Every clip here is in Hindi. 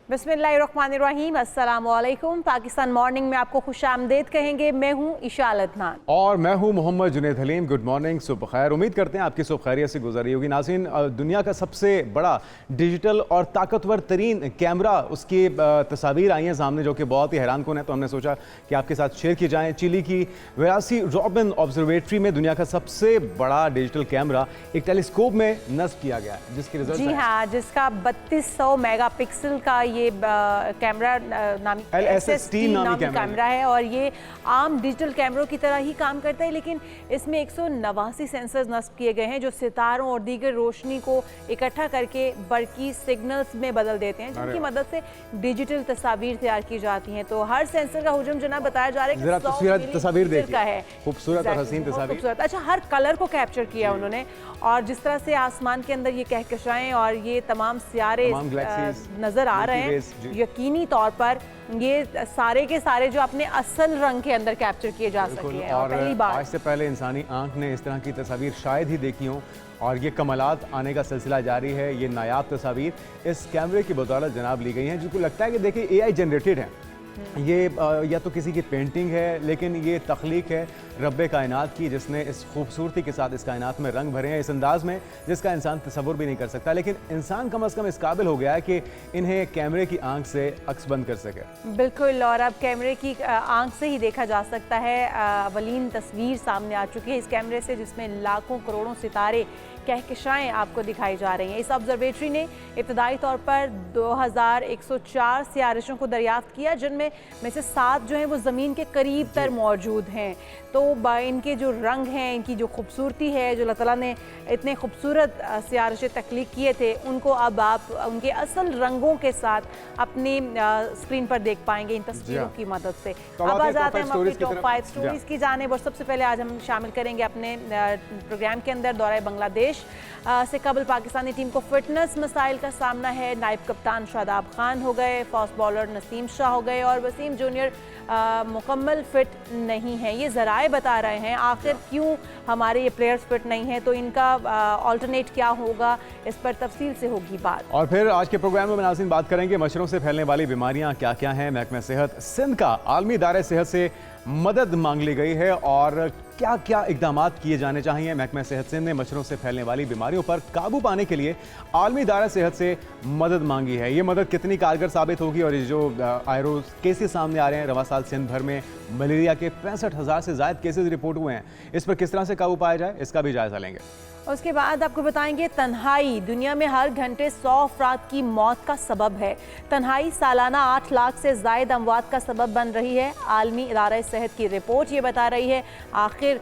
बिस्मिल्लाहिर्रहमानिर्रहीम, अस्सलामुअलैकुम। पाकिस्तान मॉर्निंग में आपको खुशामदीद कहेंगे। मैं हूं इशाल अदनान और मैं हूं मोहम्मद जुनैद हलीम। गुड मॉर्निंग, सुबह खैर। उम्मीद करते हैं आपकी सुबह खैरियत से गुजर रही होगी। नाज़रीन, दुनिया का सबसे बड़ा डिजिटल और ताकतवर तरीन कैमरा, उसकी तस्वीर आई हैं सामने जो कि बहुत ही हैरान कुन है, तो हमने सोचा कि आपके साथ शेयर की जाएँ। चिली की वेरासी रॉबिन ऑब्जर्वेटरी में दुनिया का सबसे बड़ा डिजिटल कैमरा एक टेलीस्कोप में नस्ब किया गया है, जिसकी रिजल्ट जी हाँ, जिसका 3200 मेगापिक्सल का ये कैमरा नामी LSST नामी कैमरा है और ये आम डिजिटल कैमरों की तरह ही काम करता है, लेकिन इसमें 189 सेंसर्स नस्ब किए गए हैं जो सितारों और दीगर रोशनी को इकट्ठा करके बरकी सिग्नल्स में बदल देते हैं, जिनकी मदद से डिजिटल तस्वीर तैयार की जाती हैं। तो हर सेंसर का हुजम जनाब बताया जा रहा है कि तस्वीर का है, खूबसूरत और हसीन तस्वीर। अच्छा, हर कलर को कैप्चर किया उन्होंने, और जिस तरह से आसमान के अंदर ये कहकशाएं और ये तमाम सियारे नजर आ रहे हैं, यकीनी तौर पर ये सारे के सारे जो अपने असल रंग के अंदर कैप्चर किए जा सके हैं। और पहली बार आज से पहले इंसानी आंख ने इस तरह की तस्वीर शायद ही देखी हो, और ये कमालात आने का सिलसिला जारी है। ये नायाब तस्वीर इस कैमरे की बदौलत जनाब ली गई हैं, जिनको लगता है कि देखिए AI जनरेटेड है। ये या तो किसी की पेंटिंग है, लेकिन ये तख्लीक है रब्बे कायनात की, जिसने इस खूबसूरती के साथ इस कायनात में रंग भरे हैं इस अंदाज में जिसका इंसान तसव्वुर भी नहीं कर सकता। लेकिन इंसान कम अज़ कम इस काबिल हो गया है कि इन्हें कैमरे की आंख से अक्स बंद कर सके। बिल्कुल, और अब कैमरे की आंख से ही देखा जा सकता है। अवलीन तस्वीर सामने आ चुकी है इस कैमरे से, जिसमें लाखों करोड़ों सितारे कहकशाएं आपको दिखाई जा रही हैं। इस ऑब्जर्वेटरी ने इब्तदाई तौर पर 2104 सियारिशों को दरियाफ्त किया, जिनमें से 7 जो हैं वो ज़मीन के करीब तर मौजूद हैं। तो इनके जो रंग हैं, इनकी जो खूबसूरती है, जो अल्लाह ताला ने इतने खूबसूरत सियारिशें तख्लीक किए थे, उनको अब आप उनके असल रंगों के साथ अपनी स्क्रीन पर देख पाएंगे इन तस्वीरों की मदद से। अब आ जाते हैं हम अपनी टॉप 5 स्टोरीज की जानिब, और सबसे पहले आज हम शामिल करेंगे अपने प्रोग्राम के अंदर दौरा बांग्लादेश से कबल पाकिस्तानी टीम को फिटनेस मसाइल का सामना है। नायब कप्तान शादाब खान हो गए, फास्ट बॉलर नसीम शाह हो गए, और वसीम जूनियर मुकम्मल फिट नहीं है। ये ज़राए बता रहे हैं आखिर क्यों हमारे ये प्लेयर्स फिट नहीं हैं, तो इनका ऑल्टरनेट क्या होगा, इस पर तफसील से होगी बात। और फिर आज के प्रोग्राम में नाज़रीन बात करेंगे मच्छरों से फैलने वाली बीमारियां क्या क्या हैं। महकमा सेहत सिंध का आलमी इदारे सेहत से मदद मांग ली गई है, और क्या क्या इकदाम किए जाने चाहिए। महकमा सेहत सिंध ने मच्छरों से फैलने वाली बीमारियों पर काबू पाने के लिए आलमी इदारा सेहत से मदद मांगी है। ये मदद कितनी कारगर साबित होगी, और ये जो आयरो केसेस सामने आ रहे हैं, रवा साल सिंध भर में मलेरिया के 65,000 से ज़ायद केसेस रिपोर्ट हुए हैं, इस पर किस तरह से काबू पाया जाए, इसका भी जायजा लेंगे। उसके बाद आपको बताएंगे तन्हाई दुनिया में हर घंटे 100 अफराद की मौत का सबब है। तन्हाई सालाना 8 लाख से ज़ायद अमवात का सबब बन रही है। आलमी इदारा सेहत की रिपोर्ट ये बता रही है आखिर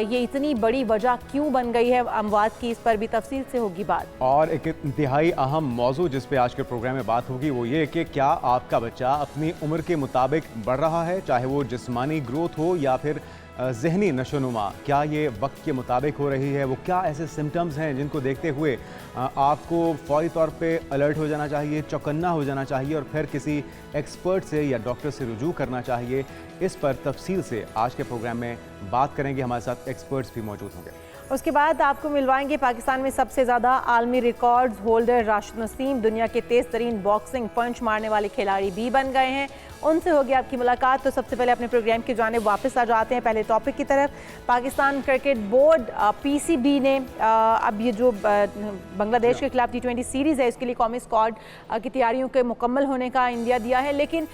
ये इतनी बड़ी वजह क्यों बन गई है अमवात की, इस पर भी तफसील से होगी बात। और एक इंतहाई अहम मौजू जिस पे आज के प्रोग्राम में बात होगी वो ये कि क्या आपका बच्चा अपनी उम्र के मुताबिक बढ़ रहा है, चाहे वो जिस्मानी ग्रोथ हो या फिर ज़हनी नशोनुमा, क्या ये वक्त के मुताबिक हो रही है। वो क्या ऐसे सिम्टम्स हैं जिनको देखते हुए आपको फौरी तौर पे अलर्ट हो जाना चाहिए, चौकन्ना हो जाना चाहिए, और फिर किसी एक्सपर्ट से या डॉक्टर से रुजू करना चाहिए। इस पर तफसील से आज के प्रोग्राम में बात करेंगे। हमारे साथ एक्सपर्ट्स भी मौजूद होंगे। उसके बाद आपको मिलवाएंगे पाकिस्तान में सबसे ज़्यादा आलमी रिकॉर्ड्स होल्डर राशिद नसीम, दुनिया के तेज़ तरीन बॉक्सिंग पंच मारने वाले खिलाड़ी भी बन गए हैं, उनसे होगी आपकी मुलाकात। तो सबसे पहले अपने प्रोग्राम की जानिब वापस आ जाते हैं पहले टॉपिक की तरफ। पाकिस्तान क्रिकेट बोर्ड PCB ने अब ये जो बांग्लादेश के खिलाफ T20 सीरीज़ है, इसके लिए कौमी स्क्वाड की तैयारियों के मुकम्मल होने का इंदिया दिया है, लेकिन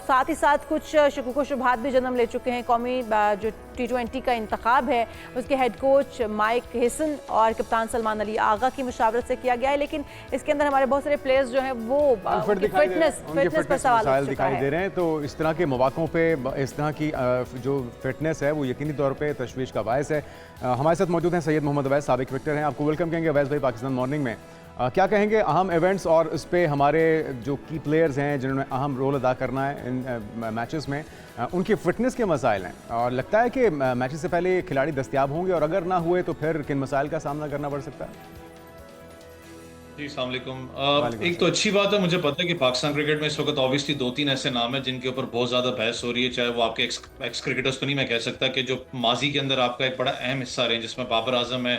साथ ही साथ कुछ शुकूक व शुबहात भी जन्म ले चुके हैं। कौमी जो T20 का इंतखाब है उसके हेड कोच माइक हिसन और कप्तान सलमान अली आगा की मुशावरत से किया गया है, लेकिन इसके अंदर हमारे बहुत सारे प्लेयर्स जो हैं वो फिटनेस पर सवाल दिखाई दे रहे हैं। तो इस तरह के मौक़ों पे इस तरह की जो फिटनेस है वो यकीनी तौर पे तशवीश का बायस है। हमारे साथ मौजूद हैं सैयद मोहम्मद अवैस, साबिक क्रिकेटर हैं। आपको वेलकम कहेंगे अवैस भाई पाकिस्तान मॉर्निंग में। क्या कहेंगे अहम इवेंट्स और इस पे हमारे जो की प्लेयर्स हैं जिन्होंने अहम रोल अदा करना है इन मैचेस में, उनकी फिटनेस के मसाइल हैं, और लगता है कि मैचेस से पहले खिलाड़ी दस्तयाब होंगे, और अगर ना हुए तो फिर किन मसाइल का सामना करना पड़ सकता है? जी अस्सलाम वालेकुम। एक तो अच्छी बात है, मुझे पता है कि पाकिस्तान क्रिकेट में इस वक्त ऑब्वियसली 2-3 ऐसे नाम हैं जिनके ऊपर बहुत ज़्यादा बहस हो रही है, चाहे वो आपके एक्स क्रिकेटर्स तो नहीं, मैं कह सकता कि जो माजी के अंदर आपका एक बड़ा अहम हिस्सा रहे, जिसमें बाबर आजम है,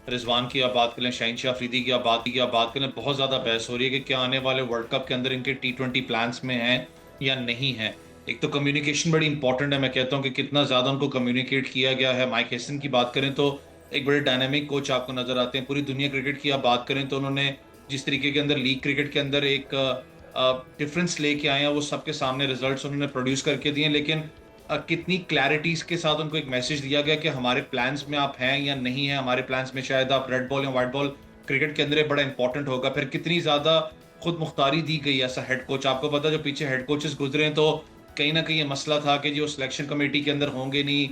रिजवान की आप बात करें, शहीनशाह अफरीदी की आप बात करें, बहुत ज़्यादा बहस हो रही है कि क्या आने वाले वर्ल्ड कप के अंदर इनके T20 प्लान्स में हैं या नहीं है। एक तो कम्युनिकेशन बड़ी इंपॉर्टेंट है, मैं कहता हूँ कि कितना ज़्यादा उनको कम्युनिकेट किया गया है। माइक हेसन की बात करें तो एक बड़े डायनामिक कोच आपको नज़र आते हैं। पूरी दुनिया क्रिकेट की आप बात करें तो उन्होंने जिस तरीके के अंदर लीग क्रिकेट के अंदर एक डिफरेंस लेके आए हैं, वो सबके सामने रिजल्ट्स उन्होंने प्रोड्यूस करके दिए, लेकिन कितनी क्लैरिटीज के साथ उनको एक मैसेज दिया गया कि हमारे प्लान्स में आप हैं या नहीं है, हमारे प्लान्स में शायद आप रेड बॉल या व्हाइट बॉल क्रिकेट के अंदर ये बड़ा इंपॉर्टेंट होगा। फिर कितनी ज्यादा खुद मुख्तारी दी गई ऐसा हेड कोच, आपको पता है जो पीछे हेड कोचेस गुजरे हैं तो कहीं ना कहीं ये मसला था कि जो सिलेक्शन कमेटी के अंदर होंगे नहीं,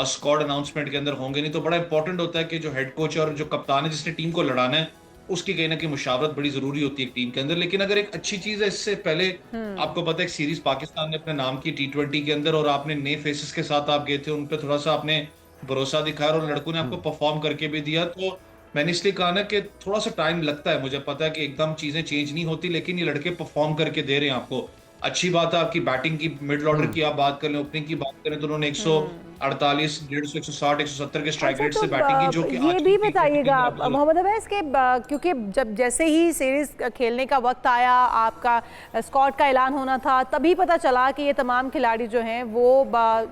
स्क्वाड अनाउंसमेंट के अंदर होंगे नहीं, तो बड़ा इंपॉर्टेंट होता है कि जो हेड कोच और जो कप्तान है जिसने टीम को लड़ाना है उसकी कहीं ना कहीं मुशावरत बड़ी जरूरी होती है एक टीम के अंदर। लेकिन अगर एक अच्छी चीज है, इससे पहले आपको पता है एक सीरीज पाकिस्तान ने अपने नाम की T20 के अंदर, और आपने नए फेसेस के साथ आप गए थे, उन पे थोड़ा सा आपने भरोसा दिखाया और लड़कों ने आपको परफॉर्म करके भी दिया। तो मैंने इसलिए कहा ना कि थोड़ा सा टाइम लगता है, मुझे पता है कि एकदम चीजें चेंज नहीं होती, लेकिन ये लड़के परफॉर्म करके दे रहे हैं आपको। अच्छी बात है आपकी बैटिंग की, मिडिल ऑर्डर की आप बात करें, ओपनिंग की बात करें तो उन्होंने 148, 150, 160, 170 के स्ट्राइक अच्छा, रेट तो से बैटिंग की, जो कि ये आज भी की बताइएगा T20 में मोहम्मद अवैस के क्योंकि जब जैसे ही सीरीज खेलने का वक्त आया, आपका स्क्वाड का ऐलान होना था, तभी पता चला कि ये तमाम खिलाड़ी जो हैं वो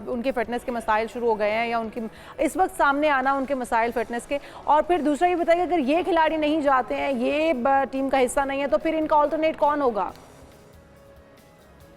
उनके फिटनेस के मसाइल शुरू हो गए हैं, या उनकी इस वक्त सामने आना उनके मसाइल फिटनेस के। और फिर दूसरा ये बताइए, अगर ये खिलाड़ी नहीं जाते हैं, ये टीम का हिस्सा नहीं है, तो फिर इनका ऑल्टरनेट कौन होगा?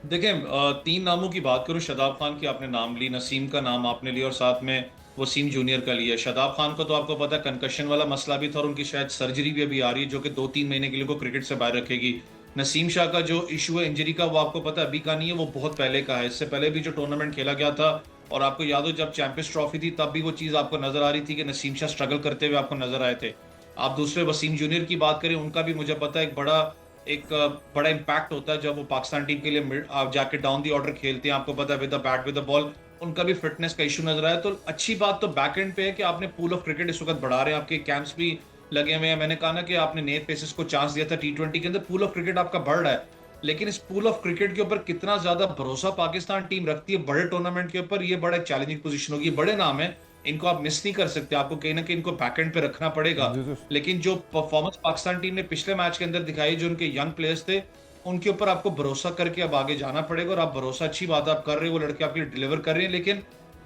देखें, 3 नामों की बात करूं, शादाब खान की आपने नाम ली, नसीम का नाम आपने लिया और साथ में वसीम जूनियर का लिया। शादाब खान को तो आपको पता है कंकशन वाला मसला भी था और उनकी शायद सर्जरी भी अभी आ रही है जो कि 2-3 महीने के लिए को क्रिकेट से बाहर रखेगी। नसीम शाह का जो इशू है इंजरी का, वो आपको पता है अभी का नहीं है, वो बहुत पहले का है। इससे पहले भी जो टूर्नामेंट खेला गया था, और आपको याद हो जब चैंपियंस ट्रॉफी थी तब भी वो चीज़ आपको नजर आ रही थी कि नसीम शाह स्ट्रगल करते हुए आपको नजर आए थे। आप दूसरे वसीम जूनियर की बात करें, उनका भी मुझे पता है एक बड़ा इम्पैक्ट होता है जब वो पाकिस्तान टीम के लिए आप जाके डाउन दी ऑर्डर खेलते हैं। आपको पता है with the bat with the ball उनका भी फिटनेस का इशू नजर आया। तो अच्छी बात तो बैक एंड पे है कि आपने पूल ऑफ क्रिकेट इस वक्त बढ़ा रहे हैं, आपके कैंप्स भी लगे हुए हैं। मैंने कहा ना कि आपने नए पेसेस को चांस दिया था T20 के अंदर, पूल ऑफ क्रिकेट आपका बढ़ रहा है, लेकिन इस पूल ऑफ क्रिकेट के ऊपर कितना ज्यादा भरोसा पाकिस्तान टीम रखती है बड़े टूर्नामेंट के ऊपर, ये बड़ा एक चैलेंजिंग पोजीशन होगी। बड़े नाम है, इनको आप मिस नहीं कर सकते, आपको कहीं ना कहीं इनको बैकएंड पे रखना पड़ेगा। लेकिन जो परफॉर्मेंस पाकिस्तान टीम ने पिछले मैच के अंदर दिखाई, जो उनके यंग प्लेयर्स थे, उनके ऊपर आपको भरोसा करके अब आगे जाना पड़ेगा। और आप भरोसा, अच्छी बात आप कर रहे हो, वो लड़के आपके लिए डिलीवर कर रहे हैं। लेकिन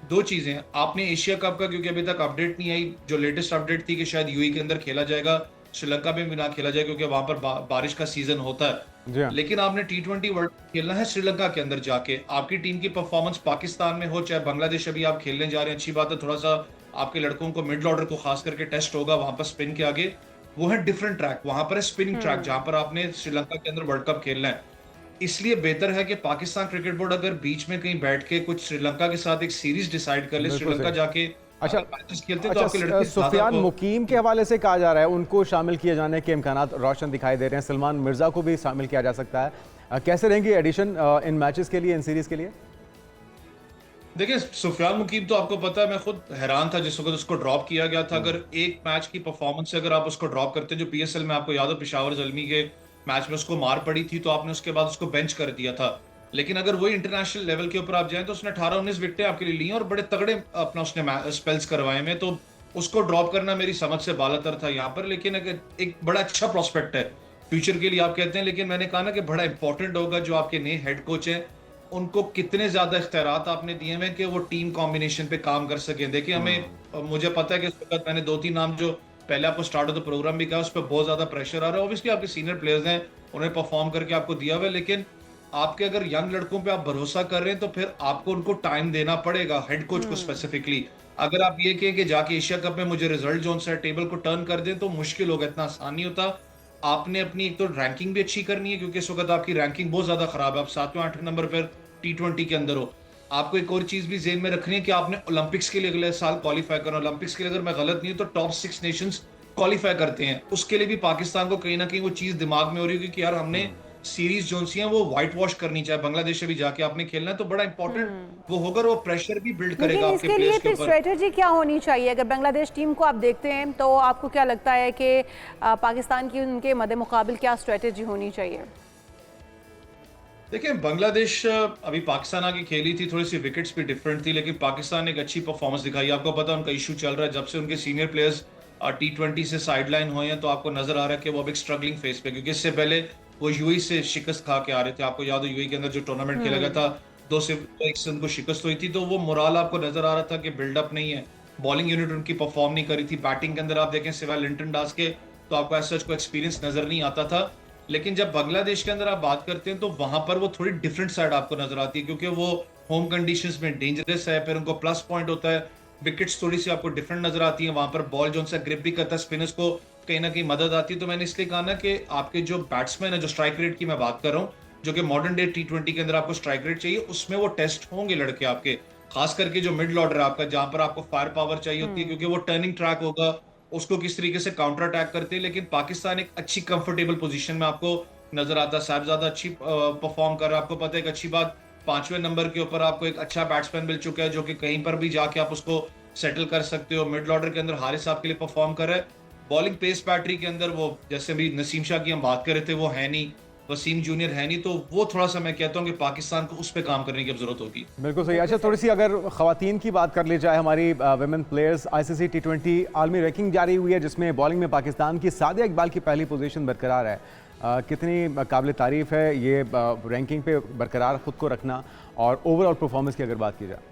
दो चीजें, आपने एशिया कप का, क्योंकि अभी तक अपडेट नहीं आई, जो लेटेस्ट अपडेट थी कि शायद यूएई के अंदर खेला जाएगा, श्रीलंका में भी ना खेला जाए क्योंकि वहां पर बारिश का सीजन होता है। लेकिन आपने T20 वर्ल्ड खेलना है श्रीलंका के अंदर जाके। आपकी टीम की परफॉर्मेंस पाकिस्तान में हो चाहे बांग्लादेश, अभी आप खेलने जा रहे हैं, अच्छी बात है, थोड़ा सा आपके लड़कों को मिडिल ऑर्डर को खास करके टेस्ट होगा वहां पर स्पिन के आगे। वो है डिफरेंट ट्रैक, वहां पर है स्पिनिंग ट्रैक जहां पर आपने श्रीलंका के अंदर वर्ल्ड कप खेलना है। इसलिए बेहतर है कि पाकिस्तान क्रिकेट बोर्ड अगर बीच में कहीं बैठ के कुछ श्रीलंका के साथ एक सीरीज डिसाइड कर ले, श्रीलंका जाके अच्छा खेलते तो अच्छा आपके लड़के सुफियान मुकीम के हवाले से कहा जा रहा है उनको शामिल किए जाने के इम्कानात रोशन दिखाई दे रहे हैं। सलमान मिर्जा को भी शामिल किया जा सकता है। कैसे रहेंगी एडिशन इन मैचेस के लिए, इन सीरीज के लिए? देखिए, सुफियान मुकीम तो आपको पता है, मैं खुद हैरान था जिस वक्त उसको ड्रॉप किया गया था। अगर एक मैच की परफॉर्मेंस से अगर आप उसको ड्रॉप करते, जो PSL में आपको याद हो पेशावर जलमी के मैच में उसको मार पड़ी थी, तो आपने उसके बाद उसको बेंच कर दिया था। लेकिन अगर वही इंटरनेशनल लेवल के ऊपर आप जाएं तो उसने 18-19 विकेटें आपके लिए ली और बड़े तगड़े अपना उसने स्पेल्स करवाए में, तो उसको ड्रॉप करना मेरी समझ से बालातर था यहाँ पर। लेकिन अगर एक बड़ा अच्छा प्रोस्पेक्ट है फ्यूचर के लिए आप कहते हैं, लेकिन मैंने कहा ना कि बड़ा इंपॉर्टेंट होगा जो आपके नए हेड कोच हैं, उनको कितने ज्यादा इख्तियारात आपने दिए हैं कि वो टीम कॉम्बिनेशन पे काम कर सके। देखिए, हमें मुझे पता है कि इस वक्त मैंने 2-3 नाम जो पहले आपको स्टार्ट ऑफ द प्रोग्राम भी कहा, उस पर बहुत ज्यादा प्रेशर आ रहा है। ऑब्वियसली आपके सीनियर प्लेयर्स हैं, उन्हें परफॉर्म करके आपको दिया हुआ है, लेकिन आपके अगर यंग लड़कों पे आप भरोसा कर रहे हैं तो फिर आपको उनको टाइम देना पड़ेगा, हेड कोच को स्पेसिफिकली। अगर आप ये कहें कि जाके एशिया कप में मुझे रिजल्ट जो है टेबल को टर्न कर दें, तो मुश्किल होगा, इतना आसान नहीं होता। आपने अपनी एक तो रैंकिंग भी अच्छी करनी है, क्योंकि इस वक्त आपकी रैंकिंग बहुत ज्यादा खराब है, आप 7वें-8वें नंबर पर T20 के अंदर हो। आपको एक और चीज भी ज़हन में रखनी है कि आपने ओलंपिक्स के लिए अगले साल क्वालिफाई करना। ओलंपिक्स के लिए अगर मैं गलत नहीं हूं तो टॉप 6 नेशंस क्वालिफाई करते हैं, उसके लिए भी पाकिस्तान को कहीं ना कहीं वो चीज दिमाग में हो रही होगी कि यार हमने सीरीज जो सी है वो व्हाइट वॉश करनी चाहिए। बांग्लादेश से भी जाके आपने खेलना है, तो बड़ा इंपॉर्टेंट वो होगा, वो प्रेशर भी बिल्ड करेगा लेकिन आपके इसके लिए प्लेयर्स के फिर ऊपर। स्ट्रेटेजी क्या होनी चाहिए? अगर बांग्लादेश टीम को आप देखते हैं तो आपको क्या लगता है कि पाकिस्तान की उनके मद्दे मुकाबिल क्या स्ट्रेटेजी होनी चाहिए? देखिए, बांग्लादेश अभी पाकिस्तान आके खेली थी, थोड़ी सी विकेट्स भी डिफरेंट थी, लेकिन पाकिस्तान ने एक अच्छी परफॉर्मेंस दिखाई। आपको पता है उनका इशू चल रहा है जब से उनके सीनियर प्लेयर्स T20 से साइडलाइन हुए हैं, तो आपको नजर आ रहा है कि वो अब एक स्ट्रगलिंग फेस पे, क्योंकि इससे पहले वो यूएई से शिकस्त खा के आ रहे थे। आपको याद हो यूएई के अंदर जो टूर्नामेंट खेला गया था, 2-1 से उनको शिकस्त हुई थी, तो वो मोराल आपको नजर आ रहा था कि बिल्डअप नहीं है। बॉलिंग यूनिट उनकी परफॉर्म नहीं करी थी। बैटिंग के अंदर आप देखें सिवाय लिंटन दास के तो आपको ऐसा कोई एक्सपीरियंस नजर नहीं आता था। लेकिन जब बांग्लादेश के अंदर आप बात करते हैं तो वहां पर वो थोड़ी डिफरेंट साइड आपको नजर आती है, क्योंकि वो होम कंडीशंस में डेंजरस है, फिर उनको प्लस पॉइंट होता है, विकेट्स थोड़ी सी आपको डिफरेंट नजर आती है, वहां पर बॉल जो उनसे ग्रिप भी करता है, स्पिनर्स को कहीं ना कहीं मदद आती है। तो मैंने इसलिए कहा ना कि आपके जो बैट्समैन है, जो स्ट्राइक रेट की मैं बात कर रहा हूँ, जो कि मॉडर्न डे T20 के अंदर आपको स्ट्राइक रेट चाहिए, उसमें वो टेस्ट होंगे लड़के आपके, खास करके जो मिडल ऑर्डर है आपका, जहां पर आपको फायर पावर चाहिए होती है, क्योंकि वो टर्निंग ट्रैक होगा, उसको किस तरीके से काउंटर अटैक करते हैं। लेकिन पाकिस्तान एक अच्छी कंफर्टेबल पोजीशन में आपको नजर आता है। साहिबजादा अच्छी परफॉर्म कर रहा है। आपको पता है एक अच्छी बात, 5वें नंबर के ऊपर आपको एक अच्छा बैट्समैन मिल चुका है, जो कि कहीं पर भी जाके आप उसको सेटल कर सकते हो। मिडल ऑर्डर के अंदर हारिस आपके लिए परफॉर्म कर रहा है। बॉलिंग पेस बैटरी के अंदर वो, जैसे भी नसीम शाह की हम बात कर रहे थे, वो है नहीं, वसीम जूनियर है नहीं, तो वो थोड़ा सा मैं कहता हूँ कि पाकिस्तान को उस पर काम करने की अब जरूरत होगी। बिल्कुल सही। अच्छा, थोड़ी सी अगर खवातीन की बात कर ली जाए, हमारी वुमेन प्लेयर्स ICC T20 आलमी रैंकिंग जारी हुई है, जिसमें बॉलिंग में पाकिस्तान की सादिया इकबाल की पहली पोजीशन बरकरार है। कितनी काबिल तारीफ़ है ये रैंकिंग पे बरकरार ख़ुद को रखना, और ओवरऑल परफॉर्मेंस की अगर बात की जाए।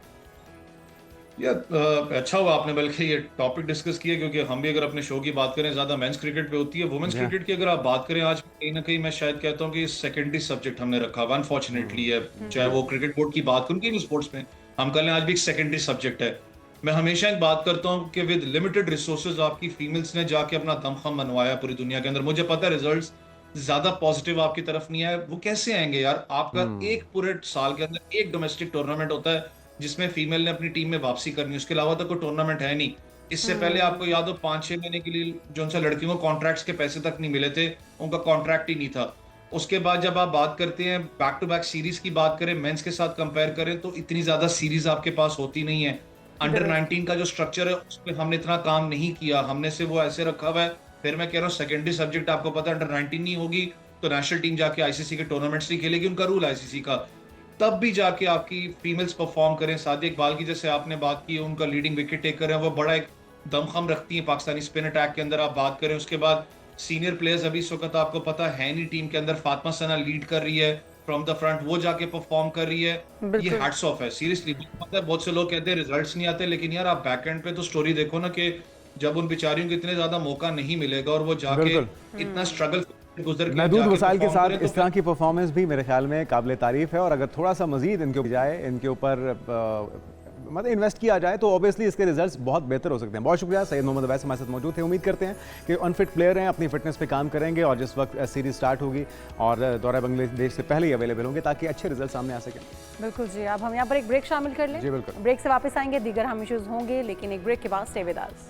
अच्छा हुआ आपने बल्कि ये टॉपिक डिस्कस किया, क्योंकि हम भी अगर अपने शो की बात करें ज्यादा मेंस क्रिकेट पे होती है। वुमेन्स जी हाँ। क्रिकेट की अगर आप बात करें आज, कहीं ना कहीं मैं शायद कहता हूँ कि सेकेंडरी सब्जेक्ट हमने रखा हुआ अनफॉर्चुनेटली है। चाहे वो क्रिकेट बोर्ड की बात करूँ, किसी स्पोर्ट्स में हम कर लें, आज भी एक सेकेंडरी सब्जेक्ट है। मैं हमेशा एक बात करता हूँ कि विद लिमिटेड रिसोर्सेज आपकी फीमेल्स ने जाके अपना दमखम मनवाया पूरी दुनिया के अंदर। मुझे पता है रिजल्ट्स ज्यादा पॉजिटिव आपकी तरफ नहीं आए। वो कैसे आएंगे यार? आपका एक पूरे साल के अंदर एक डोमेस्टिक टूर्नामेंट होता है जिसमें फीमेल ने अपनी टीम में वापसी करनी है, उसके अलावा तो कोई टूर्नामेंट है नहीं। इससे पहले आपको याद हो 5-6 महीने के लिए जो उनसे लड़कियों को कॉन्ट्रैक्ट्स के पैसे तक नहीं मिले थे, उनका कॉन्ट्रैक्ट ही नहीं था। उसके बाद जब आप बात करते हैं बैक टू बैक सीरीज की बात करें, मेंस के साथ कंपेयर करें, तो इतनी ज्यादा सीरीज आपके पास होती नहीं है। अंडर 19 का जो स्ट्रक्चर है उस पर हमने इतना काम नहीं किया, हमने से वो ऐसे रखा हुआ है। फिर मैं कह रहा हूँ सेकेंडरी सब्जेक्ट आपको पता है, अंडर 19 नहीं होगी तो नेशनल टीम जाके ICC के टूर्नामेंट्स नहीं खेलेगी, उनका रूल है ICC का। तब भी जाके आपकी फीमेल्स परफॉर्म करें। सादिया इकबाल की जैसे आपने बात की, उनका लीडिंग विकेट टेकर है, वो बड़ा एक दमखम रखती है पाकिस्तानी स्पिन अटैक के अंदर। आप बात करें उसके बाद सीनियर प्लेयर्स, अभी इस वक्त आपको पता है नहीं टीम के अंदर, फातिमा सना लीड कर रही है फ्रॉम द फ्रंट, वो जाके परफॉर्म कर रही है। ये हैट्स ऑफ है सीरियसली। पता है बहुत से लोग कहते हैं रिजल्ट्स नहीं आते, लेकिन यार आप बैक एंड पे तो स्टोरी देखो ना, कि जब उन बेचारियों को इतने ज्यादा मौका नहीं मिलेगा और वो जाके इतना स्ट्रगल गुजर के महदूद जाके वसाइल के perform साथ करें, तो इस तरह की परफॉर्मेंस भी मेरे ख्याल में काबिल तारीफ़ है। और अगर थोड़ा सा मजीद इनके ऊपर जाए, इनके ऊपर मतलब इन्वेस्ट किया जाए, तो ऑब्वियसली इसके रिजल्ट्स बहुत बेहतर हो सकते हैं। बहुत शुक्रिया। सैयद मोहम्मद अवैस हमारे साथ मौजूद थे। उम्मीद करते हैं कि अनफिट प्लेयर हैं, अपनी फिटनेस पे काम करेंगे और जिस वक्त सीरीज स्टार्ट होगी और दौरा बांग्लादेश से पहले ही अवेलेबल होंगे, ताकि अच्छे रिजल्ट सामने आ सकें। बिल्कुल जी। अब हम यहाँ पर एक ब्रेक शामिल कर लें। जी बिल्कुल। ब्रेक से वापस आएंगे, दीगर हम इश्यूज होंगे, लेकिन एक ब्रेक के बाद स्टे विद अस।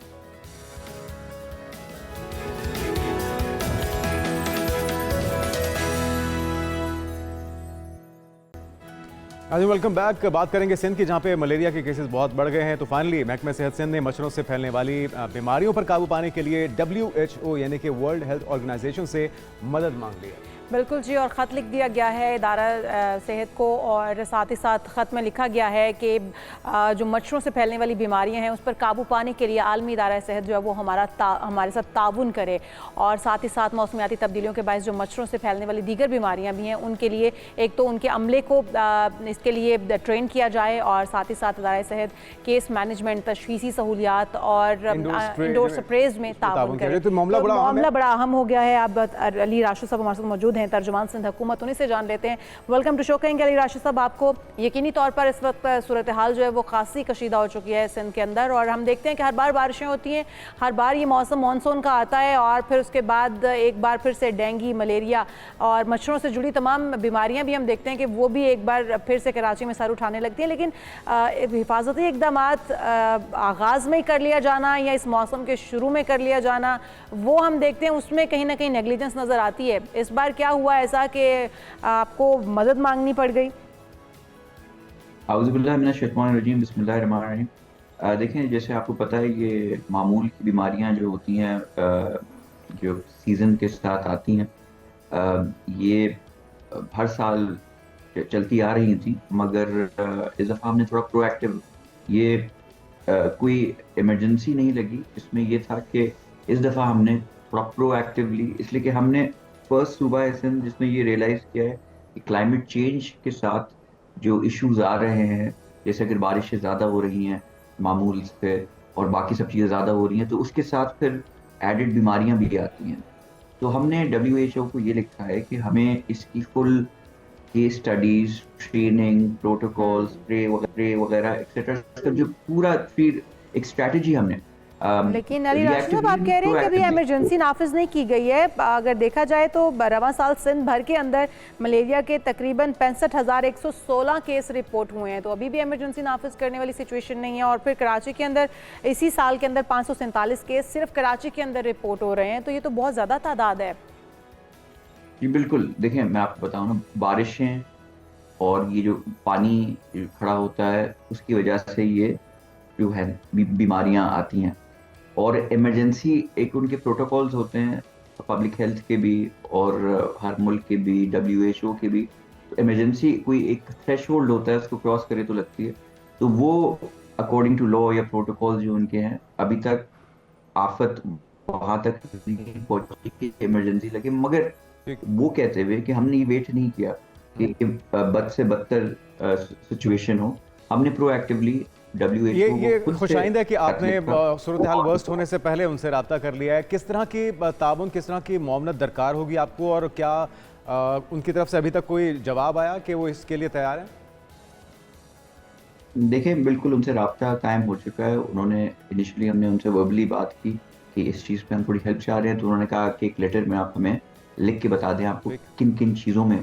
आज वेलकम बैक। बात करेंगे सिंध की, जहां पे मलेरिया के केसेस बहुत बढ़ गए हैं। तो फाइनली महकमा सेहत सिंध ने मच्छरों से फैलने वाली बीमारियों पर काबू पाने के लिए WHO यानी कि वर्ल्ड हेल्थ ऑर्गेनाइजेशन से मदद मांग ली है। बिल्कुल जी। और ख़त लिख दिया गया है इदारा सेहत को, और साथ ही साथ ख़त में लिखा गया है कि जो मच्छरों से फैलने वाली बीमारियां हैं उस पर काबू पाने के लिए आलमी इदारा सेहत जो है वो हमारे साथ ताउन करे, और साथ ही साथ मौसमियाती तब्दीलियों के बायस जो मच्छरों से फैलने वाली दीगर बीमारियां भी हैं उनके लिए एक तो उनके अमले को इसके लिए ट्रेन किया जाए, और साथ ही साथ इदारा सेहत केस मैनेजमेंट, तशखीसी सहूलियात और इंडोर स्प्रेज में ताउन करे। तो मामला बड़ा अहम हो गया है। अब अली राशिद साहब हमारे साथ मौजूद हैं, तर्जुमान सिंध हुकूमत, उन्हीं से जान लेते हैं। Welcome to show. कहेंगे अली राशिद साहब, आपको यकीनी तौर पर इस वक्त सूरत हाल जो है वो खासी कशीदा हो चुकी है सिंध के अंदर, और हम देखते हैं कि हर बार बारिशें होती हैं, हर बार ये मौसम मानसून का आता है, और फिर उसके बाद एक बार फिर से डेंगू, मलेरिया और मच्छरों से जुड़ी तमाम बीमारियां भी हम देखते हैं कि वो भी एक बार फिर से कराची में सर उठाने लगती हैं। लेकिन हिफाजती इकदाम आगाज़ में ही कर लिया जाना या इस मौसम के शुरू में कर लिया जाना, वो हम देखते हैं उसमें कहीं ना कहीं नेग्लिजेंस नज़र आती है। इस बार क्या हुआ ऐसा कि आपको मदद मांगनी पड़ गई? आउज़ुबिल्लाहि मिनश्शैतानिर्रजीम, बिस्मिल्लाहिर्रहमानिर्रहीम। देखें, जैसे आपको पता है ये मामूल की बीमारियां जो होती हैं जो सीज़न के साथ आती हैं, ये हर साल चलती आ रही थी, मगर इस दफ़ा हमने थोड़ा प्रोएक्टिव, ये कोई इमरजेंसी नहीं लगी। इसमें ये था कि इस दफ़ा हमने थोड़ा प्रोएक्टिवली, इसलिए कि हमने फर्स्ट सूबा है सिंध जिसने ये रियलाइज़ किया है कि क्लाइमेट चेंज के साथ जो इश्यूज आ रहे हैं, जैसे अगर बारिशें ज़्यादा हो रही हैं मामूल से और बाकी सब चीज़ें ज़्यादा हो रही हैं, तो उसके साथ फिर एडेड बीमारियां भी आती हैं। तो हमने WHO को ये लिखा है कि हमें इसकी full case studies, training, protocols, spray वगैरह एक्सेट्रा, इसका जो पूरा फिर एक स्ट्रैटेजी हमने लेकिन अली राशिद साहब, आप कह रहे हैं कि अभी इमरजेंसी नाफिज नहीं की गई है। अगर देखा जाए तो रवां साल सिंध भर के अंदर मलेरिया के तकरीबन 65,116 केस रिपोर्ट हुए हैं, तो अभी भी इमरजेंसी नाफिज करने वाली सिचुएशन नहीं है। और फिर कराची के अंदर इसी साल के अंदर 547 केस सिर्फ कराची के अंदर रिपोर्ट हो रहे हैं, तो ये तो बहुत ज़्यादा तादाद है। जी बिल्कुल, देखिए मैं आपको बताऊँ ना, बारिशें और ये जो पानी खड़ा होता है उसकी वजह से ये जो है बीमारियां आती हैं। और इमरजेंसी एक उनके प्रोटोकॉल्स होते हैं पब्लिक हेल्थ के भी और हर मुल्क के भी, WHO के भी। तो इमरजेंसी कोई एक थ्रेशोल्ड होता है, उसको क्रॉस करे तो लगती है। तो वो अकॉर्डिंग टू लॉ या प्रोटोकॉल्स जो उनके हैं, अभी तक आफत वहां तक नहीं पहुंची कि इमरजेंसी लगे। मगर वो कहते हुए कि हमने ये वेट नहीं किया कि बद से बदतर सिचुएशन हो, हमने प्रोएक्टिवली ये खुशाइंद है कि आपने सूरत हाल वर्स्ट होने से पहले उनसे रब्ता कर लिया है। किस तरह की ताउन, किस तरह की मुआवनत दरकार होगी आपको, और क्या उनकी तरफ से अभी तक कोई जवाब आया कि वो इसके लिए तैयार है? देखें, बिल्कुल उनसे रब्ता कायम हो चुका है। उन्होंने इनिशियली, हमने उनसे वर्बली बात की कि इस चीज़ पे हम थोड़ी हेल्प चाह रहे हैं, तो उन्होंने कहा कि एक लेटर में आप हमें लिख के बता दें आपको किन किन चीज़ों में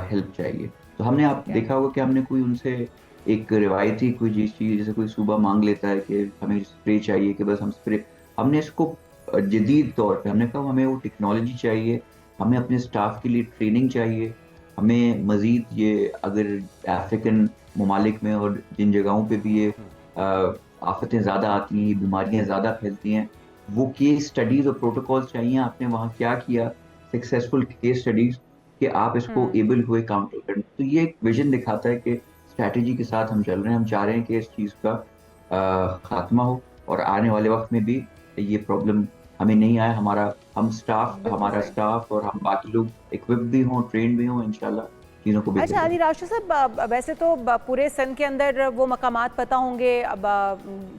हेल्प चाहिए। तो हमने आप देखा होगा कि हमने कोई उनसे एक रिवायती कोई चीज़, जैसे कोई सुबह मांग लेता है कि हमें स्प्रे चाहिए, कि बस हम स्प्रे, हमने इसको जदीद तौर पे हमने कहा हमें वो टेक्नोलॉजी चाहिए, हमें अपने स्टाफ के लिए ट्रेनिंग चाहिए, हमें मज़ीद ये अगर अफ्रीकन ममालिक में और जिन जगहों पे भी ये आफतें ज़्यादा आती हैं, बीमारियाँ ज़्यादा फैलती हैं, वो केस स्टडीज़ और प्रोटोकॉल्स चाहिए। आपने वहाँ क्या किया, सक्सेसफुल केस स्टडीज़, कि आप इसको एबल हुए काउंटर करने। तो ये एक विजन दिखाता है कि स्ट्रैटेजी के साथ हम चल रहे हैं। हम चाह रहे हैं कि इस चीज़ का खात्मा हो और आने वाले वक्त में भी ये प्रॉब्लम हमें नहीं आए। हमारा स्टाफ और हम बाकी लोग इक्विप भी हों, ट्रेन भी हों, इंशाल्लाह चीज़ों को। अच्छा अली राशिद साहब, वैसे तो पूरे सिंध के अंदर वो मकामात पता होंगे अब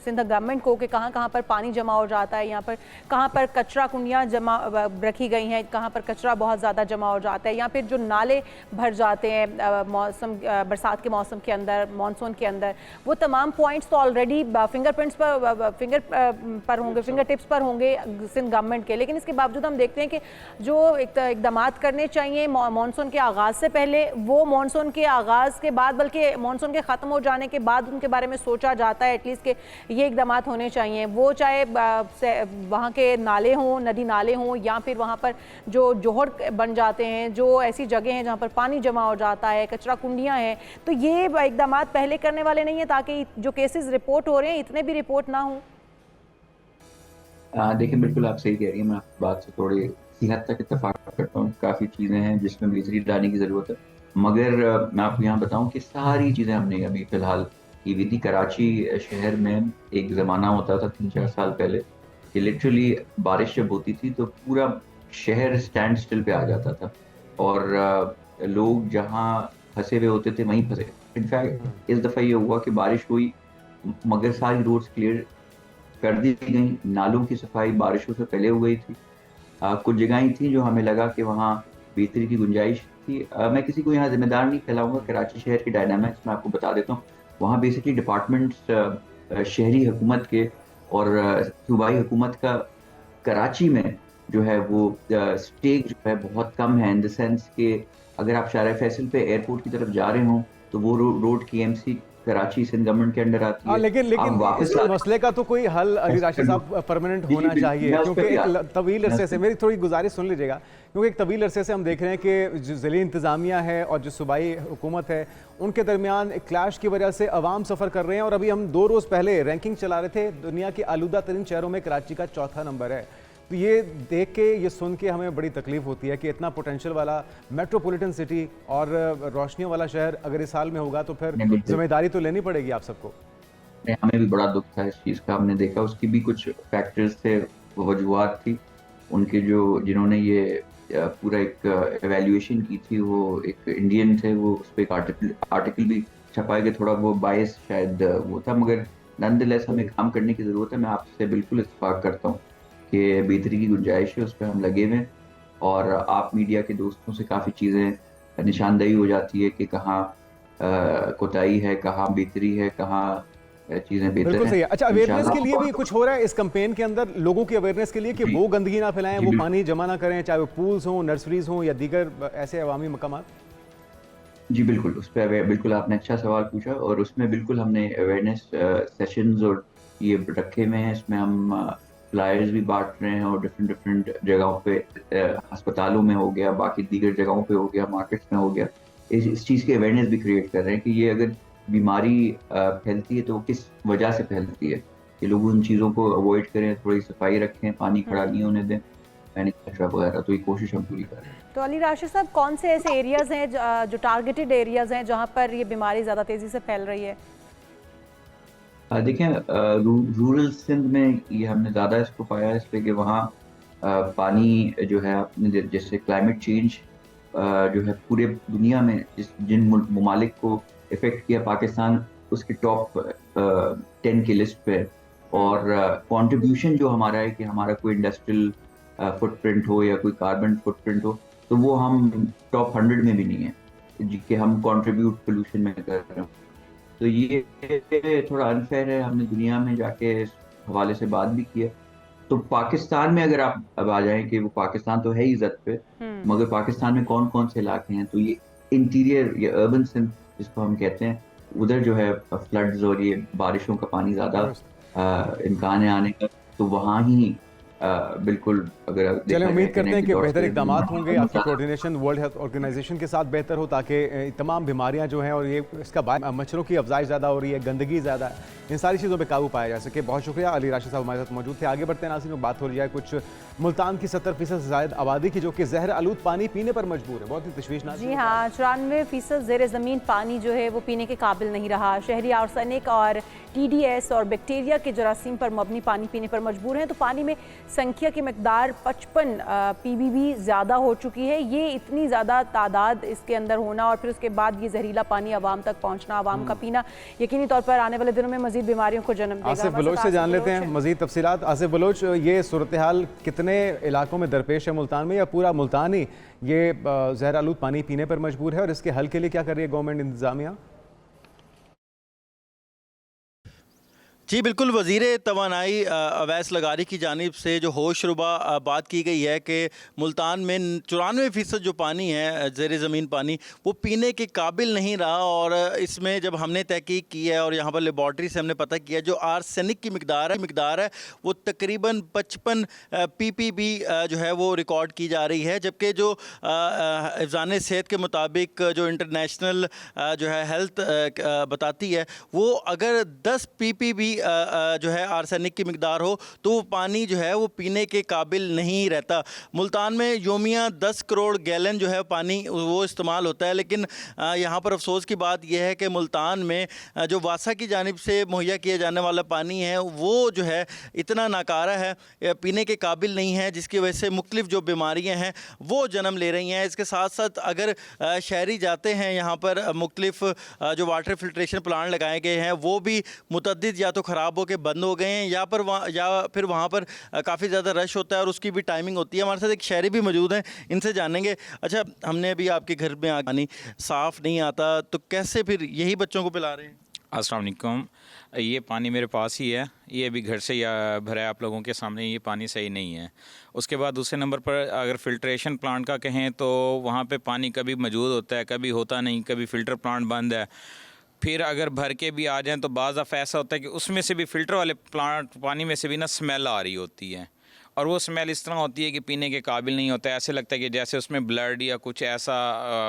सिंध गवर्नमेंट को कि कहाँ कहाँ पर पानी जमा हो जाता है, यहाँ पर कहाँ पर कचरा कुंडियाँ जमा रखी गई हैं, कहाँ पर कचरा बहुत ज़्यादा जमा हो जाता है, यहाँ पर जो नाले भर जाते हैं मौसम बरसात के मौसम के अंदर, मानसून के अंदर, वो तमाम पॉइंट्स तो ऑलरेडी फिंगर टिप्स पर होंगे सिंध गवर्नमेंट के। लेकिन इसके बावजूद हम देखते हैं कि जो इकदाम करने चाहिए मानसून के आगाज़ से पहले, वो मानसून के आगाज़ के बाद, बल्कि मानसून के ख़त्म हो जाने के बाद उनके बारे में सोचा जाता है एटलीस्ट कि ये इकदाम होने चाहिए। वो चाहे वहाँ के नाले हों, नदी नाले हों, या फिर वहाँ पर जो जोहड़ बन जाते हैं, जो ऐसी जगह हैं जहाँ पर पानी जमा हो जाता है, कचरा कुंडियाँ हैं, तो ये इकदाम पहले करने वाले नहीं हैं ताकि जो केसेस रिपोर्ट हो रहे हैं इतने भी रिपोर्ट ना हों। देखिए, बिल्कुल आप सही कह रही हैं। मैं आपकी बात से थोड़ी सी हद तक इत्तेफाक करता हूँ। काफ़ी चीज़ें हैं जिसमें बेहतरी लाने की ज़रूरत है, मगर मैं आपको यहाँ बताऊँ कि सारी चीज़ें हमने अभी फ़िलहाल की हुई थी। कराची शहर में एक ज़माना होता था 3-4 साल पहले कि लिटरली बारिश जब होती थी तो पूरा शहर स्टैंड स्टिल पे आ जाता था और लोग जहाँ फंसे हुए होते थे वहीं फंसे। इनफैक्ट इस दफ़ा ये हुआ कि बारिश हुई मगर सारी रोड्स क्लियर कर दी गई, नालों की सफाई बारिशों से पहले हो गई थी। कुछ जगहें थी जो हमें लगा कि वहाँ बेहतरी की गुंजाइश थी। मैं किसी को यहाँ जिम्मेदार नहीं फैलाऊंगा। कराची शहर के डायनामिक्स मैं आपको बता देता हूँ। वहाँ बेसिकली डिपार्टमेंट्स शहरी हुकूमत के और सूबाई हुकूमत का कराची में जो है वो स्टेक जो है बहुत कम है, इन द सेंस कि अगर आप शारा फैसल पे एयरपोर्ट की तरफ जा रहे हो तो वो road KMC Karachi Sindh government के अंडर आती है। लेकिन इस मसले का तो कोई हल अली राशिद साहब परमानेंट होना चाहिए, क्योंकि एक तवील अरसे से, मेरी थोड़ी गुजारिश सुन लीजिएगा, क्योंकि एक तवील अरसे से हम देख रहे हैं कि जो ज़िली इंतज़ामिया है और जो सूबाई हुकूमत है उनके दरमियान एक क्लैश की वजह से अवाम सफ़र कर रहे हैं। और अभी हम 2 रोज़ पहले रैंकिंग चला रहे थे, दुनिया के आलूदा तरीन शहरों में कराची का 4था नंबर है। तो ये देख के, ये सुन के हमें बड़ी तकलीफ होती है कि इतना पोटेंशियल वाला मेट्रोपॉलिटन सिटी और रोशनियों वाला शहर अगर इस हाल में होगा तो फिर जिम्मेदारी तो लेनी पड़ेगी आप सबको। हमें भी बड़ा दुख था इस चीज़ का। हमने देखा उसकी भी कुछ फैक्टर्स थे, वजूहात थी। उनके जिन्होंने ये पूरा एक एवेल्युएशन की थी, वो एक इंडियन थे, वो उस पर एक आर्टिकल भी छपा है कि थोड़ा वो बायस शायद वो था, मगर नॉनदलेस हमें काम करने की ज़रूरत है। मैं आपसे बिल्कुल इत्तेफाक करता हूँ कि बेहतरी की गुंजाइश है, उस पर हम लगे हुए हैं। और आप मीडिया के दोस्तों से काफ़ी चीज़ें निशानदेही हो जाती है कि कहाँ कोताही है, कहाँ बेहतरी है, कहाँ चीज़ें बेहतर बिल्कुल हैं। सही है। अच्छा, अवेयरनेस इंशाल्लाह के लिए भी कुछ हो रहा है इस कैंपेन के अंदर, लोगों की अवेयरनेस के लिए कि जी, वो गंदगी ना फैलाएं, जी, वो बिल्कुल। पानी जमा ना करें, चाहे वो पूल्स हों, नर्सरीज हों या दीगर ऐसे अवामी मकामात? जी, बिल्कुल, उस पे बिल्कुल आपने अच्छा सवाल पूछा, और उसमें बिल्कुल हमने अवेयरनेस सेशंस और ये रखे हुए हैं। इसमें हम फ्लायर्स भी बाँट रहे हैं, और डिफरेंट डिफरेंट जगहों पे अस्पतालों में हो गया, बाकी दीगर जगहों पे हो गया, मार्केट्स में हो गया। इस चीज़ की अवेयरनेस भी क्रिएट कर रहे हैं कि ये अगर बीमारी फैलती है तो वो किस वजह से फैलती है। कि लोग उन चीज़ों को अवॉइड करें, थोड़ी सफाई रखें, पानी खड़ा नहीं होने दें, पैनिक कचरा वगैरह। तो ये कोशिश हम पूरी कर रहे हैं। तो अली राशिद साहब, कौन से ऐसे एरियाज़ हैं जो टारगेटेड एरियाज़ हैं जहाँ पर ये बीमारी ज़्यादा तेज़ी से फैल रही है? देखें, रूरल सिंध में ये हमने ज़्यादा इसको पाया है, इसलिए कि वहाँ पानी जो है, आपने जैसे क्लाइमेट चेंज जो है पूरे दुनिया में जिन ममालिक को इफ़ेक्ट किया, पाकिस्तान उसके टॉप 10 की लिस्ट पे है। और कंट्रीब्यूशन जो हमारा है कि हमारा कोई इंडस्ट्रियल फुटप्रिंट हो या कोई कार्बन फुटप्रिंट हो, तो वो हम टॉप 100 में भी नहीं है कि हम कंट्रीब्यूट पोल्यूशन में कर रहे हो। तो ये थोड़ा अनफेयर है। हमने दुनिया में जाके इस हवाले से बात भी की है। तो पाकिस्तान में अगर आप अब आ जाएं कि वो पाकिस्तान तो है ही इज़्ज़त पे, मगर पाकिस्तान में कौन-कौन से इलाके हैं, तो ये इंटीरियर, ये अर्बन सिंध जिसको हम कहते हैं, उधर जो है फ्लड्स और ये बारिशों का पानी ज़्यादा इम्कान है आने का। तो वहाँ ही बिल्कुल अगर चलें, देखा उम्मीद जाए करते हैं कि तौर बेहतर से इकदाम होंगे, आपकी ज़्यादा कोऑर्डिनेशन वर्ल्ड हेल्थ ऑर्गेनाइजेशन के साथ बेहतर हो, ताकि तमाम बीमारियां जो हैं और ये इसका मच्छरों की अफजाइश ज़्यादा हो रही है, गंदगी ज़्यादा है, इन सारी चीज़ों पे काबू पाया जा सके। बहुत शुक्रिया, अली राशिद साहब हमारे साथ मौजूद थे। आगे बढ़ते हैं नाज़रीन, में बात हो रही है कुछ मुल्तान की 70% से ज़ायद आबादी की जो कि जहर आलूद पानी पीने पर मजबूर है। बहुत ही तशवीशनाक। जी हाँ, 94% ज़ेर ज़मीन पानी जो है वो पीने के काबिल नहीं रहा। शहरी आर्सेनिक और TDS और बैक्टीरिया के जरासीम पर मबनी पानी पीने पर मजबूर हैं। तो पानी में संख्या की मकदार 55 PBB ज़्यादा हो चुकी है। ये इतनी ज़्यादा तादाद इसके अंदर होना और फिर उसके बाद ये जहरीला पानी आवाम तक पहुँचना, आवाम का पीना यकीनी तौर पर आने वाले दिनों में मज़ीद बीमारियों को जन्म देगा। आसिफ बलोच से जान लेते हैं मज़ीद तफसीलात। आसिफ बलोच, ये सूरत हाल कितने इलाकों में दरपेश है मुल्तान में, या पूरा मुल्तान ही ये जहर आलूद पानी पीने पर मजबूर है, और इसके हल के लिए क्या कर रही है गवर्नमेंट इंतजामिया? जी बिल्कुल, वज़ीर तवानाई अवैस लगारी की जानिब से जो होशरुबा बात की गई है कि मुल्तान में 94% जो पानी है ज़ेर ज़मीन पानी, वो पीने के काबिल नहीं रहा। और इसमें जब हमने तहकीक की है और यहाँ पर लेबॉर्ट्री से हमने पता किया, जो आर्सेनिक की मिकदार है वो तकरीबन 55 PPB जो है वो रिकॉर्ड की जा रही है। जबकि जो हिफ़्ज़ान सेहत के मुताबिक जो इंटरनेशनल जो है हेल्थ बताती है, वो अगर 10 PPB जो है आर्सेनिक की मिकदार हो तो वो पानी जो है वो पीने के काबिल नहीं रहता। मुल्तान में योमिया 10 करोड़ गैलन जो है पानी वो इस्तेमाल होता है। लेकिन यहाँ पर अफसोस की बात यह है कि मुल्तान में जो वासा की जानिब से मुहैया किया जाने वाला पानी है वो जो है इतना नाकारा है, पीने के काबिल नहीं है, जिसकी वजह से मुख्तलिफ जो बीमारियाँ हैं वो जन्म ले रही हैं। इसके साथ साथ अगर शहरी जाते हैं यहाँ पर मुख्तलिफ जो वाटर फिल्ट्रेशन प्लांट लगाए गए हैं वो भी मुतअद्दिद या तो ख़राब होकर बंद हो गए हैं या फिर वहाँ पर काफ़ी ज़्यादा रश होता है और उसकी भी टाइमिंग होती है। हमारे साथ एक शहरी भी मौजूद हैं, इनसे जानेंगे। अच्छा, हमने अभी आपके घर में पानी साफ़ नहीं आता तो कैसे फिर यही बच्चों को पिला रहे हैं? अस्सलाम वालेकुम। ये पानी मेरे पास ही है, ये अभी घर से या भरा है आप लोगों के सामने, ये पानी सही नहीं है। उसके बाद दूसरे नंबर पर अगर फ़िल्ट्रेशन प्लांट का कहें तो वहाँ पे पानी कभी मौजूद होता है, कभी होता नहीं, कभी फ़िल्टर प्लांट बंद है। फिर अगर भर के भी आ जाएं तो बाज़ दफ़ा ऐसा होता है कि उसमें से भी फ़िल्टर वाले प्लांट पानी में से भी ना स्मेल आ रही होती है, और वो स्मेल इस तरह होती है कि पीने के काबिल नहीं होता है। ऐसे लगता है कि जैसे उसमें ब्लड या कुछ ऐसा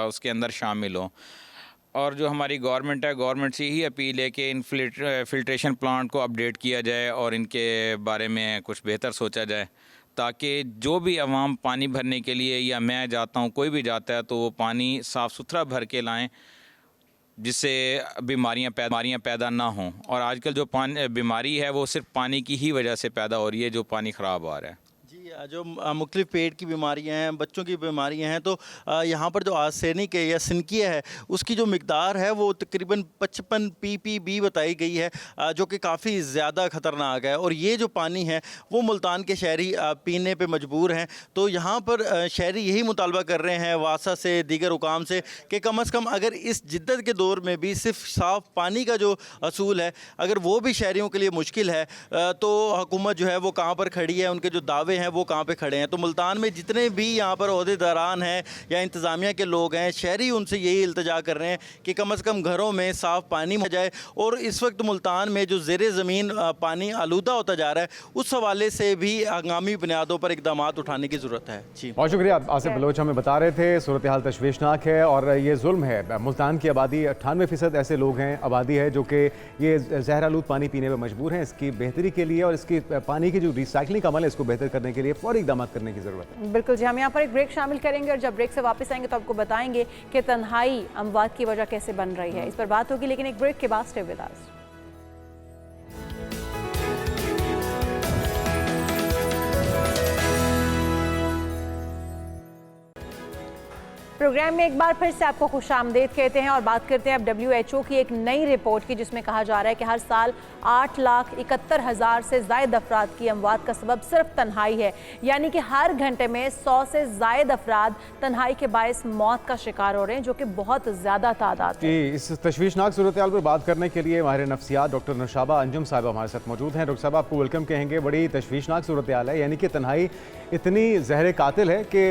उसके अंदर शामिल हो। और जो हमारी गवर्नमेंट है, गवर्नमेंट से यही अपील है कि इन फ़िल्ट्रेशन प्लांट को अपडेट किया जाए और इनके बारे में कुछ बेहतर सोचा जाए, ताकि जो भी आवाम पानी भरने के लिए, या मैं जाता हूँ, कोई भी जाता है, तो वो पानी साफ़ सुथरा भर के लाएँ। जिससे बीमारियां पैदा ना हों। और आजकल जो बीमारी है वो सिर्फ पानी की ही वजह से पैदा हो रही है, जो पानी ख़राब आ रहा है। जी, जो मुख्तलिफ पेट की बीमारियां हैं, बच्चों की बीमारियां हैं, तो यहाँ पर जो आर्सेनिक है या सिनकिया है उसकी जो मिकदार है वो तकरीबन 55 ppb बताई गई है, जो कि काफ़ी ज़्यादा ख़तरनाक है। और ये जो पानी है वो मुल्तान के शहरी पीने पे मजबूर हैं। तो यहाँ पर शहरी यही मुतालबा कर रहे हैं वासा से, दीगर हुकाम से, कि कम अज़ कम अगर इस जिद्दत के दौर में भी सिर्फ साफ़ पानी का जो असूल है अगर वो भी शहरियों के लिए मुश्किल है, तो हुकूमत जो है वो कहाँ पर खड़ी है, उनके जो दावे हैं वो कहाँ पे खड़े हैं। तो मुल्तान में जितने भी यहाँ पर ओहदेदारान हैं या इंतज़ामिया के लोग हैं, शहरी उनसे यही इल्तजा कर रहे हैं कि कम अज़ कम घरों में साफ़ पानी मिल जाए। और इस वक्त मुल्तान में जो ज़ेरे ज़मीन पानी आलूदा होता जा रहा है, उस हवाले से भी आगामी बुनियादों पर इक़दाम उठाने की ज़रूरत है। जी, बहुत शुक्रिया। आसिफ बलोच हमें बता रहे थे सूरत हाल तशवीशनाक है और ये जुल्म है। मुल्तान की आबादी 98% ऐसे लोग हैं, आबादी है जो कि ये जहरालूद पानी पीने पर मजबूर हैं। इसकी बेहतरी के लिए और इसकी पानी की जो रिसाइकलिंग का अमल है इसको बेहतर करने के लिए फौरी इक़दाम करने की ज़रूरत है। बिल्कुल जी, हम यहाँ पर एक ब्रेक शामिल करेंगे और जब ब्रेक से वापस आएंगे तो आपको बताएंगे कि तन्हाई अमवात की वजह कैसे बन रही है। इस पर बात होगी, लेकिन एक ब्रेक के बाद स्टे विद अस। प्रोग्राम में एक बार फिर से आपको खुशामदीद कहते हैं और बात करते हैं अब WHO की एक नई रिपोर्ट की, जिसमें कहा जा रहा है कि हर साल 8,71,000 से ज़ायद अफराद की अमवात का सबब सिर्फ तन्हाई है। यानी कि हर घंटे में 100 से ज़ायद अफराद तन्हाई के बायस मौत का शिकार हो रहे हैं, जो कि बहुत ज़्यादा तादाद है। जी, इस तशवीशनाक सूरत हाल पर बात करने के लिए माहिर नफ्सियात डॉक्टर नौशाबा अंजुम साहब हमारे साथ मौजूद हैं। डॉक्टर साहब, आपको वेलकम कहेंगे। बड़ी तशवीशनाक सूरत हाल है, यानी कि तन्हाई इतनी जहर कातिल है कि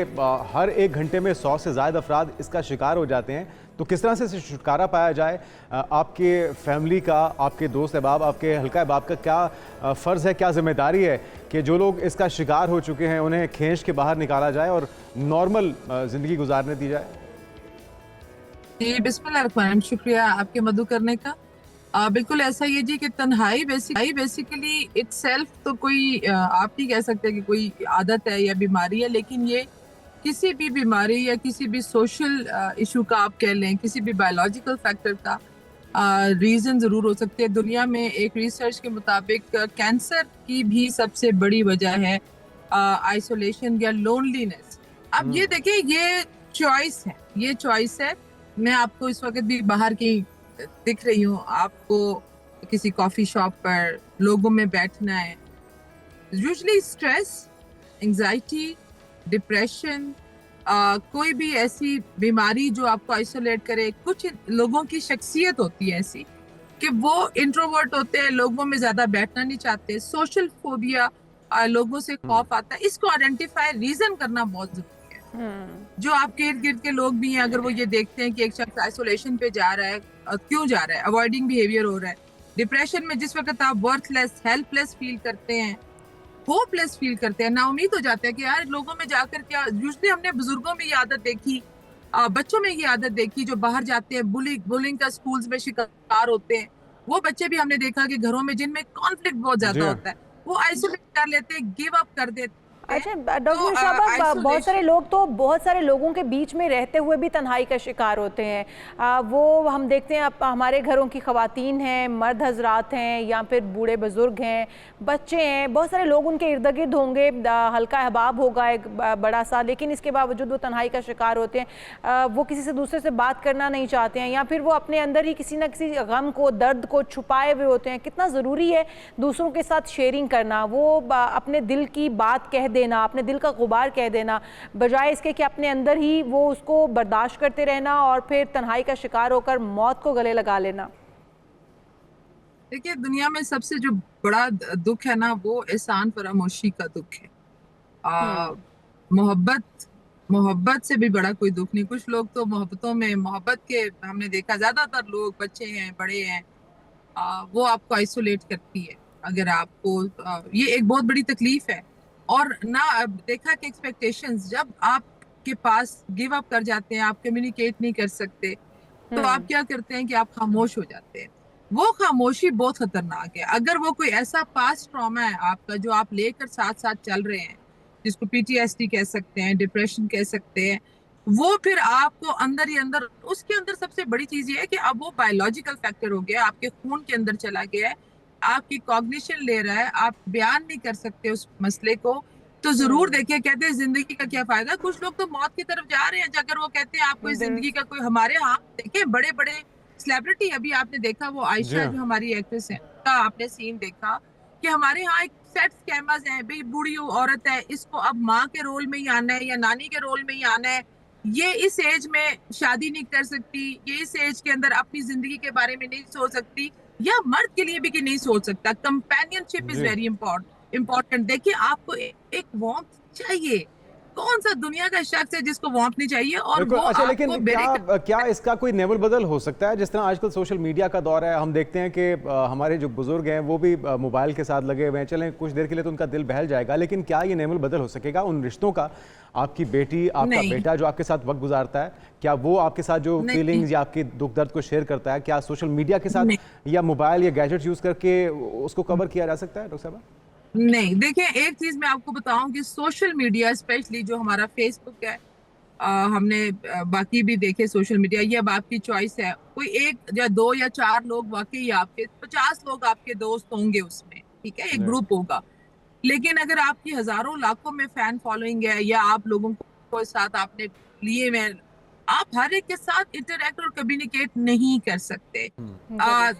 हर एक घंटे में 100 से ज़ायद अफराद इसका शिकार हो जाते हैं। तो किस तरह से छुटकारा पाया जाए? आपके फैमिली का, आपके दोस्त अहबाब, आपके हल्का अहबाब का क्या फ़र्ज़ है, क्या ज़िम्मेदारी है कि जो लोग इसका शिकार हो चुके हैं उन्हें खींच के बाहर निकाला जाए और नॉर्मल ज़िंदगी गुजारने दी जाए? जी, बिस्मिल्लाह, शुक्रिया आपके मदद करने का। बिल्कुल ऐसा ही है जी कि तन्हाई बेसिकली इटसेल्फ तो कोई आप नहीं कह सकते कि कोई आदत है या बीमारी है, लेकिन ये किसी भी बीमारी या किसी भी सोशल इशू का आप कह लें, किसी भी बायोलॉजिकल फैक्टर का रीज़न ज़रूर हो सकते हैं। दुनिया में एक रिसर्च के मुताबिक कैंसर की भी सबसे बड़ी वजह है आइसोलेशन या लोनलीनेस। अब ये देखिए, ये चॉइस है। मैं आपको इस वक्त भी बाहर की दिख रही हूँ, आपको किसी कॉफ़ी शॉप पर लोगों में बैठना है। यूजुअली स्ट्रेस, एंजाइटी, डिप्रेशन, कोई भी ऐसी बीमारी जो आपको आइसोलेट करे। कुछ लोगों की शख्सियत होती है ऐसी कि वो इंट्रोवर्ट होते हैं, लोगों में ज्यादा बैठना नहीं चाहते। सोशल फोबिया, लोगों से खौफ आता है। इसको आइडेंटिफाई, रीजन करना बहुत जरूरी है। जो आपके इर्द गिर्द के लोग भी हैं, अगर वो ये देखते हैं कि एक शख्स आइसोलेशन पे जा रहा है, क्यों जा रहा है, अवॉइडिंग बिहेवियर हो रहा है, डिप्रेशन में जिस वक्त आप वर्थलेस, हेल्पलेस फील करते हैं, होपलेस फील करते हैं, नाउमीद हो जाते हैं कि यार लोगों में जाकर क्या। यूजुअली हमने बुजुर्गों में ये आदत देखी, बच्चों में ये आदत देखी जो बाहर जाते हैं, बुलिंग का स्कूल्स में शिकार होते हैं। वो बच्चे भी हमने देखा कि घरों में जिनमें कॉन्फ्लिक्ट बहुत ज्यादा होता है, वो आइसोलेट कर लेते हैं, गिव अप कर देते हैं। अच्छा डॉक्टर शाबा, बहुत सारे लोग तो बहुत सारे लोगों के बीच में रहते हुए भी तन्हाई का शिकार होते हैं। वो हम देखते हैं, हमारे घरों की ख़वातीन हैं, मर्द हजरात हैं, या फिर बूढ़े बुज़ुर्ग हैं, बच्चे हैं, बहुत सारे लोग उनके इर्द गिर्द होंगे, हल्का अहबाब होगा एक बड़ा सा, लेकिन इसके बावजूद वो तन्हाई का शिकार होते हैं। वो किसी से दूसरे से बात करना नहीं चाहते हैं, या फिर वो अपने अंदर ही किसी न किसी गम को, दर्द को छुपाए हुए होते हैं। कितना ज़रूरी है दूसरों के साथ शेयरिंग करना, वो अपने दिल की बात कह देना, अपने दिल का गुबार कह देना, बजाय इसके कि अपने अंदर ही वो उसको बर्दाश्त करते रहना और फिर तन्हाई का शिकार होकर मौत को गले लगा लेना। देखिए, दुनिया में सबसे जो बड़ा दुख है ना, वो एहसान फरामोशी का दुख है। मोहब्बत से भी बड़ा कोई दुख नहीं। कुछ लोग तो मोहब्बतों में, मोहब्बत के हमने देखा ज्यादातर लोग, बच्चे हैं, बड़े हैं, वो आपको आइसोलेट करती है। अगर आपको ये एक बहुत बड़ी तकलीफ है। और ना देखा कि एक्सपेक्टेशंस, जब आपके पास गिव अप कर जाते हैं, आप कम्युनिकेट नहीं कर सकते, तो आप क्या करते हैं कि आप खामोश हो जाते हैं। वो खामोशी बहुत खतरनाक है। अगर वो कोई ऐसा पास्ट ट्रॉमा है आपका जो आप लेकर साथ साथ चल रहे हैं, जिसको PTSD कह सकते हैं, डिप्रेशन कह सकते हैं, वो फिर आपको अंदर ही अंदर, उसके अंदर सबसे बड़ी चीज ये है कि अब वो बायोलॉजिकल फैक्टर हो गया, आपके खून के अंदर चला गया है, आपकी कॉग्निशन ले रहा है, आप बयान नहीं कर सकते उस मसले को। तो जरूर देखिए, कहते हैं जिंदगी का क्या फायदा, कुछ लोग तो मौत की तरफ जा रहे हैं अगर वो कहते हैं आपको इस जिंदगी का कोई। हमारे यहाँ देखिए बड़े बड़े सेलिब्रिटी, अभी आपने देखा वो जी आयशा हाँ। जो हमारी एक्ट्रेस है, का आपने सीन देखा कि हमारे यहाँ एक सेट स्कैमर्स हैं, भाई बूढ़ी औरत है, इसको अब माँ के रोल में ही आना है या नानी के रोल में ही आना है, ये इस एज में शादी नहीं कर सकती, ये इस एज के अंदर अपनी जिंदगी के बारे में नहीं सोच सकती, या मर्द के लिए भी कि नहीं सोच सकता। कंपेनियनशिप इज जी वेरी इम्पोर्टेंट। देखिए आपको एक वार्मथ चाहिए, कौन सा दुनिया का शख्स है जिसको वार्मथ नहीं चाहिए, और बिल्कुल। वो अच्छा, आपको लेकिन क्या क्या इसका कोई नेवल बदल हो सकता है? जिस तरह आजकल सोशल मीडिया का दौर है, हम देखते हैं कि हमारे जो बुजुर्ग हैं वो भी मोबाइल के साथ लगे हुए हैं। चलें कुछ देर के लिए तो उनका दिल बहल जाएगा, लेकिन क्या ये नेवल बदल हो सकेगा उन रिश्तों का? आपकी बेटी, आपका नहीं। बेटा जो आपके साथ वक्त गुजारता है, क्या वो आपके साथ जो नहीं। फीलिंग्स या आपकी दुख दर्द को शेयर करता है, क्या सोशल मीडिया के साथ नहीं। या मोबाइल या गैजेट्स यूज करके उसको कवर किया जा सकता है, डॉक्टर साहब? नहीं, देखिए एक चीज मैं आपको बताऊं कि सोशल मीडिया, स्पेशली जो हमारा फेसबुक है, हमने बाकी भी देखे सोशल मीडिया, ये अब आपकी चॉइस है। कोई एक या दो या चार लोग, वाकई आपके 50 लोग आपके दोस्त होंगे उसमें, ठीक है, एक ग्रुप होगा। लेकिन अगर आपकी हजारों लाखों में फैन फॉलोइंग है, या आप लोगों को साथ आपने लिए में, आप हर एक के साथ इंटरेक्ट और कम्युनिकेट नहीं कर सकते।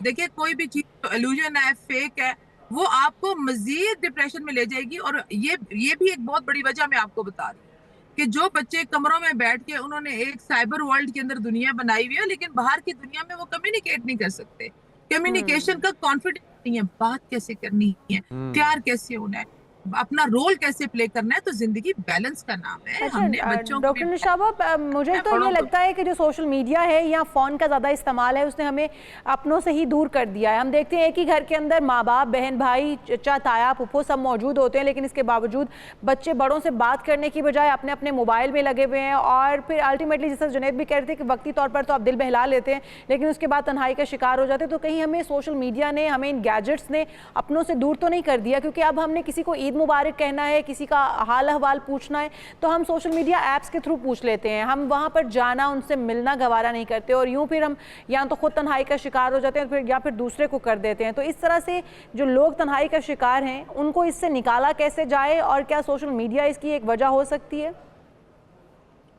देखिए कोई भी चीज तो इल्यूजन है, फेक है, वो आपको मजीद डिप्रेशन में ले जाएगी। और ये भी एक बहुत बड़ी वजह मैं आपको बता रही हूँ कि जो बच्चे कमरों में बैठ के उन्होंने एक साइबर वर्ल्ड के अंदर दुनिया बनाई हुई है, लेकिन बाहर की दुनिया में वो कम्युनिकेट नहीं कर सकते। कम्युनिकेशन का कॉन्फिडेंस नहीं है, बात कैसे करनी है, प्यार कैसे होना है, अपना रोल कैसे प्ले करना है। तो जिंदगी बैलेंस का नाम है। अच्छा, हमने बच्चों को डॉक्टर निशाबा, मुझे तो बड़ों ये को लगता है कि जो सोशल मीडिया है या फ़ोन का ज़्यादा इस्तेमाल है, उसने हमें अपनों से ही दूर कर दिया है। हम देखते हैं कि घर के अंदर माँ बाप, बहन भाई, चचा ताया फूफो सब मौजूद होते हैं, लेकिन इसके बावजूद बच्चे बड़ों से बात करने की बजाय अपने अपने मोबाइल में लगे हुए हैं। और फिर अल्टीमेटली, जैसे जुनैद भी कह रहे थे कि वक्ती तौर पर तो आप दिल बहला लेते हैं, लेकिन उसके बाद तन्हाई का शिकार हो जाते हैं। तो कहीं हमें सोशल मीडिया ने, हमें इन गैजेट्स ने अपनों से दूर तो नहीं कर दिया? क्योंकि अब हमने किसी को ईद मुबारक कहना है, किसी का हाल अहवाल पूछना है, तो हम सोशल मीडिया ऐप्स के थ्रू पूछ लेते हैं। हम वहां पर जाना, उनसे मिलना गवारा नहीं करते, और यूं फिर हम या तो खुद तन्हाई का शिकार हो जाते हैं या फिर दूसरे को कर देते हैं। तो इस तरह से जो लोग तन्हाई का शिकार हैं, उनको इससे निकाला कैसे जाए, और क्या सोशल मीडिया इसकी एक वजह हो सकती है?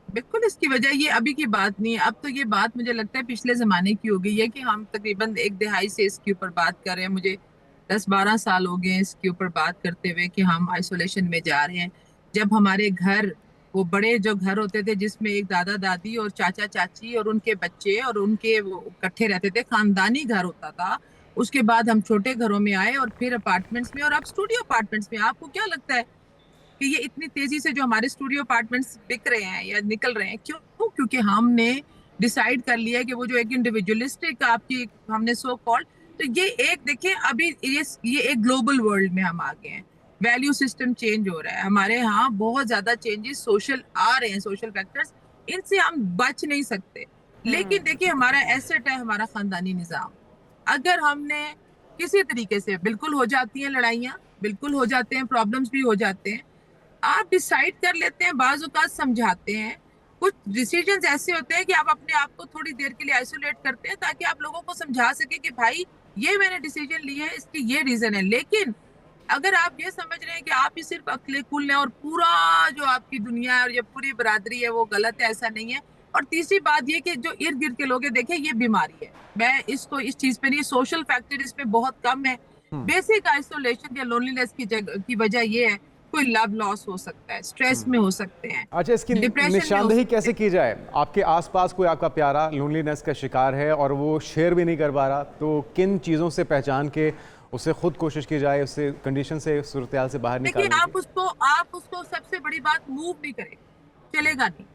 बिल्कुल इसकी वजह ये अभी की बात नहीं है। अब तो ये बात मुझे लगता है पिछले जमाने की हो गई है कि हम तकरीबन एक दिहाई से इसके ऊपर बात कर रहे हैं। मुझे 10-12 साल हो गए इसके ऊपर बात करते हुए कि हम आइसोलेशन में जा रहे हैं। जब हमारे घर, वो बड़े जो घर होते थे जिसमें एक दादा दादी और चाचा चाची और उनके बच्चे और उनके वो इकट्ठे रहते थे, खानदानी घर होता था। उसके बाद हम छोटे घरों में आए और फिर अपार्टमेंट्स में, और अब स्टूडियो अपार्टमेंट्स में। आपको क्या लगता है कि ये इतनी तेजी से जो हमारे स्टूडियो अपार्टमेंट्स बिक रहे हैं या निकल रहे हैं, क्यों? क्योंकि हमने डिसाइड कर लिया है कि वो जो एक इंडिविजुअलिस्टिक आपकी हमने सो कॉल्ड, तो ये एक देखिए अभी ये एक ग्लोबल वर्ल्ड में हम आ गए हैं। वैल्यू सिस्टम चेंज हो रहा है हमारे यहाँ, बहुत ज्यादा चेंजेस सोशल आ रहे हैं, सोशल फैक्टर्स, इनसे हम बच नहीं सकते। लेकिन देखिए हमारा एसेट है हमारा खानदानी निजाम। अगर हमने किसी तरीके से, बिल्कुल हो जाती हैं लड़ाइयाँ, बिल्कुल हो जाते हैं, प्रॉब्लम्स भी हो जाते हैं, आप डिसाइड कर लेते हैं, बाज़ औक़ात समझाते हैं। कुछ डिसीजंस ऐसे होते हैं कि आप अपने आप को थोड़ी देर के लिए आइसोलेट करते हैं ताकि आप लोगों को समझा सके कि भाई ये मैंने डिसीजन लिया है, इसकी ये रीजन है। लेकिन अगर आप ये समझ रहे हैं कि आप ही सिर्फ अकेले कुल हैं और पूरा जो आपकी दुनिया है और ये पूरी बरादरी है वो गलत है, ऐसा नहीं है। और तीसरी बात ये कि जो इर्द गिर्द के लोग हैं, देखिए ये बीमारी है, मैं इसको इस चीज पे नहीं, सोशल फैक्टर इसमें बहुत कम है। बेसिक आइसोलेशन या लोनलीनेस की वजह ये है, कोई लव लॉस हो सकता है, स्ट्रेस में हो सकते हैं। अच्छा, इसकी निशानदेही कैसे की जाए? आपके आसपास कोई आपका प्यारा लोनलीनेस का शिकार है और वो शेयर भी नहीं कर पा रहा, तो किन चीज़ों से पहचान के उससे खुद कोशिश की जाए, उससे कंडीशन से, सूरत-ए-हाल से बाहर निकालने की? आप उसको सबसे बड़ी बात, मूव नहीं करेगा, चलेगा नहीं,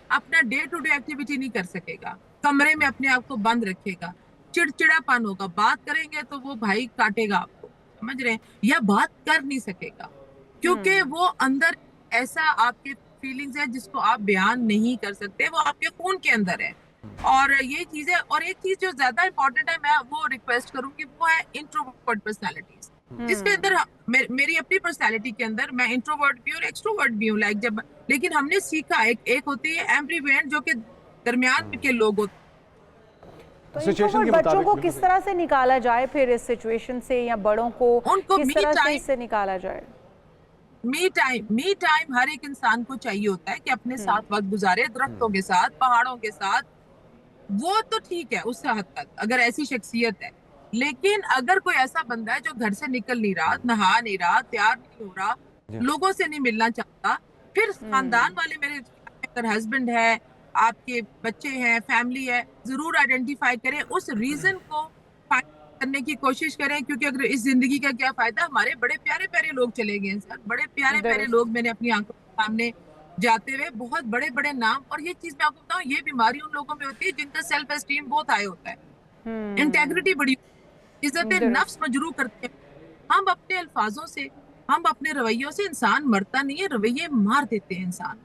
अपना डे टू डे एक्टिविटी नहीं कर सकेगा, कमरे में अपने आप को बंद रखेगा, चिड़चिड़ापन होगा, बात करेंगे तो वो भाई काटेगा आपको, समझ रहे हैं, या बात कर नहीं सकेगा क्योंकि वो अंदर ऐसा आपके फीलिंग्स है जिसको आप बयान नहीं कर सकते, वो आपके खून के अंदर है। और ये चीजें, और एक चीज जो ज्यादा इंपॉर्टेंट है, मैं वो रिक्वेस्ट करूंगी, वो है इंट्रोवर्ट पर्सनालिटीज। जिसके अंदर मेरी अपनी पर्सनालिटी के अंदर मैं इंट्रोवर्ट भी हूँ और एक्सट्रोवर्ट भी हूँ, लाइक जब, लेकिन हमने सीखा एक होती है एम्बिवेलेंट जो कि दरमियान के लोग होते तो सिचुएशन के introvert बच्चों को मुताबिक किस तरह से निकाला जाए फिर इस सिचुएशन से, या बड़ों को उनको किस me तरह से time- इससे निकाला जाए? मी टाइम हर एक इंसान को चाहिए होता है कि अपने साथ वक्त गुजारे, दरख्तों के साथ, पहाड़ों के साथ। वो तो ठीक है उस हद तक, अगर ऐसी शख्सियत है। लेकिन अगर कोई ऐसा बंदा है जो घर से निकल नहीं रहा, नहा नहीं रहा, तैयार नहीं हो रहा, लोगों से नहीं मिलना चाहता, फिर खानदान वाले, मेरे अगर हस्बैंड है, आपके बच्चे हैं, फैमिली है, जरूर आइडेंटिफाई करें, उस रीजन को फाइंड करने की कोशिश करें। क्योंकि अगर इस जिंदगी का क्या फायदा, हमारे बड़े प्यारे प्यारे लोग चले गए हैं सर, बड़े प्यारे प्यारे दुरुस्त। लोग मैंने अपनी आंखों के सामने जाते हुए, बहुत बड़े बड़े नाम। और ये चीज मैं आपको बताऊं, ये बीमारी उन लोगों में होती है जिनका सेल्फ एस्टीम बहुत हाई होता है, इंटेग्रिटी बड़ी, इज्जत दुरुस्त। नफ्स मजरू करते हैं। हम अपने अल्फाजों से, हम अपने रवैयों से, इंसान मरता नहीं है, रवैये मार देते हैं इंसान।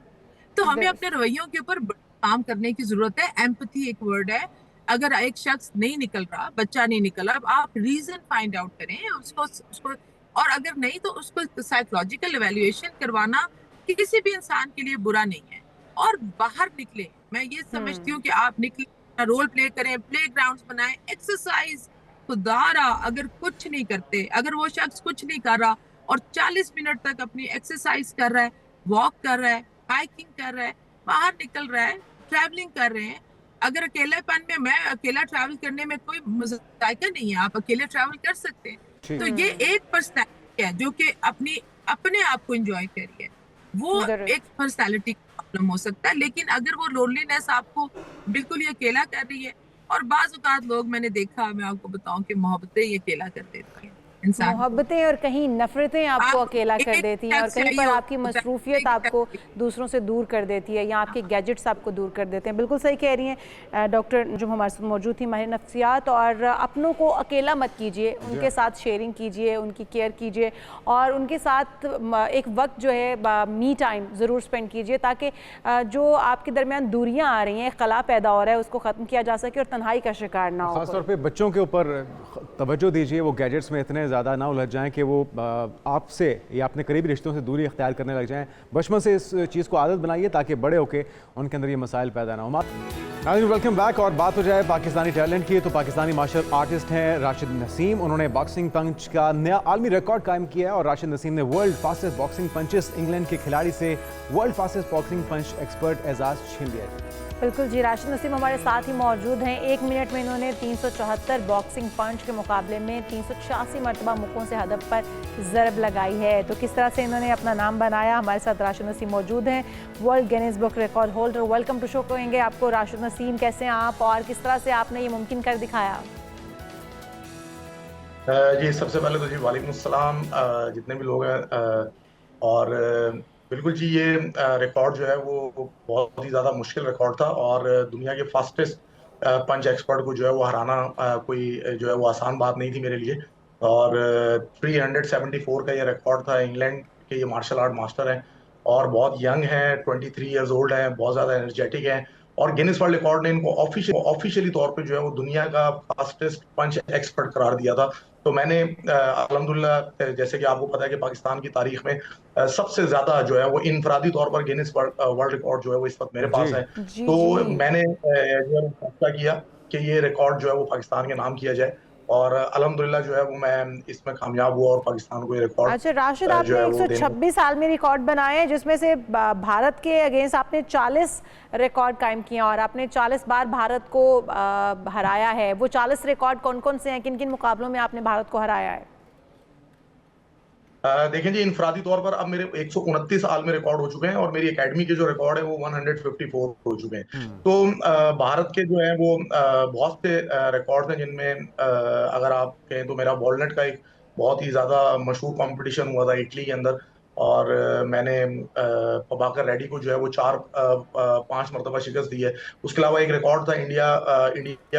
तो हमें दुरुस्त। अपने रवैयों के ऊपर काम करने की जरूरत है। एम्पैथी एक वर्ड है। अगर एक शख्स नहीं निकल रहा, बच्चा नहीं निकल रहा, अब आप रीजन फाइंड आउट करें उसको, और अगर नहीं तो उसको साइकोलॉजिकल इवैल्यूएशन करवाना किसी भी इंसान के लिए बुरा नहीं है। और बाहर निकले, मैं ये समझती हूँ कि आप निकले, रोल प्ले करें, प्ले ग्राउंड बनाएं, एक्सरसाइज। खुदारा अगर कुछ नहीं करते, अगर वो शख्स कुछ नहीं कर रहा और 40 मिनट तक अपनी एक्सरसाइज कर रहा है, वॉक कर रहा है, हाइकिंग कर रहा है, बाहर निकल रहा है, ट्रैवलिंग कर रहे हैं। अगर अकेलेपन में, मैं अकेला ट्रैवल करने में कोई मजायका नहीं है, आप अकेले ट्रैवल कर सकते हैं। तो ये एक पर्सनैलिटी है जो कि अपने आप को एंजॉय करिए, वो दुरुस्त। एक पर्सनैलिटी प्रॉब्लम हो सकता है। लेकिन अगर वो लोनलीनेस आपको बिल्कुल ही अकेला कर रही है, और बाज़ औक़ात लोग मैंने देखा, मैं आपको बताऊं कि मोहब्बतें ही अकेला कर देती हैं इंसान को। मोहब्बतें और कहीं नफरतें आपको आप अकेला कर एक देती हैं, और शख्स कहीं पर चाहिए आपकी होता है, मसरूफियत एक आपको शख्स। दूसरों से दूर कर देती है, या आपके गैजेट्स आपको दूर कर देते हैं। बिल्कुल सही कह रही हैं डॉक्टर जो हमारे साथ मौजूद थी, माहिर नफ्सियात। और अपनों को अकेला मत कीजिए, उनके साथ शेयरिंग कीजिए, उनकी केयर कीजिए, और उनके साथ एक वक्त जो है मी टाइम ज़रूर स्पेंड कीजिए, ताकि जो आपके दरमियान दूरियाँ आ रही हैं, खला पैदा हो रहा है, उसको ख़त्म किया जा सके और तन्हाई का शिकार ना हो। खासतौर पे बच्चों के ऊपर तवज्जो दीजिए, वो गैजेट्स में इतने ज़्यादा ना उलझ जाएं कि वो आपसे या अपने करीबी रिश्तों से दूरी इख्तियार करने लग जाएं। बचपन से इस चीज़ को आदत बनाइए ताकि बड़े होके उनके अंदर ये मसाइल पैदा ना हो। Welcome back. और बात हो जाए पाकिस्तानी टैलेंट की, तो पाकिस्तानी मार्शल आर्टिस्ट हैं राशिद नसीम। उन्होंने बॉक्सिंग पंच का नया आलमी रिकॉर्ड कायम किया है, और राशिद नसीम ने world fastest boxing punches England के खिलाड़ी से वर्ल्ड फास्टेस्ट बॉक्सिंग पंच एक्सपर्ट एजाज छीन लिया है। बिल्कुल जी, राशिद नसीम हमारे साथ ही मौजूद हैं। 1 मिनट में इन्होंने 374 बॉक्सिंग पंच के मुकाबले में 386 मरतबा मुक्कों से हदफ पर ज़रब लगाई है। तो किस तरह से इन्होंने अपना नाम बनाया, हमारे साथ राशिद नसीम मौजूद हैं, world Guinness book record holder. Welcome to show कहेंगे आपको। राशिद नसीम, कैसे हैं आप, और किस तरह से आपने ये मुमकिन कर दिखाया? जी, सबसे पहले तो जी वालेकुम अस्सलाम जितने भी लोग हैं, और बिल्कुल जी, ये रिकॉर्ड जो है वो बहुत ही ज़्यादा मुश्किल रिकॉर्ड था, और दुनिया के फास्टेस्ट पंच एक्सपर्ट को जो है वो हराना कोई जो है वो आसान बात नहीं थी मेरे लिए। और 374 का ये रिकॉर्ड था। इंग्लैंड के ये मार्शल आर्ट मास्टर हैं और बहुत यंग हैं, 23 ईयर्स ओल्ड हैं, बहुत ज़्यादा एनर्जेटिक हैं। और गिनीज वर्ल्ड रिकॉर्ड ने इनको ऑफिशियली तौर पे जो है वो दुनिया का फास्टेस्ट पंच एक्सपर्ट करार दिया था। तो मैंने अल्हम्दुलिल्लाह, जैसे कि आपको पता है कि पाकिस्तान की तारीख में सबसे ज्यादा जो है वो इनफरादी तौर पर गिनीज वर्ल्ड रिकॉर्ड जो है वो इस वक्त मेरे पास है। जी तो जी। मैंने जो है वो फैसला किया कि ये रिकॉर्ड जो है वो पाकिस्तान के नाम किया जाए, और अल्हम्दुलिल्लाह जो है वो मैं इसमें कामयाब हुआ और पाकिस्तान को ये रिकॉर्ड अच्छा राशिद, जो आपने है वो 126 साल में रिकॉर्ड बनाए हैं, जिसमें से भारत के अगेंस्ट आपने 40 रिकॉर्ड कायम किए हैं, और आपने 40 बार भारत को हराया है। वो 40 रिकॉर्ड कौन कौन से हैं, किन किन मुकाबलों में आपने भारत को हराया है? देखें जी, इनफरादी तौर पर अब मेरे 129 साल में रिकॉर्ड हो चुके हैं, और मेरी एकेडमी के जो रिकॉर्ड है वो 154 हो चुके हैं। तो भारत के जो है वो बहुत से रिकॉर्ड हैं, जिनमें अगर आप कहें तो मेरा वॉलनट का एक बहुत ही ज्यादा मशहूर कंपटीशन हुआ था इटली के अंदर, और मैंने पबाकर रेड्डी को जो है वो 5 मरतबा शिकस्त दी है। उसके अलावा एक रिकॉर्ड था इंडिया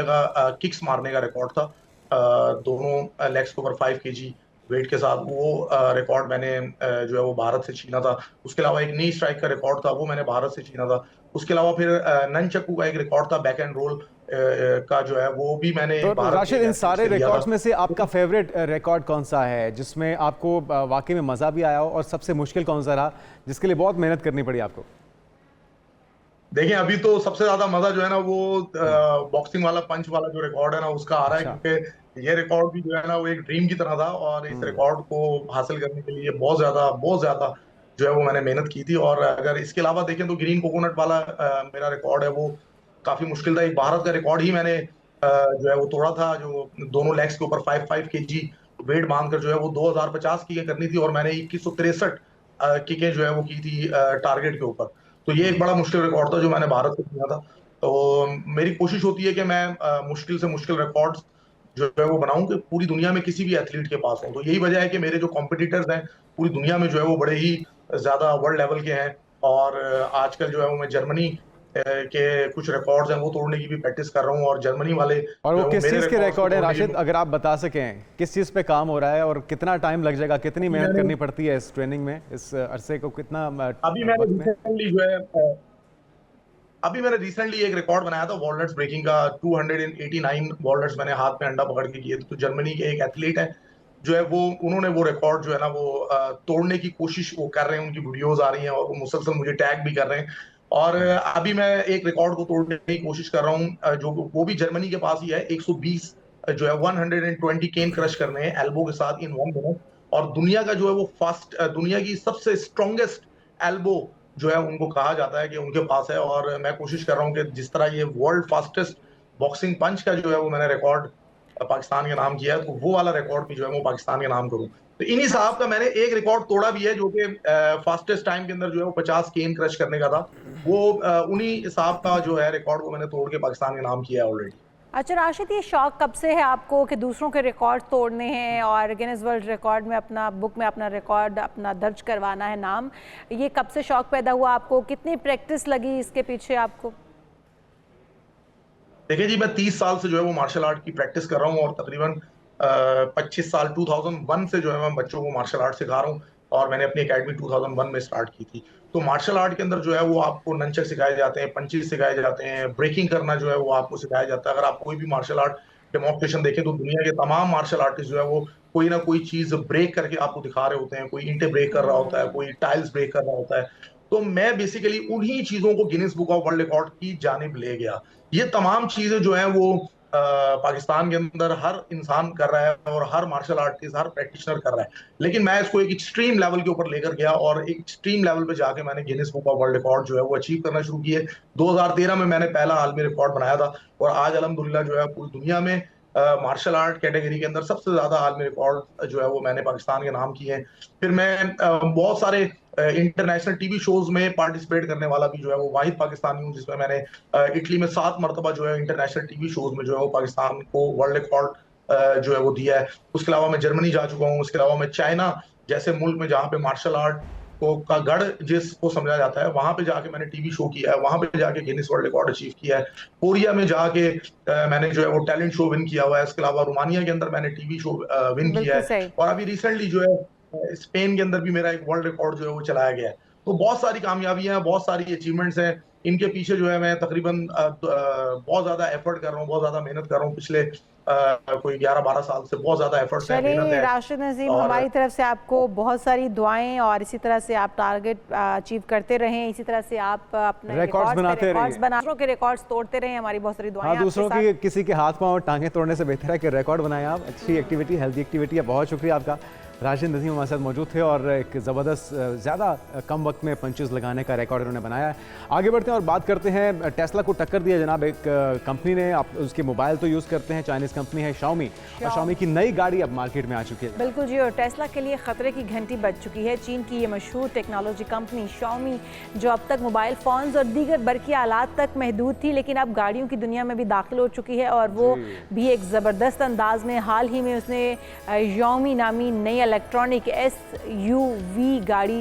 का किक्स मारने का रिकॉर्ड था, दोनों लेग्स के ऊपर 5 kg वेट के साथ। वो रिकॉर्ड मैंने जो है वो भारत से छीना था। उसके अलावा एक नी स्ट्राइक का रिकॉर्ड था, वो मैंने भारत से छीना था। उसके अलावा फिर ननचक्कू का एक रिकॉर्ड था, बैक एंड रोल का जो है वो भी मैंने तो भारत राशिद, के इन एथलीट सारे से लिया रिकॉर्ड्स था। में से आपका फेवरेट रिकॉर्ड कौन सा है जिसमें आपको वाकई में मज़ा भी आया हो, और सबसे मुश्किल कौन सा रहा जिसके लिए बहुत मेहनत करनी पड़ी आपको? देखिए, अभी तो सबसे ज्यादा मजा जो है ना वो बॉक्सिंग वाला पंच वाला जो रिकॉर्ड है ना उसका आ रहा है, अच्छा। क्योंकि ये रिकॉर्ड भी जो है ना वो एक ड्रीम की तरह था, और इस रिकॉर्ड को हासिल करने के लिए बहुत ज्यादा जो है वो मैंने मेहनत की थी। और अगर इसके अलावा देखें तो ग्रीन कोकोनट वाला मेरा रिकॉर्ड है वो काफी मुश्किल था। एक भारत का रिकॉर्ड ही मैंने जो है वो तोड़ा था, जो दोनों लेग्स के ऊपर 5 kg वेट बांधकर जो है वो 2050 किकें करनी थी, और मैंने 2163 किकें जो है वो की थी टारगेट के ऊपर। तो ये एक बड़ा मुश्किल रिकॉर्ड था जो मैंने भारत से किया था। तो मेरी कोशिश होती है कि मैं मुश्किल से मुश्किल रिकॉर्ड्स जो है वो बनाऊं कि पूरी दुनिया में किसी भी एथलीट के पास हो। तो यही वजह है कि मेरे जो कॉम्पिटिटर्स हैं पूरी दुनिया में जो है वो बड़े ही ज्यादा वर्ल्ड लेवल के हैं। और आजकल जो है वो मैं जर्मनी के कुछ रिकॉर्ड्स हैं वो तोड़ने की भी प्रैक्टिस कर रहा हूँ, और जर्मनी वाले और जो वो है किस मेरे चीज़ के रिकॉर्ड्स को रिकॉर्ड है तोड़ने की राशिद, अगर आप बता सकें किस चीज़ पे काम हो रहा है और कितना टाइम लग जाएगा, कितनी मेहनत करनी पड़ती है इस ट्रेनिंग में, इस अरसे को कितना अभी मैंने वक्त में? रिसेंटली जो है अभी मैंने रिसेंटली एक रिकॉर्ड बनाया था वॉलनट्स ब्रेकिंग का। 289 वॉलनट्स मैंने हाथ में अंडा पकड़ के किए थे। तो जर्मनी के एक एथलीट है जो है वो उन्होंने वो रिकॉर्ड जो है ना वो तोड़ने की कोशिश वो कर रहे हैं, उनकी वीडियोस आ रही हैं और वो मुसलसल मुझे टैग भी कर रहे हैं। और अभी मैं एक रिकॉर्ड को तोड़ने की कोशिश कर रहा हूँ जो वो भी जर्मनी के पास ही है। 120 जो है 120 केन क्रश करने हैं एल्बो के साथ इन 1 मिनट। और दुनिया का जो है वो फास्ट दुनिया की सबसे स्ट्रॉन्गेस्ट एल्बो जो है उनको कहा जाता है कि उनके पास है। और मैं कोशिश कर रहा हूँ कि जिस तरह ये वर्ल्ड फास्टेस्ट बॉक्सिंग पंच का जो है वो मैंने रिकॉर्ड पाकिस्तान के नाम किया है, तो वो वाला रिकॉर्ड भी जो है वो पाकिस्तान के नाम करूँ। तो इन्हीं साहब का मैंने एक रिकॉर्ड तोड़ा भी है जो कि फास्टेस्ट टाइम के अंदर जो है वो 50 केन क्रश करने का था। वो उन्हीं साहब का जो है रिकॉर्ड को मैंने तोड़ के पाकिस्तान के नाम किया है ऑलरेडी। अच्छा राशिद, ये शौक कब से है आपको कि दूसरों के रिकॉर्ड तोड़ने हैं और गिनीज वर्ल्ड रिकॉर्ड में अपना बुक में अपना रिकॉर्ड अपना दर्ज करवाना है नाम? ये कब से शौक पैदा हुआ आपको, कितनी प्रैक्टिस लगी इसके पीछे आपको? देखिए जी, मैं 30 साल से जो है वो मार्शल आर्ट की प्रैक्टिस कर रहा हूँ, और तकरीबन 25 साल 2001 से जो है मैं बच्चों को मार्शल आर्ट सिखा रहा हूँ। और मैंने अपनी एकेडमी 2001 में स्टार्ट की थी। तो मार्शल आर्ट के अंदर जो है वो आपको नंचक सिखाए जाते हैं, पंचेस सिखाए जाते हैं, ब्रेकिंग करना जो है वो आपको सिखाया जाता है। अगर आप कोई भी मार्शल आर्ट डेमोन्स्ट्रेशन देखें तो दुनिया के तमाम मार्शल आर्टिस्ट जो है वो कोई ना कोई चीज ब्रेक करके आपको दिखा रहे होते हैं। कोई इंटे ब्रेक कर रहा होता है, कोई टाइल्स ब्रेक कर रहा होता है। तो मैं बेसिकली उन्हीं चीजों को Guinness book of world record की जानिब ले गया। ये तमाम चीजें जो है वो पाकिस्तान के अंदर हर इंसान कर रहा है और हर मार्शल आर्टिस्ट हर प्रैक्टिशनर कर रहा है। लेकिन मैं इसको एक एक्सट्रीम लेवल के ऊपर लेकर गया, और एक एक्सट्रीम लेवल पे जाके मैंने Guinness book of world record जो है वो अचीव करना शुरू किए। 2013 में मैंने पहला आलमी रिकॉर्ड बनाया था, और आज अल्हम्दुलिल्लाह जो है पूरी दुनिया में मार्शल आर्ट कैटेगरी के अंदर सबसे ज्यादा आलमी रिकॉर्ड जो है वो मैंने पाकिस्तान के नाम किए हैं। फिर मैं बहुत सारे इंटरनेशनल टीवी शोज में पार्टिसिपेट करने वाला भी जो है वो वाहिद पाकिस्तानी हूँ, जिसमें मैंने इटली में 7 मरतबा जो है इंटरनेशनल टीवी शोज में जो है वो पाकिस्तान को वर्ल्ड रिकॉर्ड जो है वो दिया है। उसके अलावा मैं जर्मनी जा चुका हूँ। उसके अलावा मैं चाइना जैसे मुल्क में जहाँ पे मार्शल आर्ट को का गढ़ जिसको समझा जाता है वहां पे जाके मैंने टीवी शो किया है, वहां पे जाके गिनीज वर्ल्ड रिकॉर्ड अचीव किया है। कोरिया में जाके मैंने जो है वो टैलेंट शो विन किया हुआ है। इसके अलावा रोमानिया के अंदर मैंने टीवी शो विन किया है, और अभी रिसेंटली जो है स्पेन के अंदर भी मेरा एक वर्ल्ड रिकॉर्ड जो है वो चलाया गया है। तो बहुत सारी कामयाबियां हैं, बहुत सारी अचीवमेंट्स हैं। इनके पीछे जो है मैं तकरीबन बहुत ज्यादा एफर्ट कर रहा हूँ, बहुत ज्यादा मेहनत कर रहा हूँ। पिछले कोई 11-12 साल से बहुत ज्यादा एफर्ट्स है, मेहनत चलिए है। राशिद नजीम, हमारी तरफ से आपको बहुत सारी दुआएं, और इसी तरह से आप टारगेट अचीव करते रहें, इसी तरह से आप अपने रिकॉर्ड्स बनाते रहिए, दूसरों के रिकॉर्ड्स तोड़ते रहें। हमारी बहुत सारी दुआएं। हाँ, दूसरों की किसी के हाथ पांव टांगे तोड़ने से बेहतर है कि रिकॉर्ड बनाएं आप। अच्छी एक्टिविटी, हेल्दी एक्टिविटी है। बहुत शुक्रिया आपका। राशिद नजीम हमारे साथ मौजूद थे, और एक ज़बरदस्त ज़्यादा कम वक्त में पंचेस लगाने का रिकॉर्ड उन्होंने बनाया है। आगे बढ़ते हैं और बात करते हैं, टेस्ला को टक्कर दिया जनाब एक कंपनी ने। आप उसके मोबाइल तो यूज़ करते हैं, चाइनीज़ कंपनी है शाओमी, और शाओमी की नई गाड़ी अब मार्केट में आ चुकी है। बिल्कुल जी, और टेस्ला के लिए खतरे की घंटी बज चुकी है। चीन की ये मशहूर टेक्नोलॉजी कंपनी शाओमी, जो अब तक मोबाइल फ़ोन्स और दीगर बरकी आलात तक महदूद थी, लेकिन अब गाड़ियों की दुनिया में भी दाखिल हो चुकी है, और वो भी एक ज़बरदस्त अंदाज में। हाल ही में उसने शाओमी नामी नई इलेक्ट्रॉनिक SUV गाड़ी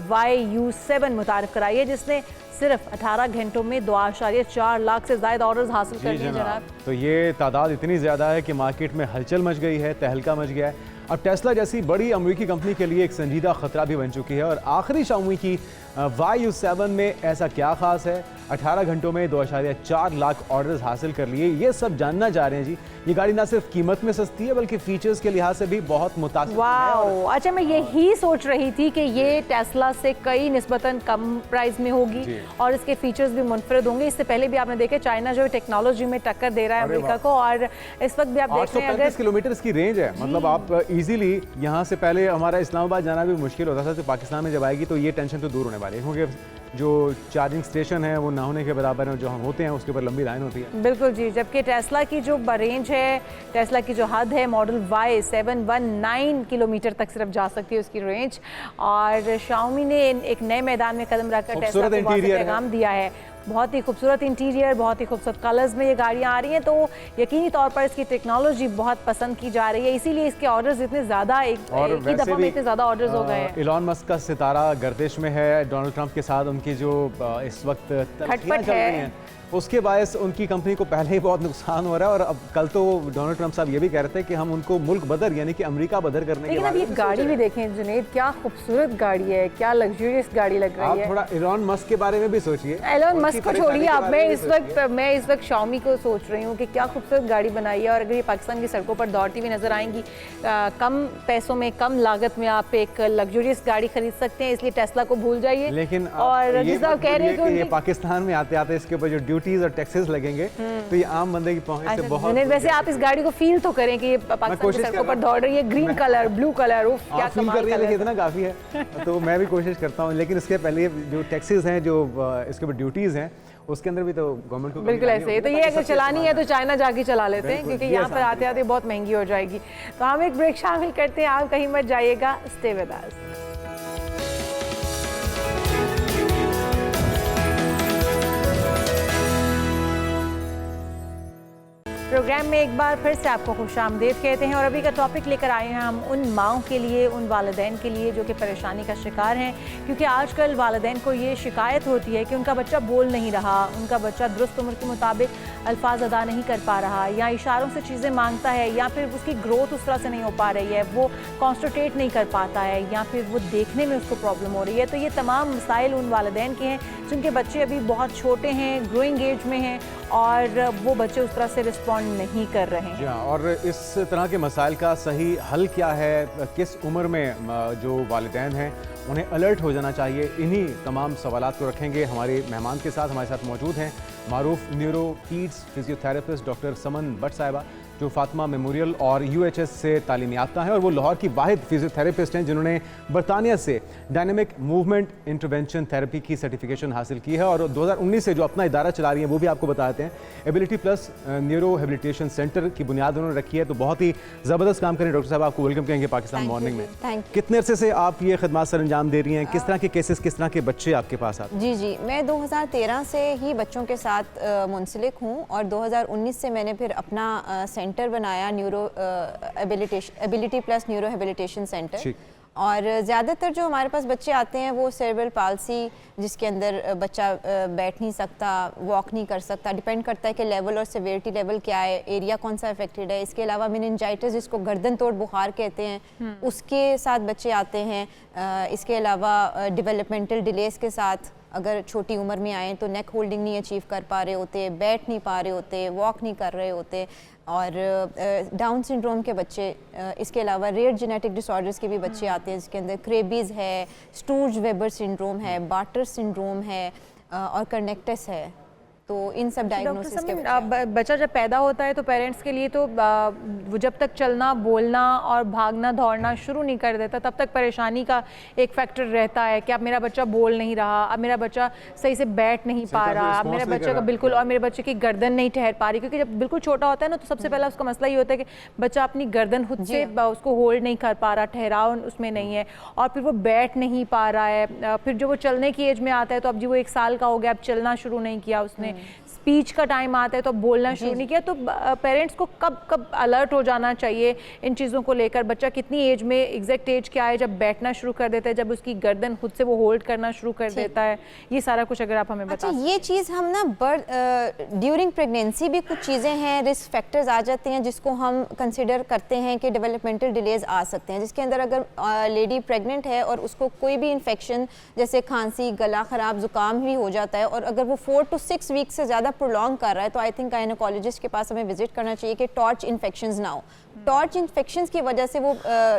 YU7 मुतारिफ कराई है, जिसने सिर्फ 18 घंटों में 2.4 लाख से ज़्यादा ऑर्डर्स हासिल कर लिए जनाब। तो ये तादाद इतनी ज़्यादा है कि मार्केट में हलचल मच गई है, तहलका मच गया है। अब टेस्ला जैसी बड़ी अमेरिकी कंपनी के लिए एक संजीदा खतरा भी बन चुकी है, और आखिरी शाओमी की YU7 में ऐसा क्या खास है? 18 घंटों में 2.4 लाख ऑर्डर्स हासिल कर लिए, ये सब जानना चाह रहे हैं जी। ये गाड़ी ना सिर्फ कीमत में सस्ती है बल्कि फीचर्स के लिहाज से भी बहुत मुतासिर है। वाओ, अच्छा मैं यही सोच रही थी कि ये टेस्ला से कई निस्बतन कम प्राइस में होगी और इसके फीचर्स भी मुनफरद होंगे। इससे पहले भी आपने देखा चाइना जो टेक्नोलॉजी में टक्कर दे रहा है अमेरिका को, और इस वक्त भी आप देख रहे हैं 835 किलोमीटर इसकी रेंज है। मतलब आप इजीली यहाँ से, पहले हमारा इस्लामाबाद जाना भी मुश्किल होता था, तो पाकिस्तान में जब आएगी तो ये टेंशन तो दूर होने वाली है, क्योंकि जो चार्जिंग स्टेशन है वो ना होने के बराबर है, जो हम होते हैं उसके ऊपर लंबी लाइन होती है। बिल्कुल जी, जबकि टेस्ला की जो रेंज है, टेस्ला की जो हद है, मॉडल Y719 किलोमीटर तक सिर्फ जा सकती है उसकी रेंज। और शाओमी ने एक नए मैदान में कदम रखकर टेस्ला को पैगाम दिया है। बहुत ही खूबसूरत इंटीरियर, बहुत ही खूबसूरत कलर्स में ये गाड़ियाँ आ रही हैं, तो यकीनी तौर पर इसकी टेक्नोलॉजी बहुत पसंद की जा रही है, इसीलिए इसके ऑर्डर्स इतने ज़्यादा एक ही दफ़ा में इतने ज़्यादा ऑर्डर्स हो गए हैं। इलॉन मस्क का सितारा गर्दिश में है, डोनाल्ड ट्रंप के साथ उनकी जो इस वक्त खटपट चल रही हैं, उसके बायस उनकी कंपनी को पहले ही बहुत नुकसान हो रहा है। और अब कल तो डोनाल्ड ट्रंप साहब ये भी कह रहे थे कि हम उनको मुल्क बदर यानी कि अमेरिका बदर करने के बाद। लेकिन अब ये गाड़ी भी देखें जुनैद, क्या खूबसूरत गाड़ी है, क्या लग्जरियस गाड़ी लग रही है। आप थोड़ा इलॉन मस्क के बारे में भी सोचिए। इलॉन मस्क को छोड़िए, आप मैं इस वक्त शाओमी को सोच रही हूँ कि क्या खूबसूरत गाड़ी बनाई है, और अगर ये पाकिस्तान की सड़कों पर दौड़ती हुई नजर आएंगी, कम पैसों में, कम लागत में आप एक लग्जरियस गाड़ी खरीद सकते हैं, इसलिए टेस्ला को भूल जाइए। लेकिन और जिस आप कह रहे हैं कि ये पाकिस्तान में आते आते इसके ऊपर जो ड्यूटीज और टैक्सेस लगेंगे तो ये आम बंदे की पहुंच से बहुत। वैसे आप इस गाड़ी को फील तो करें कि ये पाकिस्तान की सड़कों पर दौड़ रही है, ग्रीन कलर, ब्लू कलर, उफ क्या फील कर रही है, लेकिन इतना काफी है। तो मैं भी कोशिश करता हूँ, लेकिन इसके पहले जो टैक्सेस हैं, जो इसके ऊपर ड्यूटीज हैं, उसके अंदर भी तो गवर्नमेंट को बिल्कुल ऐसे ही। तो ये अगर चलानी है तो चाइना जाके चला लेते हैं, क्योंकि यहाँ पर आते आते बहुत महंगी हो जाएगी। तो हम एक ब्रेक शामिल करते हैं, आप कहीं मत जाइएगा, स्टे विद अस। प्रोग्राम में एक बार फिर से आपको खुशामदीद कहते हैं, और अभी का टॉपिक लेकर आए हैं हम उन माओं के लिए, उन वालिदैन के लिए जो कि परेशानी का शिकार हैं, क्योंकि आजकल वालिदैन को ये शिकायत होती है कि उनका बच्चा बोल नहीं रहा, उनका बच्चा दुरुस्त उम्र के मुताबिक अल्फाज अदा नहीं कर पा रहा, या इशारों से चीज़ें मांगता है, या फिर उसकी ग्रोथ उस तरह से नहीं हो पा रही है, वो कॉन्सनट्रेट नहीं कर पाता है, या फिर वो देखने में उसको प्रॉब्लम हो रही है। तो ये तमाम मसाइल उन वालिदैन के हैं जिनके बच्चे अभी बहुत छोटे हैं, ग्रोइंग एज में हैं, और वो बच्चे उस तरह से रिस्पॉन्ड नहीं कर रहे हैं। और इस तरह के मसाइल का सही हल क्या है, किस उम्र में जो वालिदैन हैं उन्हें अलर्ट हो जाना चाहिए, इन्हीं तमाम सवालात को रखेंगे। हमारे मेहमान के साथ हमारे साथ मौजूद हैं मारूफ न्यूरो पीड्स फिजियोथेरेपिस्ट डॉक्टर समन भट्ट साहिबा, जो फातिमा मेमोरियल और UHS से तालीम याफ्ता हैं, और वो लाहौर की वाहिद फिजियोथेरेपिस्ट हैं जिन्होंने बरतानिया से डायनेमिक मूवमेंट इंटरवेंशन थेरेपी की सर्टिफिकेशन हासिल की है, और 2019 से जो अपना इदारा चला रही हैं वो भी आपको बताते हैं। Ability plus neuro habilitation centre की बुनियाद उन्होंने रखी है। तो बहुत ही ज़बरदस्त काम करें डॉक्टर साहब, आपको वेलकम कहेंगे पाकिस्तान मॉर्निंग में। कितने अरसे से आप ये खदमात सर अंजाम दे रही हैं? किस तरह के केसेस, किस तरह के बच्चे आपके पास आते हैं? जी, मैं 2013 से ही बच्चों के साथ मुंसलिक हूँ, और 2019 से मैंने फिर अपना सेंटर बनाया, neuro ability plus neuro habilitation centre. और ज़्यादातर जो हमारे पास बच्चे आते हैं वो सेरेब्रल पाल्सी, जिसके अंदर बच्चा बैठ नहीं सकता, वॉक नहीं कर सकता, डिपेंड करता है कि लेवल और सेवेरिटी लेवल क्या है, एरिया कौन सा अफेक्टेड है। इसके अलावा मेनिंजाइटिस, जिसको गर्दन तोड़ बुखार कहते हैं, उसके साथ बच्चे आते हैं। इसके अलावा डेवलपमेंटल डिलेस के साथ अगर छोटी उम्र में आएँ तो नेक होल्डिंग नहीं अचीव कर पा रहे होते, बैठ नहीं पा रहे होते, वॉक नहीं कर रहे होते, और डाउन सिंड्रोम के बच्चे। इसके अलावा रेयर जेनेटिक डिसऑर्डर्स के भी बच्चे आते हैं, जिसके अंदर क्रेबीज़ है, स्टूर्ज वेबर सिंड्रोम है, बार्टर सिंड्रोम है, और कर्नेक्टस है। तो इन सब डायग्नोसिस के बच्चा जब पैदा होता है तो पेरेंट्स के लिए तो वो जब तक चलना, बोलना और भागना दौड़ना शुरू नहीं कर देता तब तक परेशानी का एक फैक्टर रहता है कि अब मेरा बच्चा बोल नहीं रहा, अब मेरा बच्चा सही से बैठ नहीं पा रहा, अब मेरे बच्चे का बिल्कुल, और मेरे बच्चे की गर्दन नहीं ठहर पा रही, क्योंकि जब बिल्कुल छोटा होता है ना तो सबसे पहला उसका मसला ये होता है कि बच्चा अपनी गर्दन खुद से उसको होल्ड नहीं कर पा रहा, ठहराव उसमें नहीं है, और फिर वो बैठ नहीं पा रहा है। फिर जो वो चलने की एज में आता है तो अब जी वो 1 साल का हो गया, अब चलना शुरू नहीं किया उसने, स्पीच का टाइम आता है तो बोलना शुरू नहीं किया, तो पेरेंट्स को कब कब अलर्ट हो जाना चाहिए इन चीज़ों को लेकर? बच्चा कितनी एज में, एग्जैक्ट एज क्या है जब बैठना शुरू कर देता है, जब उसकी गर्दन खुद से वो होल्ड करना शुरू कर देता है, ये सारा कुछ अगर आप हमें बता। ये चीज़ हम ना ड्यूरिंग प्रेगनेंसी भी कुछ चीज़ें हैं, रिस्क फैक्टर्स आ जाते हैं जिसको हम कंसिडर करते हैं कि डेवलपमेंटल डिलेज आ सकते हैं, जिसके अंदर अगर लेडी प्रेग्नेंट है और उसको कोई भी इन्फेक्शन जैसे खांसी, गला ख़राब, ज़ुकाम भी हो जाता है और अगर वो 4 to 6 वीक से ज़्यादा प्रोलॉन्ग कर रहा है, तो आई थिंक गायनेकोलॉजिस्ट के पास हमें विजिट करना चाहिए कि टॉर्च इन्फेक्शंस ना हो। टॉर्च इन्फेक्शंस की वजह से वो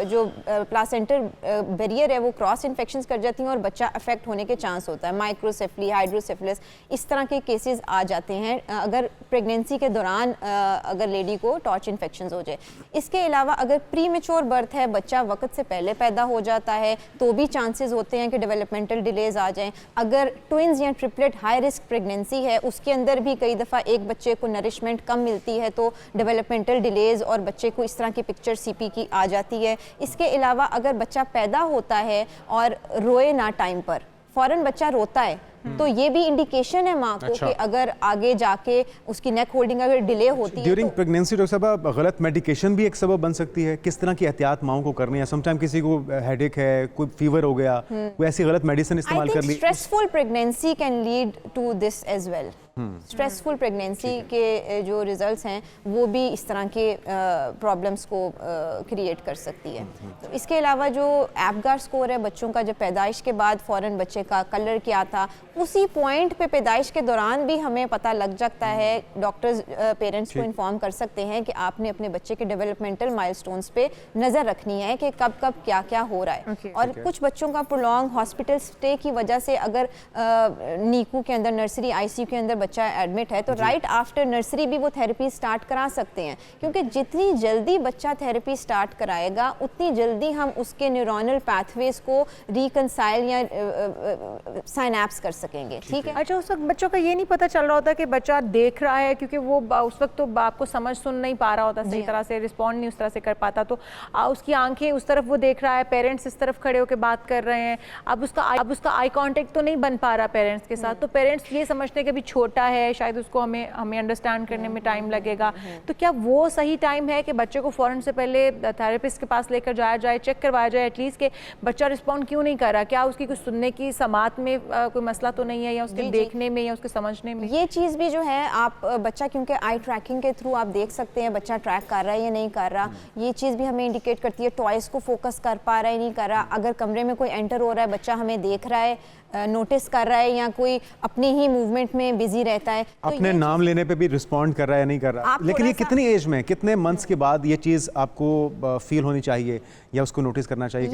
जो प्लासेंटल बैरियर है वो क्रॉस इन्फेक्शंस कर जाती हैं और बच्चा अफेक्ट होने के चांस होता है। माइक्रोसेफली, हाइड्रोसेफलस, इस तरह के केसेस आ जाते हैं अगर प्रेगनेंसी के दौरान अगर लेडी को टॉर्च इन्फेक्शंस हो जाए। इसके अलावा अगर प्री मेच्योर बर्थ है, बच्चा वक्त से पहले पैदा हो जाता है, तो भी चांसेस होते हैं कि डेवलपमेंटल डिलेज आ जाएं। अगर ट्विंस या ट्रिपलेट हाई रिस्क प्रेगनेंसी है, उसके अंदर भी कई दफ़ा एक बच्चे को नरिशमेंट कम मिलती है तो डेवलपमेंटल डिलेज और बच्चे को इस तरह की पिक्चर सीपी की आ जाती है। इसके अलावा अगर बच्चा पैदा होता है और रोए ना टाइम पर, फौरन बच्चा रोता है, तो ये भी इंडिकेशन है माँ को कि अगर आगे जाके उसकी नेक होल्डिंग अगर डिले होती है ड्यूरिंग प्रेगनेंसी डॉक्टर साहब गलत मेडिकेशन भी एक सबब बन सकती है। किस तरह की एहतियात माओं को करनी है? समटाइम किसी को हेडेक है, कोई फीवर हो गया, कोई ऐसी गलत मेडिसिन इस्तेमाल कर ली। Stressful pregnancy can lead to this as well. Stressful pregnancy के जो रिजल्ट्स हैं वो भी इस तरह के प्रॉब्लम्स को क्रिएट कर सकती है। तो इसके अलावा जो एपगार स्कोर है बच्चों का, जब पैदाइश के बाद फ़ौरन बच्चे का कलर क्या था, उसी पॉइंट पे पैदाइश के दौरान भी हमें पता लग जाता है। डॉक्टर्स पेरेंट्स को इन्फॉर्म कर सकते हैं कि आपने अपने बच्चे के डेवलपमेंटल माइलस्टोन्स पे नज़र रखनी है कि कब कब क्या क्या हो रहा है। और कुछ बच्चों का प्रोलॉन्ग हॉस्पिटल स्टे की वजह से अगर नीकू के अंदर, नर्सरी आईसीयू के अंदर बच्चा एडमिट है, तो राइट आफ्टर नर्सरी भी वो थेरेपी स्टार्ट करा सकते हैं, क्योंकि जितनी जल्दी बच्चा थेरेपी स्टार्ट कराएगा उतनी जल्दी हम उसके न्यूरोनल पाथवेज को रिकंसाइल या साइनैप्स कर सकेंगे। ठीक है। अच्छा, उस वक्त बच्चों का ये नहीं पता चल रहा होता कि बच्चा देख रहा है, क्योंकि वो उस वक्त तो बाप को समझ सुन नहीं पा रहा होता, सही तरह से रिस्पॉन्ड नहीं उस तरह से कर पाता, तो उसकी आंखें उस तरफ वो देख रहा है, पेरेंट्स इस तरफ खड़े होकर बात कर रहे हैं, अब उसका आई कांटेक्ट तो नहीं बन पा रहा पेरेंट्स के साथ, तो पेरेंट्स ये समझते हैं कि अभी छोटा है, शायद उसको हमें अंडरस्टैंड करने में टाइम लगेगा। तो क्या वो सही टाइम है कि बच्चे को फ़ौरन से पहले थेरेपिस्ट के पास लेकर जाया जाए, चेक करवाया जाए एटलीस्ट कि बच्चा रिस्पॉन्ड क्यों नहीं कर रहा, क्या उसकी कुछ सुनने की समात में कोई मसला तो नहीं है, या उसके देखने में या उसके समझने में? ये चीज़ भी जो है आप बच्चा, क्योंकि आई ट्रैकिंग के थ्रू आप देख सकते हैं बच्चा ट्रैक कर रहा है या नहीं कर रहा, ये चीज़ भी हमें इंडिकेट करती है टॉयज़ को फोकस कर पा रहा है नहीं कर रहा। अगर कमरे में कोई एंटर हो रहा है, बच्चा हमें देख रहा है, नोटिस कर रहा है, या कोई अपनी ही मूवमेंट में बिजी रहता है, तो अपने नाम लेने पे भी रिस्पॉन्ड कर रहा है या नहीं कर रहा। लेकिन ये कितनी एज में, कितने मंथ्स के बाद ये चीज़ आपको फील होनी चाहिए या उसको नोटिस करना चाहिए?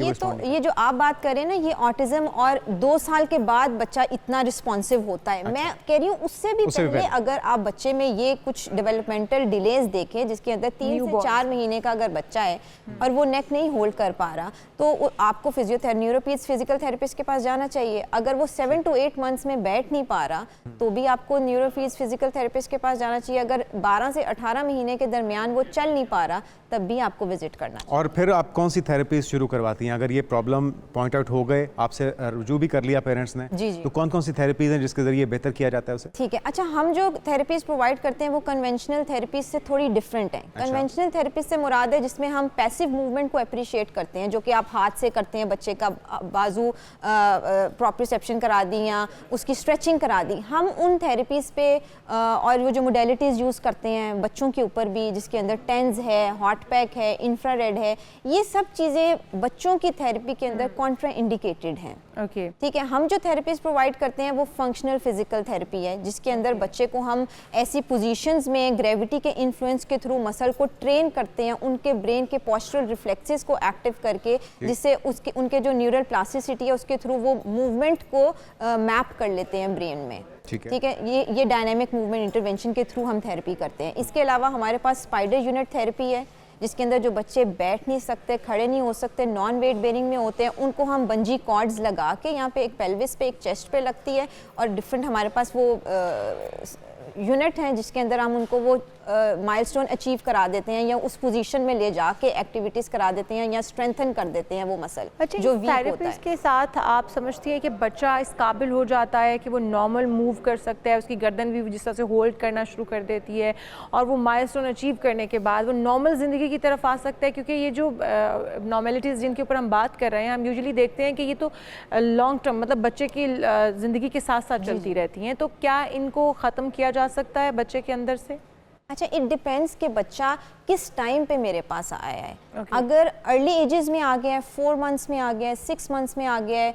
ये जो आप बात कर रहे हैं ना, ये ऑटिज्म और 2 साल के बाद बच्चा इतना रिस्पॉन्सिव होता है। मैं कह रही हूँ उससे भी पहले अगर आप बच्चे में ये कुछ डेवलपमेंटल डिलेज देखें, जिसके अंदर 3 से 4 महीने का अगर बच्चा है और वो नेक नहीं होल्ड कर पा रहा, तो आपको न्यूरोपीड्स फिजिकल थेरेपिस्ट के पास जाना चाहिए। अगर वो 7 to 8 मंथ्स में बैठ नहीं पा रहा, तो भी आपको न्यूरोपीड्स फिजिकल थेरेपिस्ट के पास जाना चाहिए। अगर 12 से 18 महीने के दरमियान वो चल नहीं पा रहा, तब भी आपको विजिट करना चाहिए। और फिर आप कौन सी थेरेपी शुरू करवाती हैं अगर ये प्रॉब्लम पॉइंट आउट हो गए, आपसे रुजू भी कर लिया पेरेंट्स ने? जी। तो कौन कौन सी थेरेपीज हैं जिसके जरिए बेहतर किया जाता है उसे? ठीक है। अच्छा, हम जो थेरेपीज प्रोवाइड करते हैं वो कन्वेंशनल थेरेपीज से थोड़ी डिफरेंट है। कन्वेंशनल थेरेपीज से मुराद है जिसमें हम पैसिव मूवमेंट को अप्रिशिएट करते हैं, जो कि आप हाथ से करते हैं, बच्चे का बाजू प्रोप्रिसेप्शन करा दी या उसकी स्ट्रेचिंग करा दी। हम उन थेरेपीज पे और वो जो मोडेलिटीज़ यूज़ करते हैं बच्चों के ऊपर भी, जिसके अंदर टेंस है, हॉट पैक है, इंफ्रारेड है, ये सब चीज़ें बच्चों की थेरेपी के अंदर कॉन्ट्रा इंडिकेटेड हैं। ओके, ठीक है। हम जो थेरेपीज प्रोवाइड करते हैं वो फंक्शनल फिजिकल थेरेपी है, जिसके अंदर बच्चे को हम ऐसी पोजीशंस में ग्रेविटी के इन्फ्लुएंस के थ्रू मसल को ट्रेन करते हैं, उनके ब्रेन के पोस्चरल रिफ्लेक्सेस को एक्टिव करके, जिससे उनके जो न्यूरल प्लास्टिसिटी है उसके थ्रू वो मूवमेंट को मैप कर लेते हैं ब्रेन में। ठीक है। ये डायनेमिक मूवमेंट इंटरवेंशन के थ्रू हम थेरेपी करते हैं। इसके अलावा हमारे पास स्पाइडर यूनिट थेरेपी है, जिसके अंदर जो बच्चे बैठ नहीं सकते, खड़े नहीं हो सकते, नॉन वेट बेरिंग में होते हैं, उनको हम बंजी कॉर्ड्स लगा के यहाँ पे एक पेल्विस पे, एक चेस्ट पे लगती है, और डिफरेंट हमारे पास वो यूनिट हैं जिसके अंदर हम उनको वो माइलस्टोन अचीव करा देते हैं या उस पोजीशन में ले जाके एक्टिविटीज़ करा देते हैं या स्ट्रेंथन कर देते हैं वो मसल अच्छा, जो वीक होता है। थेरेपिस्ट के साथ आप समझती हैं कि बच्चा इस काबिल हो जाता है कि वो नॉर्मल मूव कर सकता है, उसकी गर्दन भी जिस तरह से होल्ड करना शुरू कर देती है और वो माइलस्टोन अचीव करने के बाद वो नॉर्मल ज़िंदगी की तरफ आ सकता है? क्योंकि ये जो नॉर्मेलिटीज़ जिनके ऊपर हम बात कर रहे हैं, हम यूजुअली देखते हैं कि ये तो लॉन्ग टर्म मतलब बच्चे की ज़िंदगी के साथ साथ चलती रहती हैं, तो क्या इनको ख़त्म किया जा सकता है बच्चे के अंदर से? अच्छा, इट डिपेंड्स कि बच्चा किस टाइम पे मेरे पास आया है। अगर अर्ली एजेस में आ गया है, 4 मंथ्स में आ गया है, 6 मंथ्स में आ गया है,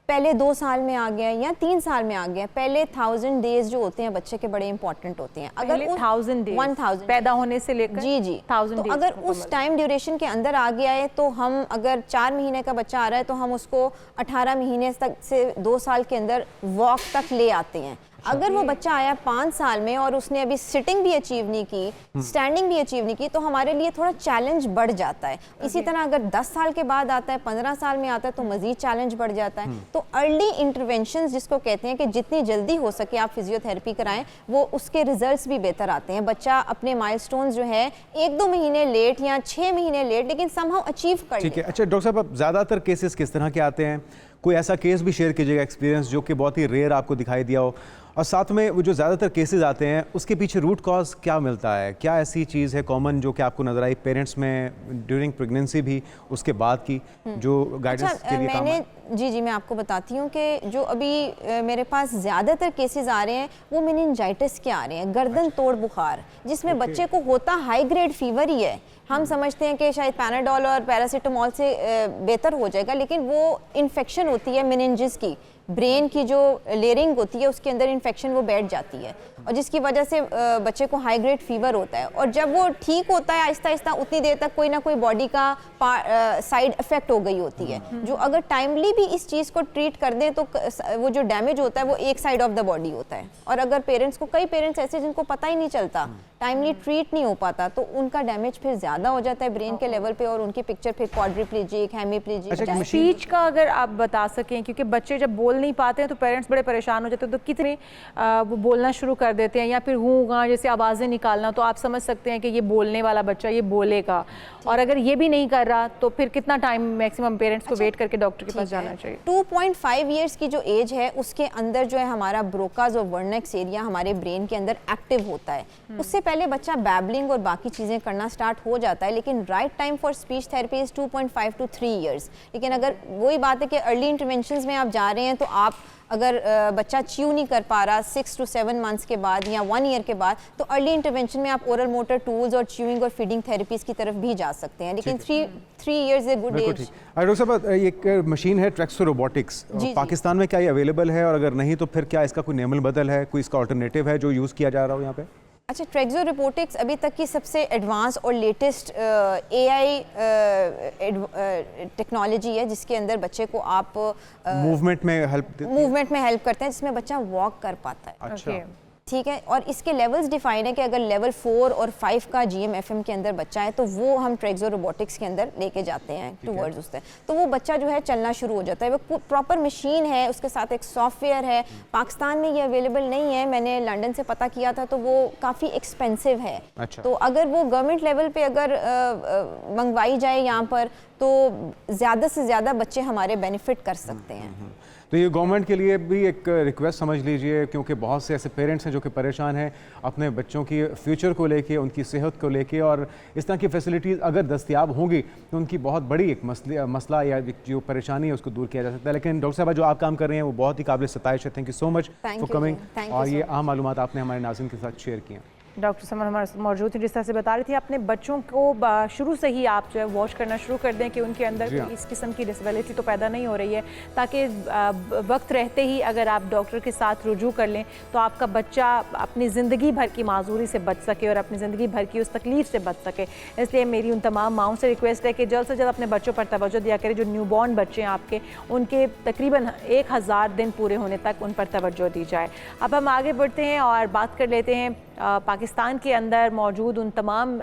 पहले 2 साल में आ गया है या 3 साल में आ गया है, पहले 1000 डेज जो होते हैं बच्चे के बड़े इंपॉर्टेंट होते हैं। अगर 1000 डेज 1000 पैदा होने से लेकर जी 1000 तो डेज अगर उस टाइम ड्यूरेशन के अंदर आ गया है तो हम अगर 4 महीने का बच्चा आ रहा है तो हम उसको 18 महीने तक से 2 साल के अंदर वॉक तक ले आते हैं। अगर वो बच्चा आया 5 साल में और उसने अभी सिटिंग भी अचीव नहीं की, स्टैंडिंग भी अचीव नहीं की, तो हमारे लिए थोड़ा चैलेंज बढ़ जाता है। इसी तरह अगर 10 साल के बाद आता है, 15 साल में आता है तो मजीद चैलेंज बढ़ जाता है। तो अर्ली इंटरवेंशंस जिसको कहते हैं कि जितनी जल्दी हो सके आप फिजियोथेरेपी कराएं, वो उसके रिजल्ट्स भी बेहतर आते हैं। बच्चा अपने माइलस्टोन्स जो है 1-2 महीने लेट या 6 महीने लेट लेकिन समहाउ अचीव कर ठीक है। अच्छा डॉक्टर साहब, अब ज़्यादातर केसेस किस तरह के आते हैं? कोई ऐसा केस भी शेयर कीजिएगा, एक्सपीरियंस जो कि बहुत ही रेयर आपको दिखाई दिया हो, और साथ में वो जो ज़्यादातर केसेस आते हैं उसके पीछे रूट कॉज क्या मिलता है? क्या ऐसी चीज़ है कॉमन जो कि आपको नजर आई पेरेंट्स में ड्यूरिंग प्रेगनेंसी भी, उसके बाद की जो गाइडेंस के लिए काम है? जी मैं आपको बताती हूँ कि जो अभी मेरे पास ज़्यादातर केसेस आ रहे हैं वो मेनिंजाइटिस के आ रहे हैं, गर्दन तोड़ बुखार, जिसमें बच्चे को होता हाई ग्रेड फीवर ही है। हम समझते हैं कि शायद पैनाडोल और पैरासीटामोल से बेहतर हो जाएगा, लेकिन वो इन्फेक्शन होती है मेनिंजिस की, ब्रेन की जो लेयरिंग होती है उसके अंदर इन्फेक्शन वो बैठ जाती है और जिसकी वजह से बच्चे को हाई ग्रेड फीवर होता है। और जब वो ठीक होता है आहिस्ता आहिस्ता उतनी देर तक कोई ना कोई बॉडी का साइड इफेक्ट हो गई होती है, जो अगर टाइमली भी इस चीज़ को ट्रीट कर दें तो वो जो डैमेज होता है वो एक साइड ऑफ द बॉडी होता है। और अगर पेरेंट्स को, कई पेरेंट्स ऐसे जिनको पता ही नहीं चलता, टाइमली ट्रीट नहीं हो पाता, तो उनका डैमेज फिर ज़्यादा हो जाता है ब्रेन के लेवल पे और उनकी पिक्चर फिर क्वाड्रिप्लेजिक, हेमीप्लेजिक। स्पीच का अगर आप बता सकें, क्योंकि बच्चे जब बोल नहीं पाते हैं तो पेरेंट्स बड़े परेशान हो जाते हैं, तो कितने वो बोलना शुरू कर देते हैं या फिर हूँ गाँ जैसे आवाज़ें निकालना, तो आप समझ सकते हैं कि ये बोलने वाला बच्चा ये बोलेगा। और अगर ये भी नहीं कर रहा तो फिर कितना टाइम मैक्सिमम पेरेंट्स को वेट करके डॉक्टर के पास जाना चाहिए? 2.5 ईयर्स की जो एज है उसके अंदर जो है हमारा ब्रोकाज और वर्नेक्स एरिया हमारे ब्रेन के अंदर एक्टिव होता है। उससे पहले बच्चा बैबलिंग और बाकी चीज़ें करना स्टार्ट हो जाता है, लेकिन right time for speech therapy is 2.5 to 3 years. लेकिन अगर वही बात है कि अर्ली इंटरवेंशंस में आप जा रहे हैं तो आप अगर बच्चा च्यू नहीं कर पा रहा 6 to 7 मंथ्स के बाद या 1 ईयर के बाद, तो अर्ली इंटरवेंशन में आप ओरल मोटर टूल्स और च्यूइंग और फीडिंग थेरेपीज की तरफ भी जा सकते हैं, लेकिन 3 years a good age. Doctor साहब, एक मशीन है ट्रेक्सो रोबोटिक्स, पाकिस्तान में क्या ये अवेलेबल है, और अगर नहीं तो फिर क्या इसका कोई नेमल बदल है, कोई इसका ऑल्टरनेटिव है जो यूज़ किया जा रहा हो यहाँ पे? अच्छा, ट्रेक्सो रोबोटिक्स अभी तक की सबसे एडवांस और लेटेस्ट AI टेक्नोलॉजी है, जिसके अंदर बच्चे को आप मूवमेंट में हेल्प करते हैं, जिसमें बच्चा वॉक कर पाता है। अच्छा। ठीक है, और इसके लेवल्स डिफाइन है कि अगर लेवल 4 और 5 का GM-FM के अंदर बच्चा है तो वो हम ट्रेक्सो रोबोटिक्स के अंदर लेके जाते हैं टूवर्ड्स उससे, तो वो बच्चा जो है चलना शुरू हो जाता है। वो प्रॉपर मशीन है, उसके साथ एक सॉफ्टवेयर है। पाकिस्तान में ये अवेलेबल नहीं है, मैंने लंदन से पता किया था, तो वो काफ़ी एक्सपेंसिव है। अच्छा। तो अगर वो गवर्नमेंट लेवल पे अगर मंगवाई जाए यहाँ पर तो ज़्यादा से ज़्यादा बच्चे हमारे बेनिफिट कर सकते हैं। तो ये गवर्नमेंट के लिए भी एक रिक्वेस्ट समझ लीजिए, क्योंकि बहुत से ऐसे पेरेंट्स हैं जो कि परेशान हैं अपने बच्चों की फ्यूचर को लेके, उनकी सेहत को लेके, और इस तरह की फैसिलिटीज़ अगर दस्तयाब होंगी तो उनकी बहुत बड़ी एक मसला या जो परेशानी है उसको दूर किया जा सकता है। लेकिन डॉक्टर साहब जो आप काम कर रहे हैं वो बहुत ही काबिल सताइश है। Thank you so much for coming, और ये अहम मालूमात आपने हमारे नाज़रीन के साथ शेयर किए। डॉक्टर समर हमारे साथ मौजूद थी, जिस तरह से बता रही थी अपने बच्चों को शुरू से ही आप जो है वॉश करना शुरू कर दें कि उनके अंदर इस किस्म की डिसेबिलिटी तो पैदा नहीं हो रही है, ताकि वक्त रहते ही अगर आप डॉक्टर के साथ रुजू कर लें तो आपका बच्चा अपनी ज़िंदगी भर की माजूरी से बच सके और अपनी ज़िंदगी भर की उस तकलीफ से बच सके। इसलिए मेरी उन तमाम माओं से रिक्वेस्ट है कि जल्द से जल्द अपने बच्चों पर तवज्जो दिया करें। जो न्यूबॉर्न बच्चे हैं आपके, उनके तकरीबन 1000 दिन पूरे होने तक उन पर तवज्जो दी जाए। अब हम आगे बढ़ते हैं और बात कर लेते हैं पाकिस्तान के अंदर मौजूद उन तमाम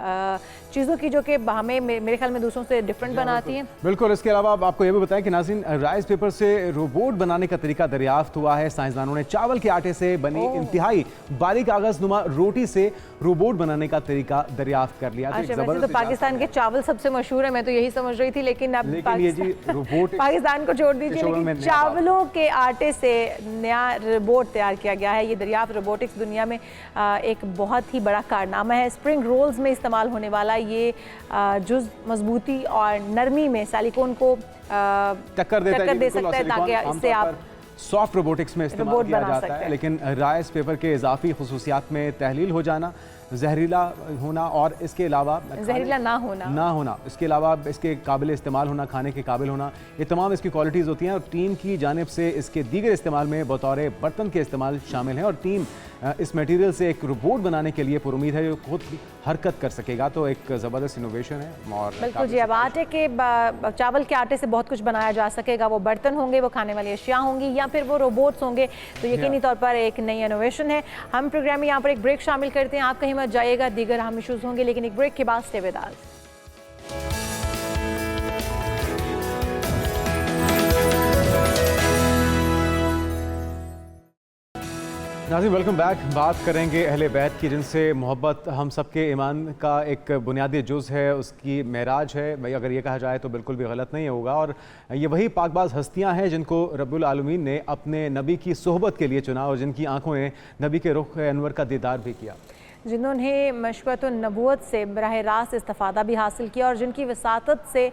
चीज़ों की जो कि हमें मेरे ख्याल में दूसरों से डिफरेंट बनाती हैं। बिल्कुल। इसके अलावा आपको ये भी बताएं कि नाज़रीन, राइस पेपर से रोबोट बनाने का तरीका दरियाफ्त हुआ है। साइंसदानों ने चावल के आटे से बनी इंतहाई बारीक कागज़नुमा रोटी से रोबोट बनाने का तरीका दरियाफ्त कर लिया। अच्छा, वैसे तो पाकिस्तान के चावल सबसे मशहूर है, मैं तो यही समझ रही थी, लेकिन अब पाकिस्तान को छोड़ दीजिए, लेकिन चावलों के आटे से नया रोबोट तैयार किया गया है। ये दरियाफ्त रोबोटिक्स दुनिया में एक बहुत ही बड़ा कारनामा है। स्प्रिंग रोल्स में इस्तेमाल होने वाला ये जुज़ मजबूती और नरमी में सिलिकॉन को टक्कर दे सकता है, ताकि इससे आप सॉफ्ट रोबोटिक्स में इस्तेमाल किया जाता है। लेकिन राइस पेपर के इजाफी खुसूसियात में तहलील हो जाना, जहरीला होना और इसके अलावा जहरीला ना होना, इसके अलावा इसके काबिल इस्तेमाल होना, खाने के काबिल होना, ये तमाम इसकी क्वालिटीज़ होती हैं। और टीम की जानिब से इसके दीगर इस्तेमाल में बतौर बर्तन के इस्तेमाल शामिल हैं। और टीम इस मटेरियल से एक रोबोट बनाने के लिए पुरुमीद है जो खुद हरकत कर सकेगा। तो एक ज़बरदस्त इनोवेशन है। और बिल्कुल जी, अब आटे के चावल के आटे से बहुत कुछ बनाया जा सकेगा। वो बर्तन होंगे, वो खाने वाली अशिया होंगी, या फिर वो रोबोट्स होंगे। तो यकीनी तौर पर एक नई इनोवेशन है। हम प्रोग्राम में यहाँ पर एक ब्रेक शामिल करते हैं। आप कहीं मत जाइएगा, दीगर हम इशूज़ होंगे, लेकिन एक ब्रेक के बाद स्टे विद अस। नाज़रीन, वेलकम बैक। बात करेंगे अहले बैत की, जिनसे मोहब्बत हम सबके ईमान का एक बुनियादी जुज़ है, उसकी मेराज है। भाई अगर ये कहा जाए तो बिल्कुल भी गलत नहीं होगा। और ये वही पाकबाज हस्तियां हैं जिनको रब्बुल आलमीन ने अपने नबी की सोहबत के लिए चुना और जिनकी आंखों ने नबी के रुख अनवर का दीदार भी किया, जिन्होंने मशवरतुन नबूवत से बराह रास्त इस्तिफ़ादा भी हासिल किया और जिनकी वसातत से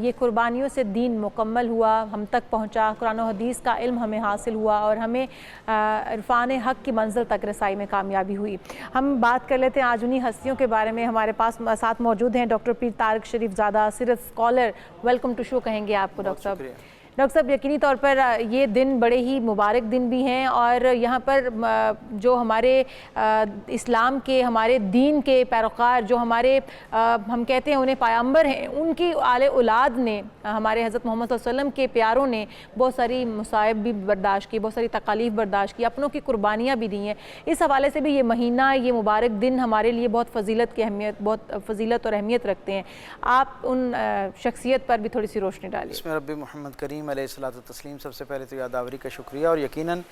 ये कुर्बानियों से दीन मुकम्मल हुआ, हम तक पहुँचा, कुरान और हदीस का इल्म हमें हासिल हुआ और हमें इरफान हक़ की मंजिल तक रसाई में कामयाबी हुई। हम बात कर लेते हैं आज उन्हीं हस्तियों के बारे में। हमारे पास साथ मौजूद हैं डॉक्टर पीर तारिक शरीफ ज़ादा, सीरत स्कॉलर। वेलकम टू शो कहेंगे आपको डॉक्टर साहब। डॉक्टर साहब, यकीनी तौर पर ये दिन बड़े ही मुबारक दिन भी हैं और यहाँ पर जो हमारे इस्लाम के, हमारे दीन के पैरोकार, जो हमारे हम कहते हैं उन्हें पैगंबर हैं, उनकी आले औलाद ने, हमारे हज़रत मोहम्मद सल्लल्लाहु अलैहि वसल्लम के प्यारों ने बहुत सारी मुसाइब भी बर्दाश्त की, बहुत सारी तकालीफ बर्दाश्त की, अपनों की कुर्बानियाँ भी दी हैं। इस हवाले से भी ये महीना, ये मुबारक दिन हमारे लिए बहुत बहुत फजीलत और अहमियत रखते हैं। आप उन शख्सियत पर भी थोड़ी सी रोशनी डालिए। इसमें रब्बी मोहम्मद करीम अलैहिस्सलातु तस्लीम, सबसे पहले तो यादावरी का शुक्रिया। और यकीनन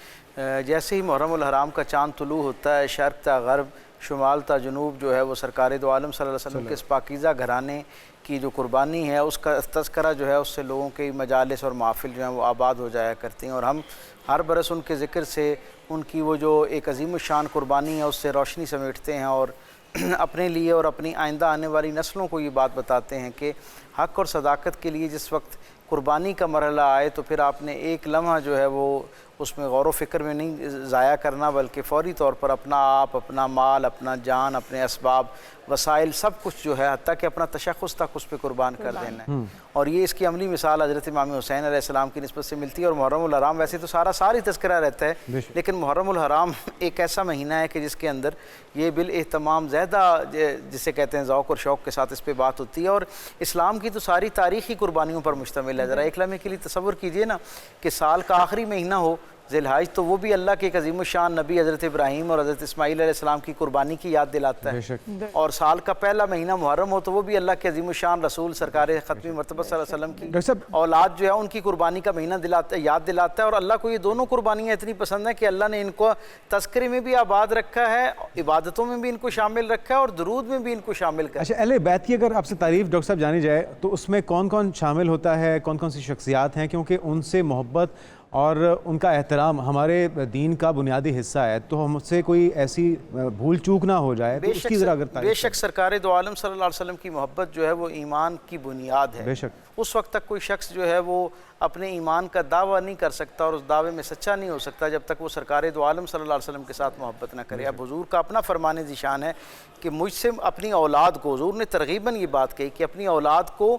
जैसे ही मुहर्रमुल हराम का चाँद तुलू होता है, शर्क़ ता ग़र्ब, शुमाल ता जुनूब जो है वो सरकार दो आलम सल्लल्लाहु अलैहि वसल्लम के इस पाकीज़ा घराने की जो कुर्बानी है उसका तज़किरा जो है, उससे लोगों के मजालिस और महफ़िल जो हैं वो आबाद हो जाया करती हैं। और हम हर बरस उनके ज़िक्र से उनकी वो जो एक अज़ीम शान कुर्बानी है उससे रोशनी समेटते हैं और अपने लिए और अपनी आइंदा आने वाली नस्लों को ये बात बताते हैं कि हक़ और सदाकत के लिए जिस वक्त कुर्बानी का मरहला आए तो फिर आपने एक लम्हा जो है वो उसमें गौर व फ़िक्र में नहीं ज़ाया करना, बल्कि फ़ौरी तौर पर अपना आप, अपना माल, अपना जान, अपने असबाब, वसाइल, सब कुछ जो है हत्ता कि अपना तशख़्ख़ुस तक उस पर कुर्बान कर देना है। और ये इसकी अमली मिसाल हज़रत इमाम हुसैन अलैहिस्सलाम की निस्बत से मिलती है। और मुहर्रमुल हराम वैसे तो सारी तज़किरा रहता है, लेकिन मुहर्रमुल हराम एक ऐसा महीना है कि जिसके अंदर ये बिल एहतमाम ज़्यादा, जिसे कहते हैं ज़ौक़ और शौक़ के साथ इस पर बात होती है। और इस्लाम की तो सारी तारीख़ी कुर्बानियों पर मुश्तमिल है। ज़रा एक लम्हे के लिए तसव्वुर कीजिए ना कि साल का आखिरी महीना हो ज़िलहज, तो वो भी अल्लाह के एक अज़ीम शान नबी हज़रत इब्राहीम और हज़रत इस्माईल अलैहिस्सलाम की कुर्बानी की याद दिलाता है। और साल का पहला महीना मुहर्रम हो तो वो भी अल्लाह के अज़ीम शान रसूल सरकार ख़त्मी मरतबा सल्लल्लाहु अलैहि वसल्लम की औलाद जो है उनकी कुर्बानी का महीना याद दिलाता है। और अल्लाह को ये दोनों कुर्बानियाँ इतनी पसंद है कि अल्लाह ने इनको तज़किरे में भी आबाद रखा है, इबादतों में भी इनको शामिल रखा है और दुरूद में भी इनको शामिल कर। अच्छा, अहले बैत की अगर आपसे तारीफ़ डॉक्टर साहब जानी जाए तो उसमें कौन कौन शामिल होता है, कौन कौन सी शख्सियात हैं? क्योंकि उनसे मोहब्बत और उनका एहतराम हमारे दीन का बुनियादी हिस्सा है, तो हमसे कोई ऐसी भूल चूक ना हो जाए तो उसकी ज़रा अगर बेशक सरकार दो आलम सल्लल्लाहु अलैहि वसल्लम की मोहब्बत जो है वो ईमान की बुनियाद है। बेशक उस वक्त तक कोई शख्स जो है वो अपने ईमान का दावा नहीं कर सकता और उस दावे में सच्चा नहीं हो सकता जब तक वो सरकार दो आलम सल्लल्लाहु अलैहि वसल्लम के साथ मोहब्बत ना करे। अब हुजूर का अपना फरमान ज़िशान है कि मुझसे अपनी औलाद को, हुजूर ने तरगीबन ये बात कही कि अपनी औलाद को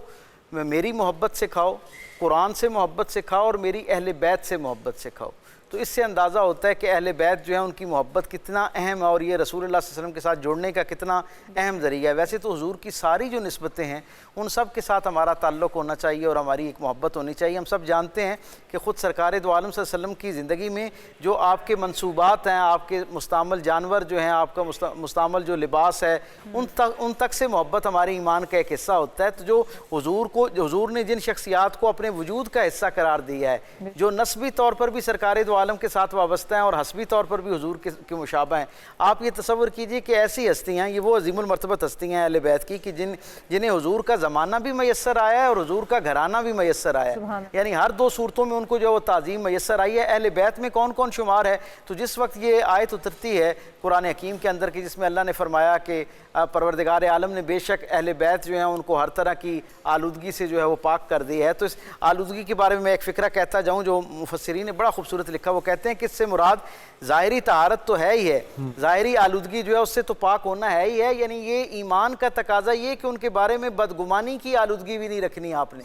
मेरी मोहब्बत से खाओ, कुरान से मोहब्बत से खाओ और मेरी अहले बैत से मोहब्बत से खाओ। तो तो इससे अंदाज़ा होता है कि अहले बैत जो है उनकी मोहब्बत कितना अहम है और ये रसूलुल्लाह सल्लल्लाहु अलैहि वसल्लम के साथ जुड़ने का कितना अहम ज़रिया है। वैसे तो हुजूर की सारी जो निस्बतें हैं उन सब के साथ हमारा ताल्लुक़ होना चाहिए और हमारी एक मोहब्बत होनी चाहिए। हम सब जानते हैं कि ख़ुद सरकार दो आलम सल्लल्लाहु अलैहि वसल्लम की ज़िंदगी में जो आपके मंसूबात हैं, आपके मुस्तामल जानवर जो हैं, आपका मुस्तामल जो लिबास है, उन तक से मोहब्बत हमारे ईमान का एक हिस्सा होता है। तो जो हुजूर ने जिन शख्सियात को अपने वजूद का हिस्सा करार दिया है, जो नस्बी तौर पर भी सरकार दो आलम के साथ वाबस्ता हैं और हस्बी तौर पर भी हुजूर के मुशाबा हैं, आप ये तसव्वुर कीजिए कि ऐसी हस्तियाँ, ये वो अज़ीमुल मर्तबत हस्तियाँ हैं अहले बैत की कि जिन्हें हुजूर का ज़माना भी मैसर आया है और हुजूर का घराना भी मैसर आया है, यानी हर दो सूरतों में उनको जो वो ताज़ीम मैसर आई है। अहले बैत में कौन कौन शुमार है? तो जिस वक्त ये आयत उतरती है कुरान हकीम के अंदर की, जिसमें अल्लाह ने फरमाया कि परवरदिगार आलम ने बेशक अहले बैत जो है उनको हर तरह की आलूदगी से जो है वो पाक कर दी है। तो इस आलूदगी के बारे में मैं एक फ़िक्रा कहता जाऊँ जो मुफस्सिरीन ने बड़ा खूबसूरत लिखा। वो कहते हैं कि इससे मुराद ज़ाहिरी तहारत तो है ही है, ज़ाहिरी आलूदगी जो है उससे तो पाक होना है ही है, यानी ये ईमान का तकाजा ये कि उनके बारे में बदगुमानी की आलूदगी भी नहीं रखनी आपने,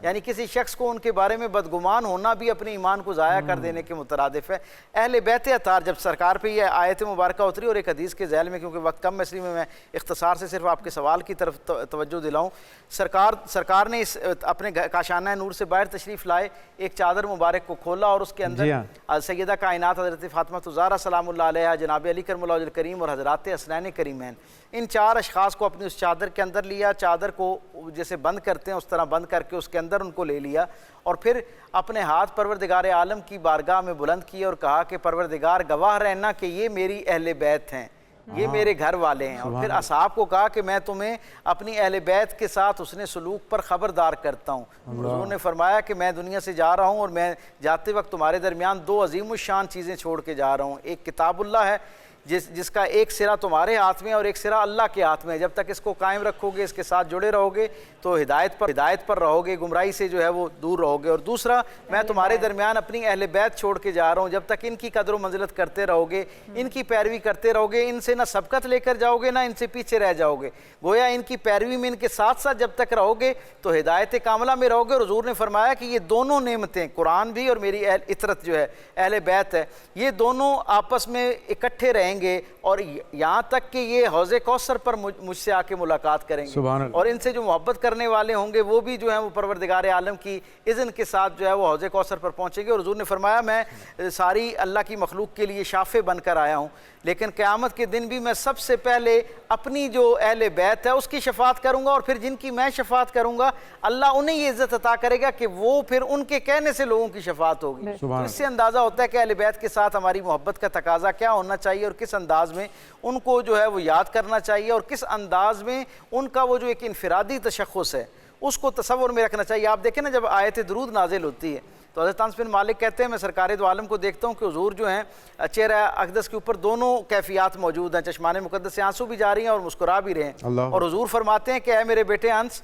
यानी किसी शख्स को उनके बारे में बदगुमान होना भी अपने ईमान को ज़ाया कर देने के मुतरादिफ है। अहले बैत अतार जब सरकार पर यह आयत मुबारक उतरी और एक हदीस के ज़ैल में, क्योंकि वक्त कम है इसलिए मैं इख्तिसार से सिर्फ आपके सवाल की तरफ तवज्जो दिलाऊं, सरकार ने इस अपने काशाना नूर से बाहर तशरीफ़ लाए, एक चादर मुबारक को खोला और उसके अंदर सैयदा कायनात हज़रत फ़ातिमा ज़हरा सलामुल्लाह अलैहा, जनाब अली करमुल्लाहुल करीम और हज़रात हसनैन करीमैन, इन चार अशख़ास को अपनी उस चादर के अंदर लिया। चादर को जैसे बंद करते हैं उस तरह बंद करके उसके अंदर उनको ले लिया और फिर अपने हाथ परवरदिगार आलम की बारगाह में बुलंद किए और कहा कि परवरदिगार गवाह रहना कि ये मेरी अहले बैत हैं, ये मेरे घर वाले हैं। और फिर असहाब को कहा कि मैं तुम्हें अपनी अहले बैत के साथ उसने सलूक पर ख़बरदार करता हूँ। हुज़ूर ने फरमाया कि मैं दुनिया से जा रहा हूँ और मैं जाते वक्त तुम्हारे दरमियान दो अज़ीमुश्शान चीज़ें छोड़ के जा रहा हूँ। एक किताबुल्लाह है जिसका एक सिरा तुम्हारे हाथ में और एक सिरा अल्लाह के हाथ में है। जब तक इसको कायम रखोगे, इसके साथ जुड़े रहोगे तो हिदायत पर रहोगे, गुमराही से जो है वो दूर रहोगे। और दूसरा, मैं तुम्हारे दरमियान अपनी अहले बैत छोड़ के जा रहा हूँ, जब तक इनकी कदर व मंजिलत करते रहोगे, इनकी पैरवी करते रहोगे, इनसे ना सबकत लेकर जाओगे ना इनसे पीछे रह जाओगे, गोया इनकी पैरवी में इनके साथ साथ जब तक रहोगे तो हिदायत कामला में रहोगे। और हुज़ूर ने फरमाया कि ये दोनों नेमतें, कुरान भी और मेरी इतरत जो है अहले बैत है, ये दोनों आपस में इकट्ठे रहेंगे और यहाँ तक कि ये हौज़े कौसर पर मुझसे आके मुलाकात करेंगे और इनसे जो मोहब्बत करने वाले होंगे वो भी जो है वो परवरदिगार आलम की इज़्न के साथ जो है वो हौज़े कौसर पर पहुँचेंगे। और हुज़ूर ने फरमाया मैं सारी अल्लाह की मखलूक के लिए शाफ़े बनकर आया हूँ, लेकिन क़यामत के दिन भी मैं सबसे पहले अपनी जो अहले बैत है उसकी शफ़ात करूँगा और फिर जिनकी मैं शफ़ात करूँगा अल्लाह उन्हें ये इज़्ज़त अता करेगा कि वो फिर उनके कहने से लोगों की शफ़ात होगी। तो इससे अंदाज़ा होता है कि अहले बैत के साथ हमारी मोहब्बत का तकाज़ा क्या होना चाहिए और किस अंदाज में उनको जो है वो याद करना चाहिए और किस अंदाज में उनका वो जो एक इनफरादी तशख़्ख़ुस है उसको तसव्वुर में रखना चाहिए। आप देखें ना, जब आयत दुरूद नाजिल होती है तो हज़रत अनस बिन मालिक कहते हैं मैं सरकार दो आलम को देखता हूँ कि हुज़ूर जो हैं चेहरा अक़दस के ऊपर दोनों कैफियत मौजूद हैं, चश्माने मुक़द्दस से आंसू भी जा रही हैं और मुस्कुरा भी रहे हैं। और हुज़ूर फरमाते हैं कि ऐ मेरे बेटे अंस,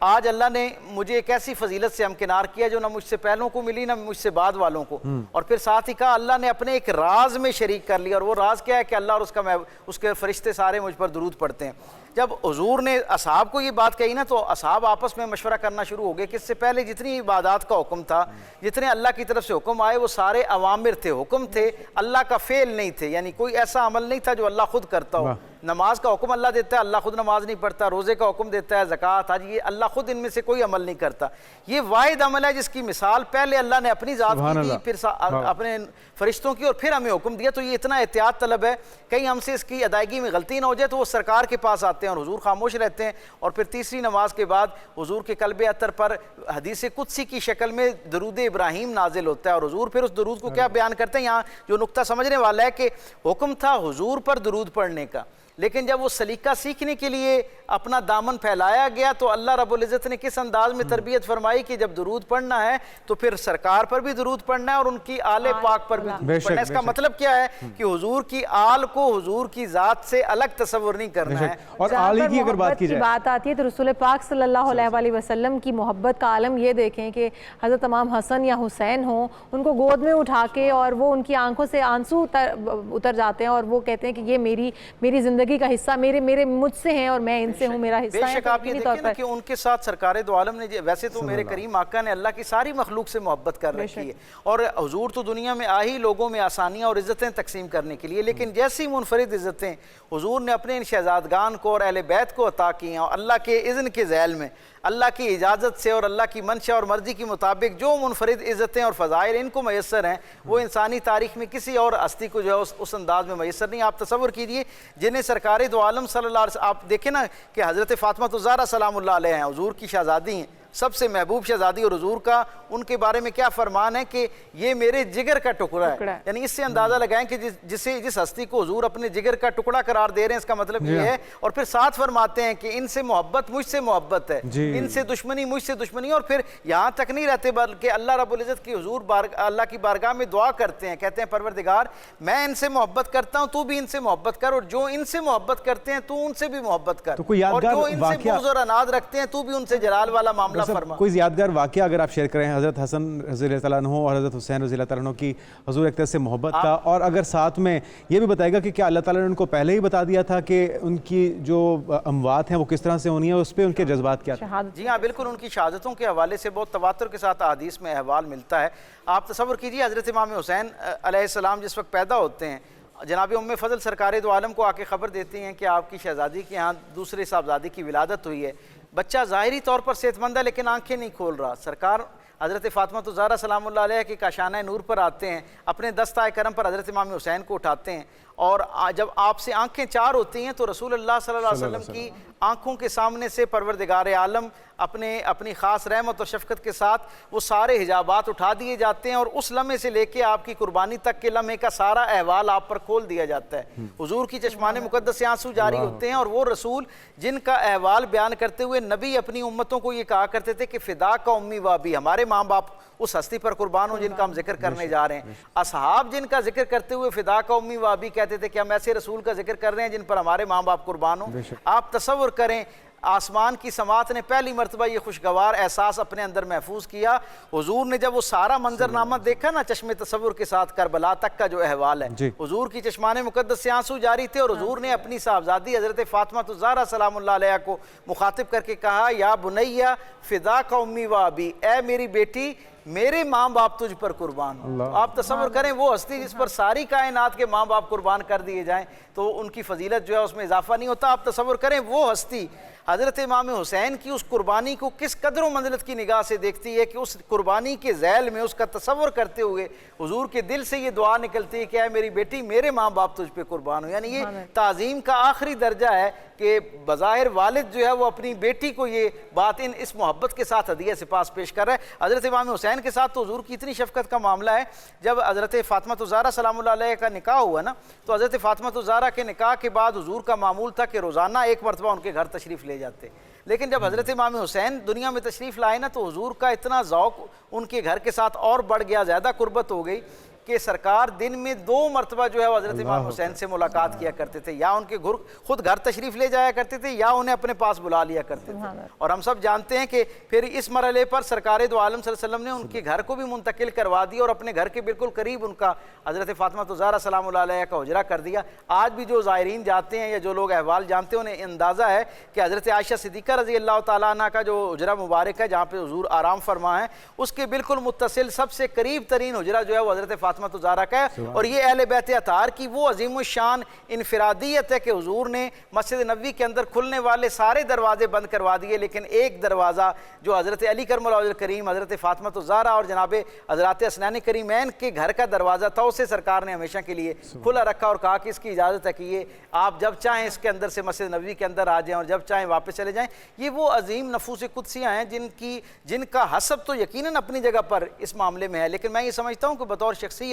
आज अल्लाह ने मुझे एक ऐसी फजीलत से हमकिनार किया जो ना मुझसे पहलों को मिली ना मुझसे बाद वालों को। और फिर साथ ही कहा अल्लाह ने अपने एक राज में शरीक कर लिया और वो राज क्या है कि अल्लाह और उसके फरिश्ते सारे मुझ पर दुरूद पढ़ते हैं। जब हुजूर ने असहाब को ये बात कही ना तो असहाब आपस में मशवरा करना शुरू हो गए कि इससे पहले जितनी इबादत का हुक्म था, जितने अल्लाह की तरफ से हुक्म आए वो सारे अवामिर थे, हुक्म थे, अल्लाह का फेल नहीं थे, यानी कोई ऐसा अमल नहीं था जो अल्लाह खुद करता हो। नमाज का हुक्म अल्लाह देता है, अल्लाह खुद नमाज नहीं पढ़ता, रोज़े का हुक्म देता है, ज़कात, हज, ये अल्लाह खुद इनमें से कोई अमल नहीं करता। ये वाहिद अमल है जिसकी मिसाल पहले अल्लाह ने अपनी ज़ात की दी, फिर अपने फरिश्तों की और फिर हमें हुक्म दिया। तो ये इतना एहतियात तलब है, कहीं हमसे इसकी अदायगी में गलती ना हो जाए तो वो सरकार के पास आते हैं और हुजूर खामोश रहते हैं। और फिर तीसरी नमाज के बाद हुजूर के कल्बे अतर पर हदीस कुदसी की शक्ल में दरूद इब्राहीम नाजिल होता है और हुजूर फिर उस दरूद को क्या बयान करते हैं। यहाँ जो नुक्ता समझने वाला है कि हुक्म था हुजूर पर दरूद पढ़ने का, लेकिन जब वो सलीका सीखने के लिए अपना दामन फैलाया गया तो अल्लाह रब्बुल इज़्ज़त ने किस अंदाज में तरबियत फरमाई कि जब दरूद पढ़ना है तो फिर सरकार पर भी दरूद पढ़ना है और उनकी आले पाक पर भी पढ़ना है। इसका मतलब क्या है कि हुजूर की आल को हुजूर की ज़ात से अलग तसव्वुर नहीं करना है। और आली की अगर बात की बात आती है तो रसूल पाक सल्लल्लाहु अलैहि वसल्लम की मोहब्बत का आलम ये देखें कि हज़रत इमाम हसन या हुसैन हो, उनको गोद में उठा के और वो उनकी आंखों से आंसू उतर जाते हैं और वो कहते हैं कि ये मेरी ज़िंदगी ज़िंदगी का हिस्सा मेरे मुझसे हैं और मैं इनसे हूँ, मेरा हिस्सा है। बेशक आप ये देखें ना कि उनके साथ सरकार दो आलम ने, वैसे तो मेरे करीम आका ने अल्लाह की सारी मखलूक से मोहब्बत कर रखी है और हुजूर तो दुनिया में आ ही लोगों में आसानियाँ और इज़्ज़तें तकसीम करने के लिए, लेकिन जैसी मुनफरिद इज़्ज़तें हुजूर ने अपने इन शहजादगान को और अहले बैत को अता की हैं और अल्लाह के इज़्न के ज़ैल में अल्लाह की इजाज़त से और अल्लाह की मंशा और मर्ज़ी के मुताबिक जो मुनफरिद इज़्ज़तें और फ़ज़ाइल इनको मैसर हैं वो इंसानी तारीख़ में किसी और हस्ती को जो है उस अंदाज़ में मैसर नहीं। आप तसव्वुर कीजिए जिन्हें सरकार दो आलम सल्लल्लाहु अलैहि वसल्लम, आप देखें ना कि हज़रत फ़ातिमा ज़हरा सलामुल्लाह अलैहा हैं, हुजूर की शहज़ादी हैं, सबसे महबूब शहज़ादी, और हुजूर का उनके बारे में क्या फरमान है कि ये मेरे जिगर का टुकड़ा है। यानी इससे अंदाज़ा लगाएं कि जिस हस्ती को हुजूर अपने जिगर का टुकड़ा करार दे रहे हैं, इसका मतलब ये है। और फिर साथ फरमाते हैं कि इनसे मोहब्बत मुझसे मोहब्बत है, इनसे दुश्मनी मुझसे दुश्मनी। और फिर यहाँ तक नहीं रहते बल्कि अल्लाह रब्बुल इज़्ज़त की हुजूर अल्लाह की बारगाह में दुआ करते हैं, कहते हैं परवरदिगार मैं इनसे मोहब्बत करता हूँ, तू भी इनसे मोहब्बत कर, और जो इनसे मोहब्बत करते हैं तू उनसे भी मोहब्बत कर, और जो इनसे बुग़्ज़ और अनाद रखते हैं तू भी उनसे जलाल वाला मामला फरमा। कोई यादगार वाक़या अगर आप शेयर करें हज़रत हसन रज़ी अल्लाह अन्हु और हज़रत हुसैन रज़ी अल्लाह अन्हु की हुजूर एक तरह से मोहब्बत का, और अगर साथ में ये भी बताएगा कि क्या अल्लाह ताला ने उनको पहले ही बता दिया था कि उनकी जो अमवात हैं वो किस तरह से होनी है, उस पर उनके जज्बात क्या थे? जी हाँ, बिल्कुल उनकी शहादतों के हवाले से बहुत तवातुर के साथ हदीस में अहवाल मिलता है। आप तसव्वुर कीजिए हज़रत इमाम हुसैन अलैहिस्सलाम जिस वक्त पैदा होते हैं, जनाब उम्मे फ़ज़ल सरकार दो आलम को आके ख़बर देती हैं कि आपकी शहज़ादी के यहाँ दूसरे साहबजादी की विलादत हुई है। बच्चा ज़ाहिरी तौर पर सेहतमंद है लेकिन आंखें नहीं खोल रहा। सरकार हज़रत फ़ातिमा ज़हरा सलामुल्लाह अलैहा के काशाना नूर पर आते हैं, अपने दस्ताए करम पर हज़रत इमाम हुसैन को उठाते हैं, और जब आपसे आंखें चार होती हैं तो रसूल अल्लाह सल्लल्लाहु अलैहि वसल्लम की आंखों के सामने से परवरदिगार आलम अपनी ख़ास रहमत और शफ़क़त के साथ वो सारे हिजाबात उठा दिए जाते हैं, और उस लम्हे से लेके आपकी कुर्बानी तक के लम्हे का सारा अहवाल आप पर खोल दिया जाता है। हुजूर की चश्माने मुक़द्दस से आंसू जारी होते हैं, और वो रसूल जिनका अहवाल बयान करते हुए नबी अपनी उम्मतों को ये कहा करते थे कि फ़िदा का उम्मी वाबी, हमारे माँ बाप उस हस्ती पर कुर्बान हो जिनका हम जिक्र करने जा रहे हैं। असहाब जिनका जिक्र करते हुए फ़िदा का उम्मी वाबी कहते थे कि हम ऐसे रसूल का जिक्र कर रहे हैं जिन पर हमारे माँ बाप कुर्बान हो। आप तसव्वुर करें आसमान की समात ने पहली मरतबा ये खुशगवार एहसास अपने अंदर महफूज किया। हुजूर ने जब वो सारा मंजरनामा देखा ना चश्मे तसव्वुर के साथ, करबला तक का जो अहवाल है, हुजूर की चश्माने मुकद्दस से आंसू जारी थे, और हुजूर ने अपनी साहबजादी हज़रत फ़ातिमा ज़हरा सलामुल्लाह अलैहा को मुखातिब करके कहा, या बुनैया फ़िदा का उम्मी व अबी, ए मेरी बेटी मेरे माँ बाप तुझ पर कुर्बान हो। आप तसव्वुर करें वो हस्ती जिस पर सारी कायनात के माँ बाप कुर्बान कर दिए जाएं तो उनकी फजीलत जो है उसमें इजाफा नहीं होता। आप तसव्वुर करें वो हस्ती हज़रत इमाम हुसैन की उस कुर्बानी को किस कदर मंजिलत की निगाह से देखती है कि उस कुर्बानी के ज़ैल में उसका तसव्वुर करते हुए हुजूर के दिल से ये दुआ निकलती है कि ऐ मेरी बेटी मेरे माँ बाप तुझ पे कुर्बान हो। यानी ये ताज़ीम का आखिरी दर्जा है कि बज़ाहिर वालिद जो है वो अपनी बेटी को ये बात इस मोहब्बत के साथ हदिया से पास पेश कर रहा है। हज़रत इमाम हुसैन के साथ तो हुजूर की इतनी शफ़क़त का मामला है, जब हज़रत फ़ातिमा ज़हरा सलामुल्लाह अलैहा का निकाह हुआ ना, तो हज़रत फ़ातिमा ज़हरा के निकाह के बाद हुजूर का मामूल था कि रोज़ाना एक मरतबा उनके घर तशरीफ़ ले जाते। लेकिन जब हज़रत इमाम हुसैन दुनिया में तशरीफ़ लाए ना, तो हुजूर का इतना ज़ौक़ उनके घर के साथ और बढ़ गया, ज़्यादा कुर्बत हो गई कि सरकार दिन में 2 मरतबा जो है हज़रत इमाम हुसैन से मुलाकात किया करते थे, या उनके खुद घर तशरीफ़ ले जाया करते थे या उन्हें अपने पास बुला लिया करते थे। और हम सब जानते हैं कि फिर इस मरहले पर सरकार दो आलम सल्लल्लाहु अलैहि वसल्लम ने उनके घर को भी मुंतकिल करवा दिया और अपने घर के बिल्कुल करीब उनका हज़रत फ़ातिमा ज़हरा सलामुल्लाह अलैहा का हुजरा कर दिया। आज भी जो ज़ायरीन जाते हैं या जो लोग अहवाल जानते हैं उन्हें अंदाज़ा है कि हज़रत आयशा सिद्दीक़ा रज़ी अल्लाह तआला अन्हा का जो हुजरा मुबारक है जहाँ पर हुजूर आराम फरमा है, उसके बिल्कुल मुत्तसिल सबसे करीब तरीन हुजरा जो है वो हज़रत फ़ातिमा ज़हरा का है। और ये अहले बैत अतार की वो अजीम शान इनफरादियत है कि हुजूर ने मस्जिद नबवी के अंदर खुलने वाले सारे दरवाजे बंद करवा दिए, लेकिन एक दरवाज़ा जो हज़रत अली करमुल्लाहुल करीम, हज़रत फ़ातिमा ज़हरा और जनाब हज़रत हसनैन करीमैन के घर का दरवाज़ा था, उसे सरकार ने हमेशा के लिए खुला रखा और कहा कि इसकी इजाज़त है कि ये आप जब चाहें इसके अंदर से मस्जिद नबवी के अंदर आ जाएँ और जब चाहें वापस चले जाएँ। ये वो अजीम नफूस कुदसियाँ हैं जिनका हसब तो यकीनन अपनी जगह पर इस मामले में है, लेकिन मैं ये समझता हूँ कि बतौर शख्सियत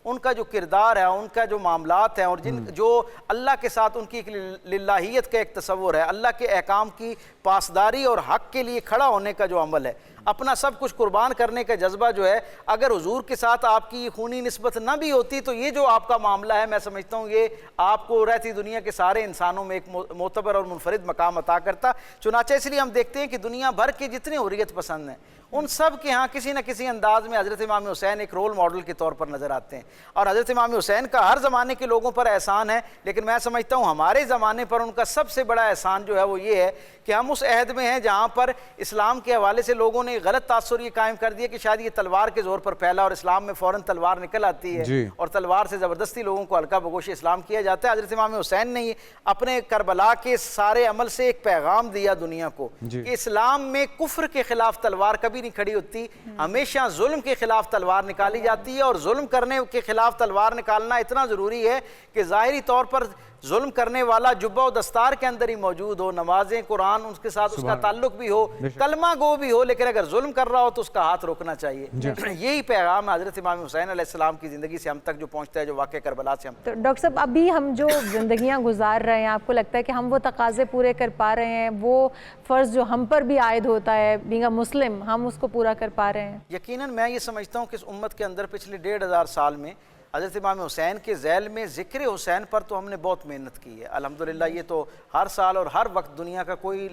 उनका जो किरदार है, उनका जो मामलात हैं और जो अल्लाह के साथ उनकी एक लिल्लाहियत का एक तसव्वुर है, अल्लाह के अहकाम की पासदारी और हक के लिए खड़ा होने का जो अमल है, अपना सब कुछ कुर्बान करने का जज्बा जो है, अगर हुजूर के साथ आपकी खूनी निस्बत ना भी होती तो ये जो आपका मामला है, मैं समझता हूँ ये आपको रहती दुनिया के सारे इंसानों में एक मोतबर और मुनफरिद मकाम अता करता। चुनाचे इसलिए हम देखते हैं कि दुनिया भर के जितने हुर्रियत पसंद हैं उन सब के यहाँ किसी न किसी अंदाज में हज़रत इमाम हुसैन एक रोल मॉडल के तौर पर नज़र आते हैं। और हज़रत इमाम हुसैन का हर ज़माने के लोगों पर एहसान है, लेकिन मैं समझता हूँ हमारे ज़माने पर उनका सबसे बड़ा एहसान जो है वो ये है कि हम उस अहद में हैं जहाँ पर इस्लाम के हवाले से लोगों ने गलत तासुर ये कायम कर दिया कि शायद ये तलवार के ज़ोर पर फैला और इस्लाम में फ़ौरन तलवार निकल आती है और तलवार से ज़बरदस्ती लोगों को हल्का बगोश इस्लाम किया जाता है। हज़रत इमाम हुसैन ने अपने करबला के सारे अमल से एक पैगाम दिया दुनिया को कि इस्लाम में कुफ्र के खिलाफ तलवार कभी नहीं खड़ी होती, हमेशा जुल्म के खिलाफ तलवार निकाली जाती है। और जुल्म करने के खिलाफ तलवार निकालना इतना ज़रूरी है कि ज़ाहिरी तौर पर जुल्म करने वाला जुब्बा और दस्तार के अंदर ही मौजूद हो, नमाजें कुरान उसके साथ उसका ताल्लुक भी हो, कलमा गो भी हो, लेकिन अगर जुल्म कर रहा हो तो उसका हाथ रोकना चाहिए। यही पैगाम है हज़रत इमाम हुसैन अलैहिस्सलाम की ज़िंदगी से हम तक जो पहुँचता है, जो वाक़या करबला से हम। तो डॉक्टर साहब, अभी हम जो ज़िंदगियाँ गुजार रहे हैं, आपको लगता है कि हम वो तकाज़े पूरे कर पा रहे हैं, वो फ़र्ज़ जो हम पर भी आयद होता है बीइंग अ मुस्लिम, हम उसको पूरा कर पा रहे हैं? यकीनन मैं ये समझता हूँ कि इस उम्मत के अंदर पिछले 1500 साल में हज़रत इमाम हुसैन के ज़ैल में ज़िक्र हुसैन पर तो हमने बहुत मेहनत की है अल्हम्दुलिल्लाह। ये तो हर साल और हर वक्त दुनिया का कोई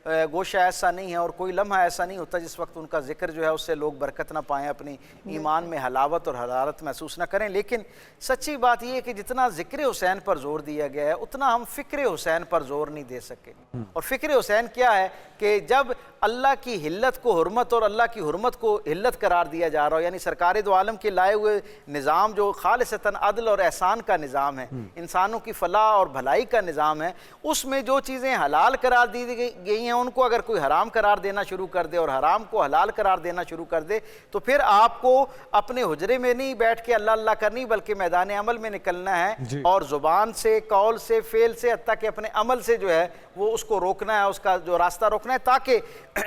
गोशा ऐसा नहीं है और कोई लम्हा ऐसा नहीं होता जिस वक्त उनका जिक्र जो है उससे लोग बरकत ना पाएँ, अपनी ईमान में हलावत और हरारत महसूस ना करें। लेकिन सच्ची बात यह है कि जितना ज़िक्र हुसैन पर जोर दिया गया है उतना हम फ़िक्र हुसैन पर जोर नहीं दे सके। और फ़िक्र हुसैन क्या है कि जब अल्लाह की हिल्लत को हुर्मत और अल्लाह की हुर्मत को हिल्लत करार दिया जा रहा हो, यानी सरकार दो आलम के लाए हुए निज़ाम जो खालिसतन अदल और एहसान का निज़ाम है, इंसानों की फलाह और भलाई का निज़ाम है, उसमें जो चीज़ें हलाल करार दी गई हैं उनको अगर कोई हराम करार देना शुरू कर दे और हराम को हलाल करार देना शुरू कर दे तो फिर आपको अपने हुजरे में नहीं बैठ के अल्लाह अल्लाह करनी बल्कि मैदान अमल में निकलना है और ज़ुबान से, कौल से, फ़ेल से, हत्ता कि अपने अमल से जो है वो उसको रोकना है, उसका जो रास्ता रोकना है, ताकि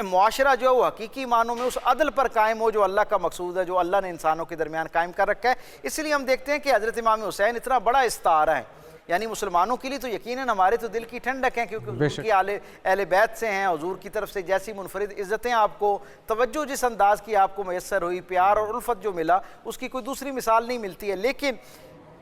मुआशरा जो है वो हकीकी मानों में उस अदल पर कायम हो जो अल्लाह का मकसूद है, जो अल्लाह ने इंसानों के दरमियान कायम कर रखा है। इसलिए हम देखते हैं कि हज़रत इमाम हुसैन इतना बड़ा इस्तारा है, यानी मुसलमानों के लिए तो यकीनन हमारे तो दिल की ठंडक है क्योंकि उनकी अहले बैत से हैं, हुजूर की तरफ से जैसी मुनफरिद इज़्ज़तें आपको, तवज्जो जिस अंदाज़ की आपको मैसर हुई, प्यार और उल्फत जो मिला उसकी कोई दूसरी मिसाल नहीं मिलती है। लेकिन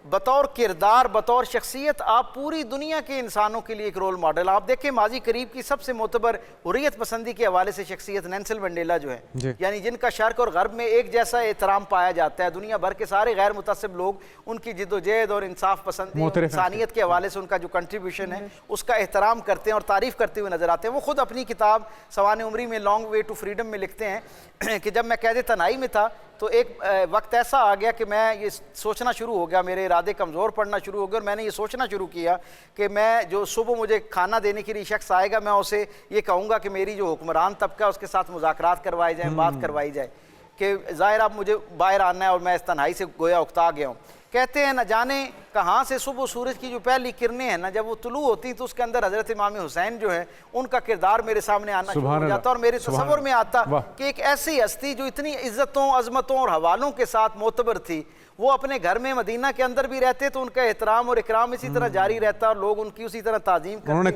बतौर किरदार, बतौर शख्सियत आप पूरी दुनिया के इंसानों के लिए एक रोल मॉडल। आप देखें माजी करीब की सबसे मोतबर हुर्रियत पसंदी के हवाले से शख्सियत नेल्सन मंडेला जो है, यानी जिनका शर्क और गर्ब में एक जैसा एहतराम पाया जाता है, दुनिया भर के सारे गैर मुतअस्सिब लोग उनकी जिद्दोजहद और इंसाफ पसंदी और इंसानियत के हवाले से उनका जो कंट्रीब्यूशन है उसका एहतराम करते हैं और तारीफ़ करते हुए नजर आते हैं। वो खुद अपनी किताब सवाने उमरी में लॉन्ग वे टू फ्रीडम में लिखते हैं कि जब मैं कैद तनाई में था तो एक वक्त ऐसा आ गया कि मैं ये सोचना शुरू हो गया, मेरे इरादे कमज़ोर पड़ना शुरू हो गए और मैंने ये सोचना शुरू किया कि मैं जो सुबह मुझे खाना देने के लिए शख्स आएगा मैं उसे ये कहूँगा कि मेरी जो हुक्मरान तबका है उसके साथ मुज़ाकरात करवाए जाएँ, बात करवाई जाए कि ज़ाहिर अब मुझे बाहर आना है और मैं इस तन्हाई से गोया उकता गया हूँ। कहते हैं न जाने कहाँ से सुबह सूरज की जो पहली किरणें हैं ना जब वो तुलू होती तो उसके अंदर हज़रत इमाम हुसैन जो है उनका किरदार मेरे सामने आना शुरू हो जाता और मेरे तसव्वुर में आता कि एक ऐसी हस्ती जो इतनी इज्जतों, अजमतों और हवालों के साथ मोतबर थी, वो अपने घर में मदीना के अंदर भी रहते तो उनका एहतराम और इकराम इसी तरह जारी रहता और लोग उनकी उसी तरह ताजीम करते। उन्होंने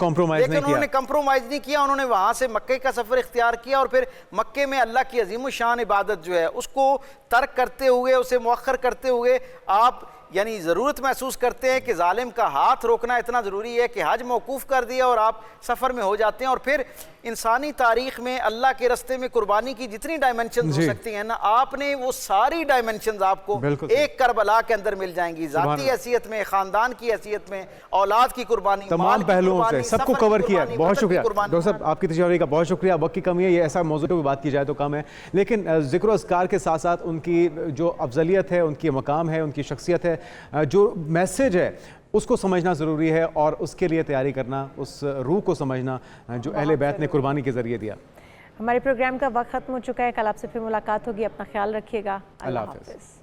कॉम्प्रोमाइज़ नहीं किया, उन्होंने वहाँ से मक्के का सफ़र इख्तियार किया और फिर मक्के में अल्लाह की अजीम शान इबादत जो है उसको तर्क करते हुए, उसे मुअख्खर करते हुए आप यानी ज़रूरत महसूस करते हैं कि जालिम का हाथ रोकना इतना ज़रूरी है कि हज मौकूफ़ कर दिया और आप सफ़र में हो जाते हैं। और फिर इंसानी तारीख़ में अल्लाह के रस्ते में कुर्बानी की जितनी डायमेंशन हो सकती हैं ना, आपने वो सारी डायमेंशन आपको एक करबला के अंदर मिल जाएंगी, ज़ाती हैसियत में, ख़ानदान की हैसियत में, औलाद की कुर्बानी, तमाम पहलुओं से सबको कवर किया। बहुत शुक्रिया डॉक्टर साहब, आपकी तशरीह का बहुत शुक्रिया। वक्त की कमी है, ये ऐसा मौजूद पर बात की जाए तो कम है, लेकिन ज़िक्र अस्कार के साथ साथ उनकी जो अफजलियत है, उनकी मकाम है, उनकी शख्सियत है, जो मैसेज है उसको समझना ज़रूरी है और उसके लिए तैयारी करना, उस रूह को समझना जो अहले बैत ने कुर्बानी के ज़रिए दिया। हमारे प्रोग्राम का वक्त ख़त्म हो चुका है, कल आपसे फिर मुलाकात होगी, अपना ख्याल रखिएगा, अल्लाह हाफ़िज़।